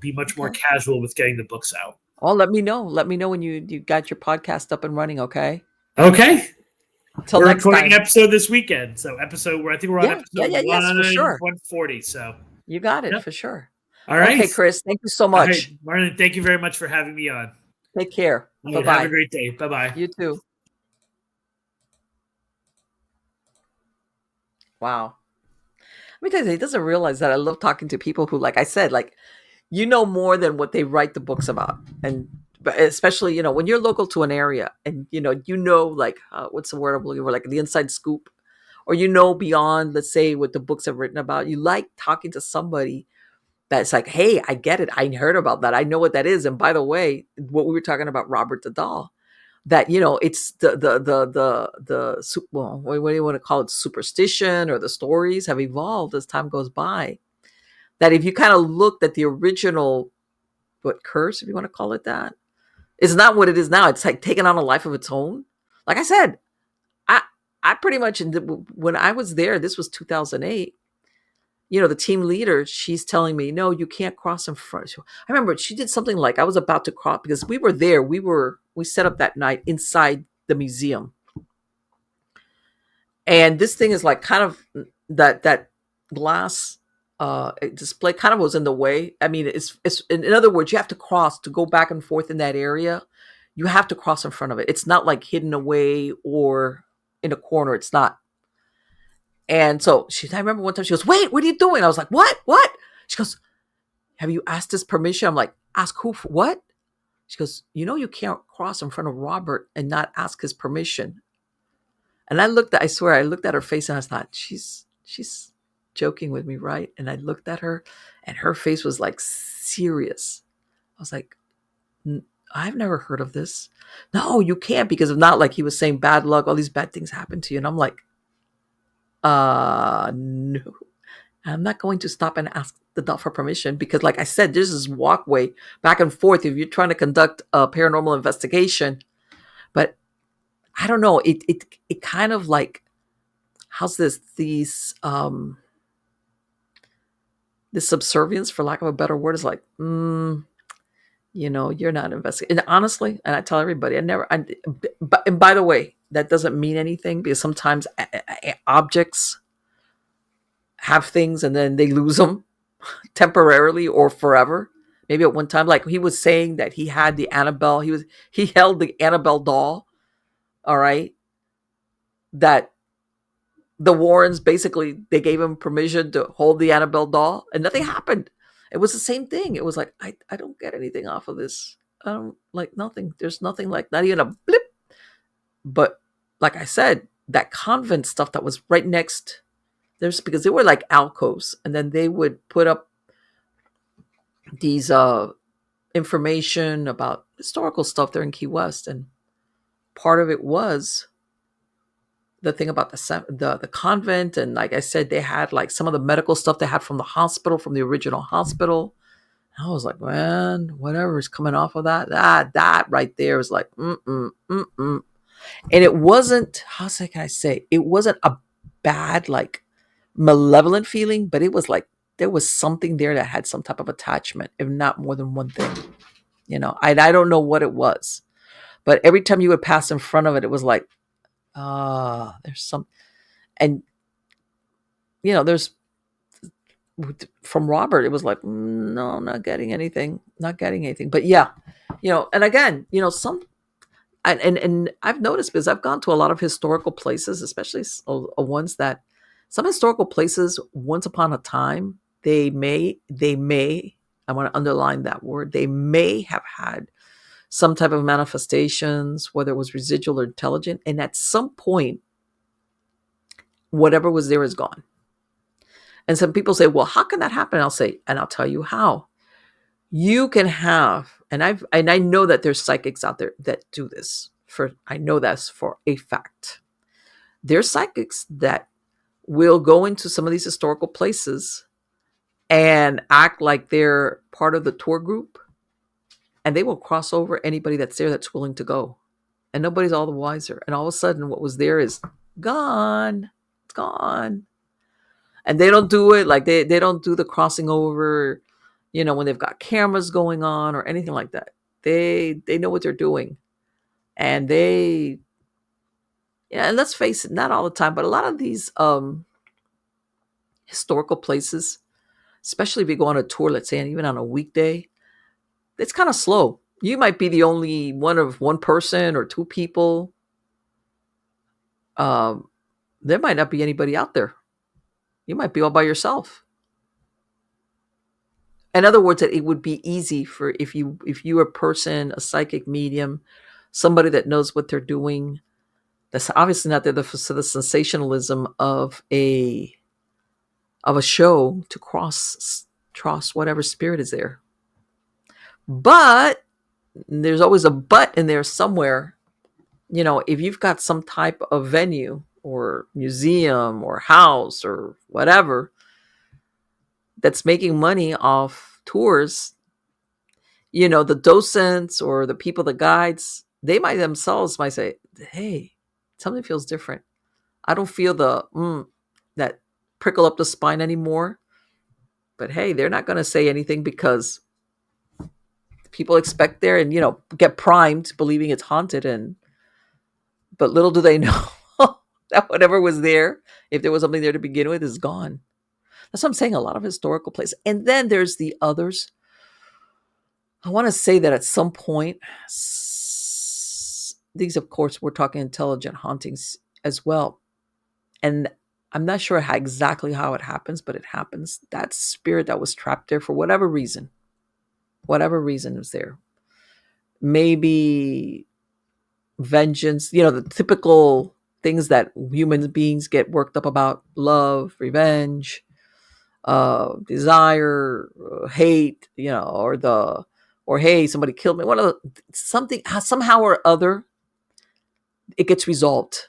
Speaker 3: be much more casual with getting the books out.
Speaker 2: Well, let me know. Let me know when you got your podcast up and running. Okay.
Speaker 3: Okay.
Speaker 2: Until
Speaker 3: we're
Speaker 2: next
Speaker 3: recording
Speaker 2: time.
Speaker 3: An episode this weekend. So I think we're on episode
Speaker 2: for sure.
Speaker 3: 140. So
Speaker 2: you got it for sure.
Speaker 3: All right.
Speaker 2: Okay, Chris. Thank you so much.
Speaker 3: Right. Marlon, thank you very much for having me on.
Speaker 2: Take care.
Speaker 3: Bye. Have a great day. Bye-bye.
Speaker 2: You too. Wow. Let me tell you, he doesn't realize that I love talking to people who, like I said, more than what they write the books about. And especially, when you're local to an area and, what's the word I'm looking for? Like the inside scoop, or, beyond, let's say, what the books have written about. You like talking to somebody that's like, hey, I get it. I heard about that. I know what that is. And by the way, what we were talking about, Robert the Doll, that, it's what do you want to call it? Superstition, or the stories have evolved as time goes by. That if you kind of looked at the original, curse, if you want to call it that, it's not what it is now. It's like taking on a life of its own. Like I said, I pretty much, when I was there, this was 2008. The team leader, she's telling me, no, you can't cross in front. I remember she did something like, I was about to cross, because we were there. We set up that night inside the museum. And this thing is like kind of that glass display kind of was in the way. I mean, it's in other words, you have to cross to go back and forth in that area. You have to cross in front of it. It's not like hidden away or in a corner. It's not. And so I remember one time she goes, "Wait, what are you doing?" I was like, "What? What?" She goes, "Have you asked his permission?" I'm like, "Ask who for what?" She goes, "You can't cross in front of Robert and not ask his permission." And I swear, I looked at her face and I thought, she's joking with me, right? And I looked at her and her face was like serious. I was like, I've never heard of this. No, you can't, because if not, like he was saying, bad luck, all these bad things happen to you. And I'm like, no, I'm not going to stop and ask the doll for permission, because like I said, there's this walkway back and forth if you're trying to conduct a paranormal investigation. But I don't know, it kind of like, how's this, this subservience, for lack of a better word, is like, you're not investigating. And honestly, and I tell everybody, and by the way, that doesn't mean anything, because sometimes objects have things and then they lose them temporarily or forever. Maybe at one time, like he was saying that he had the Annabelle, he held the Annabelle doll, all right, that the Warrens basically, they gave him permission to hold the Annabelle doll and nothing happened. It was the same thing. It was like, I don't get anything off of this. I don't, like, nothing. There's nothing, like not even a blip. But like I said, that convent stuff that was right next, because they were like alcoves, and then they would put up these information about historical stuff there in Key West. And part of it was the thing about the convent. And like I said, they had like some of the medical stuff they had from the hospital, from the original hospital. And I was like, man, whatever is coming off of that right there was like, And it wasn't, can I say, it wasn't a bad, like malevolent feeling, but it was like, there was something there that had some type of attachment, if not more than one thing. I don't know what it was, but every time you would pass in front of it, it was like, there's some, and there's, from Robert, it was like, no, I'm not getting anything. But yeah, and again, some, and I've noticed, because I've gone to a lot of historical places, especially ones that, some historical places, once upon a time, they may, I want to underline that word, they may have had some type of manifestations, whether it was residual or intelligent. And at some point, whatever was there is gone. And some people say, well, how can that happen? I'll say, and I'll tell you how. You can have, and I know that there's psychics out there that do this. I know that's for a fact. There's psychics that will go into some of these historical places and act like they're part of the tour group, and they will cross over anybody that's there that's willing to go. And nobody's all the wiser. And all of a sudden, what was there is gone. It's gone. And they don't do it, like they don't do the crossing over, when they've got cameras going on or anything like that. They know what they're doing. And and let's face it, not all the time, but a lot of these historical places, especially if you go on a tour, let's say, and even on a weekday, it's kind of slow. You might be the only one person or two people. There might not be anybody out there. You might be all by yourself. In other words, that it would be easy for, if you're a person, a psychic medium, somebody that knows what they're doing, that's obviously not there for the sensationalism of a show, to cross whatever spirit is there. But there's always a but in there somewhere. If you've got some type of venue or museum or house or whatever that's making money off tours, the docents or the people, the guides, they themselves might say, hey, something feels different. I don't feel that prickle up the spine anymore. But hey, they're not going to say anything, because people expect there and, get primed believing it's haunted. But little do they know, That whatever was there, if there was something there to begin with, is gone. That's what I'm saying. A lot of historical places. And then there's the others. I want to say that at some point, these, of course, we're talking intelligent hauntings as well. And I'm not sure exactly how it happens, but it happens. That spirit that was trapped there for whatever reason is there. Maybe vengeance, the typical things that human beings get worked up about: love, revenge, desire, hate, or hey, somebody killed me. Somehow or other, it gets resolved.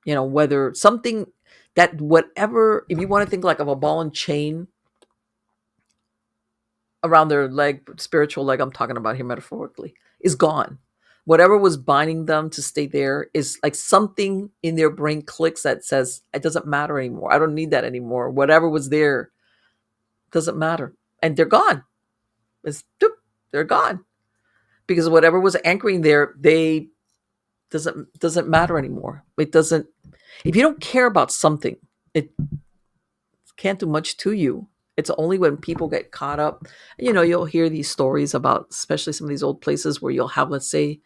Speaker 2: Whether something that whatever, if you want to think like of a ball and chain around their leg, spiritual leg, I'm talking about here metaphorically, is gone. Whatever was binding them to stay there is like something in their brain clicks that says, it doesn't matter anymore. I don't need that anymore. Whatever was there doesn't matter. And they're gone. They're gone. Because whatever was anchoring there, doesn't matter anymore. It doesn't, if you don't care about something, it can't do much to you. It's only when people get caught up. You'll hear these stories about, especially some of these old places where you'll have, let's say,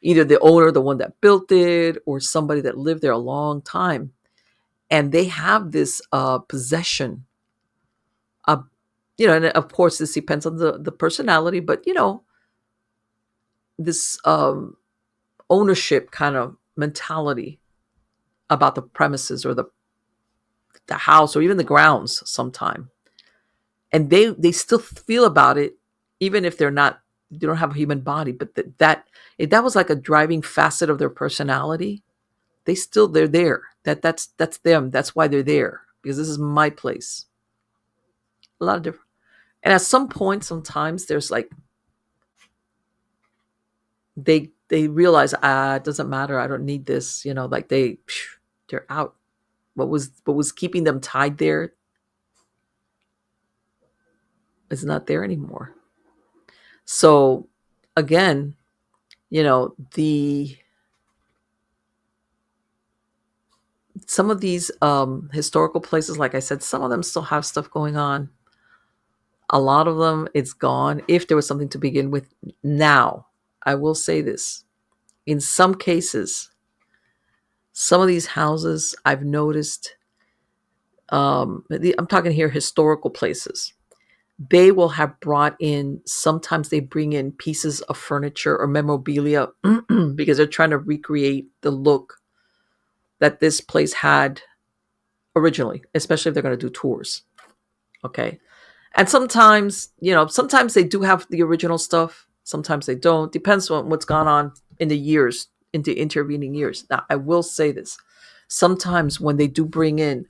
Speaker 2: either the owner, the one that built it, or somebody that lived there a long time. And they have this possession. And of course, this depends on the personality, but, this ownership kind of mentality about the premises or the house or even the grounds sometime. And they still feel about it, even if they don't have a human body, but if that was like a driving facet of their personality, they're there. That's them. That's why they're there, because this is my place. A lot of different. And at some point, sometimes there's like, they realize, it doesn't matter. I don't need this. Like they're out. What was keeping them tied there is not there anymore. So again, some of these historical places, like I said, some of them still have stuff going on. A lot of them, it's gone. If there was something to begin with. Now, I will say this. In some cases, some of these houses I've noticed, I'm talking here historical places, they will have brought in, sometimes they bring in pieces of furniture or memorabilia because they're trying to recreate the look that this place had originally, especially if they're going to do tours. Okay. And sometimes, sometimes they do have the original stuff. Sometimes they don't. Depends on what's gone on in the intervening years. Now, I will say this. Sometimes when they do bring in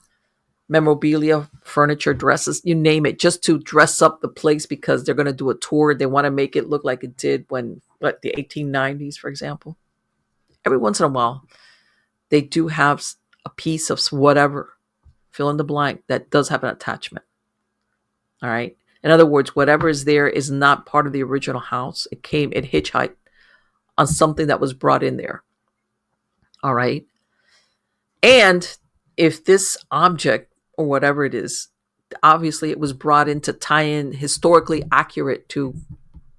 Speaker 2: memorabilia, furniture, dresses, you name it, just to dress up the place because they're going to do a tour, they want to make it look like it did when, the 1890s, for example. Every once in a while, they do have a piece of whatever, fill in the blank, that does have an attachment. All right. In other words, whatever is there is not part of the original house. It hitchhiked on something that was brought in there. All right. And if this object or whatever it is, obviously it was brought in to tie in historically accurate to,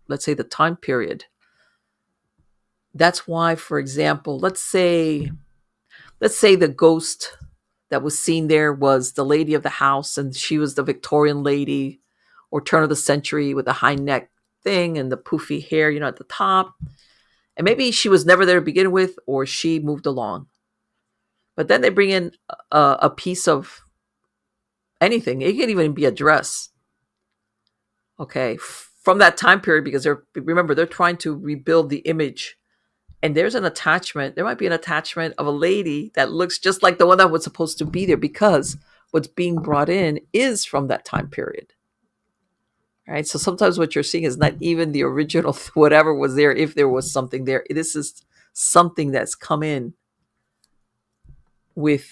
Speaker 2: let's say, the time period. That's why, for example, let's say the ghost that was seen there was the lady of the house, and she was the Victorian lady or turn of the century with the high neck thing and the poofy hair, at the top. And maybe she was never there to begin with, or she moved along. But then they bring in a piece of anything. It can even be a dress. Okay. From that time period, because they're trying to rebuild the image. And there's an attachment. There might be an attachment of a lady that looks just like the one that was supposed to be there, because what's being brought in is from that time period. Right? So sometimes what you're seeing is not even the original, whatever was there, if there was something there. This is something that's come in with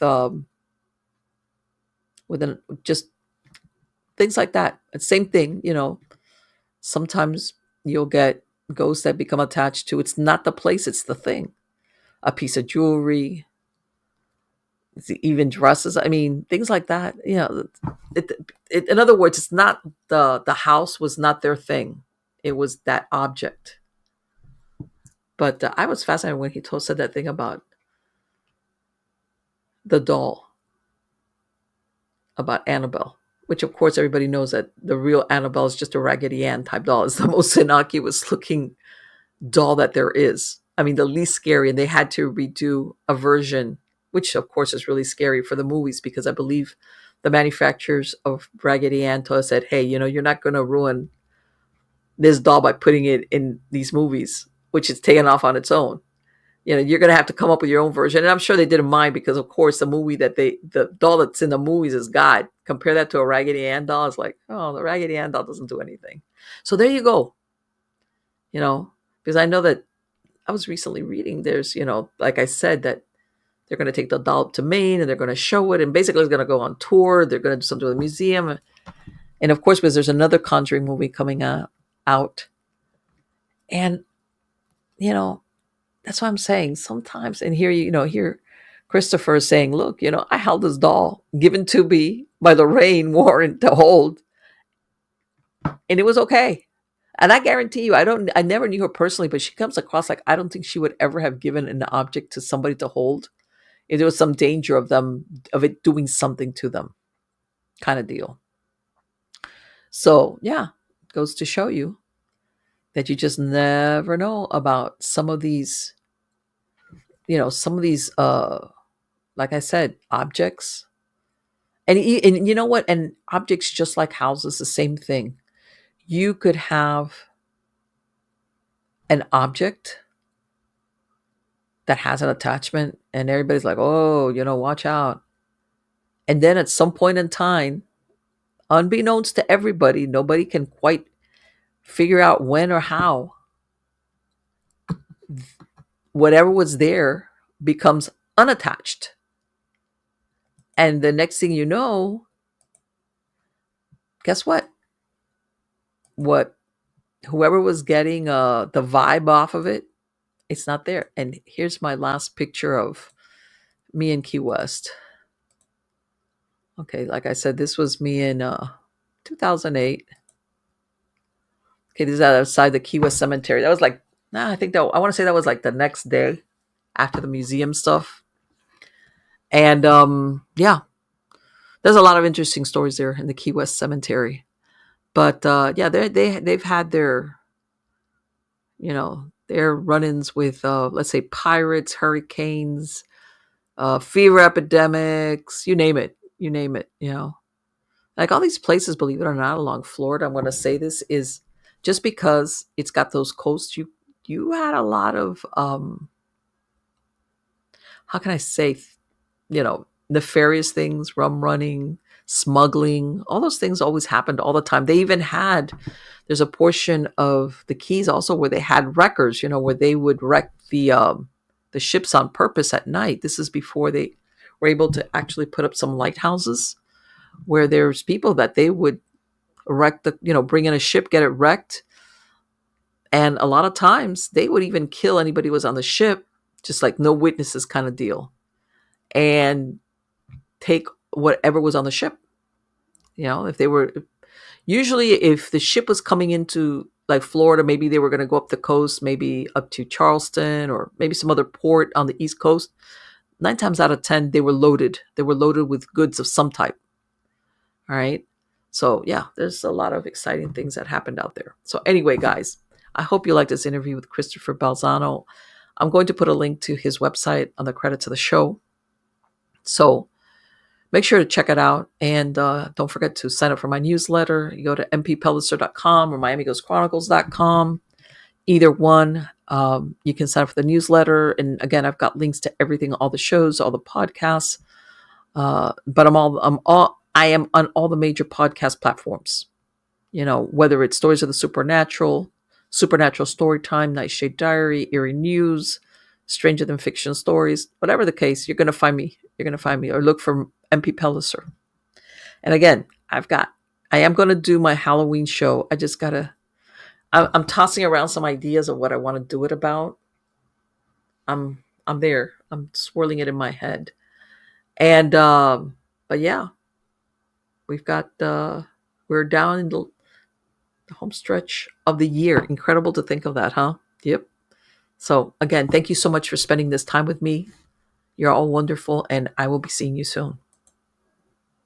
Speaker 2: just things like that. Same thing, sometimes you'll get ghosts that become attached to, it's not the place, it's the thing. A piece of jewelry, even dresses. I mean, things like that. You know, in other words, it's not the house was not their thing. It was that object. But I was fascinated when he said that thing about the doll, about Annabelle, which of course everybody knows that the real Annabelle is just a Raggedy Ann type doll. It's the most innocuous looking doll that there is. I mean, the least scary, and they had to redo a version, which of course is really scary for the movies, because I believe the manufacturers of Raggedy Ann told us that, hey, you're not going to ruin this doll by putting it in these movies, which is taken off on its own. You're going to have to come up with your own version. And I'm sure they didn't mind, because of course the doll that's in the movies is God. Compare that to a Raggedy Ann doll. It's like, oh, the Raggedy Ann doll doesn't do anything. So there you go. Because I know that I was recently reading, there's, like I said, that they're going to take the doll up to Maine and they're going to show it. And basically it's going to go on tour. They're going to do something with the museum. And of course, because there's another Conjuring movie coming out. And, that's what I'm saying. Sometimes, and here Christopher is saying, look, I held this doll given to me by Lorraine Warren to hold. And it was okay. And I guarantee you, I never knew her personally, but she comes across like, I don't think she would ever have given an object to somebody to hold if there was some danger of it doing something to them, kind of deal. So yeah, goes to show you that you just never know about some of these, like I said, objects. And you know what? And objects, just like houses, the same thing. You could have an object that has an attachment and everybody's like, oh, watch out. And then at some point in time, unbeknownst to everybody, nobody can quite figure out when or how, whatever was there becomes unattached. And the next thing you know, guess what? Whoever was getting the vibe off of it, it's not there. And here's my last picture of me in Key West. Okay, like I said, this was me in 2008. Okay, this is outside the Key West Cemetery. That was like, I want to say that was like the next day after the museum stuff. And yeah, there's a lot of interesting stories there in the Key West Cemetery. But yeah, they've had their run-ins with, let's say, pirates, hurricanes, fever epidemics, you name it. Like all these places, believe it or not, along Florida, I'm going to say this, is just because it's got those coasts, you had a lot of, how can I say, nefarious things, rum running, smuggling, all those things always happened all the time. They even there's a portion of the Keys also where they had wreckers, where they would wreck the ships on purpose at night. This is before they were able to actually put up some lighthouses, where there's people that they would wreck bring in a ship, get it wrecked. And a lot of times they would even kill anybody who was on the ship, just like no witnesses kind of deal, and take whatever was on the ship. If they were, usually if the ship was coming into like Florida, maybe they were going to go up the coast, maybe up to Charleston or maybe some other port on the East Coast. 9 times out of 10, they were loaded. They were loaded with goods of some type. All right. So yeah, there's a lot of exciting things that happened out there. So anyway, guys, I hope you liked this interview with Christopher Balzano. I'm going to put a link to his website on the credits of the show. So make sure to check it out. And don't forget to sign up for my newsletter. You go to mppellicer.com or miamighostchronicles.com. Either one, you can sign up for the newsletter. And again, I've got links to everything, all the shows, all the podcasts. But I am on all the major podcast platforms. Whether it's Stories of the Supernatural, Supernatural Storytime, Nightshade Diary, Eerie News, Stranger Than Fiction Stories, whatever the case, you're going to find me. Or look for MP Pellicer. And again, I am going to do my Halloween show. I'm tossing around some ideas of what I want to do it about. I'm there. I'm swirling it in my head. And but yeah, we've got we're down in the home stretch of the year. Incredible to think of that, huh? Yep. So again, thank you so much for spending this time with me. You're all wonderful, and I will be seeing you soon.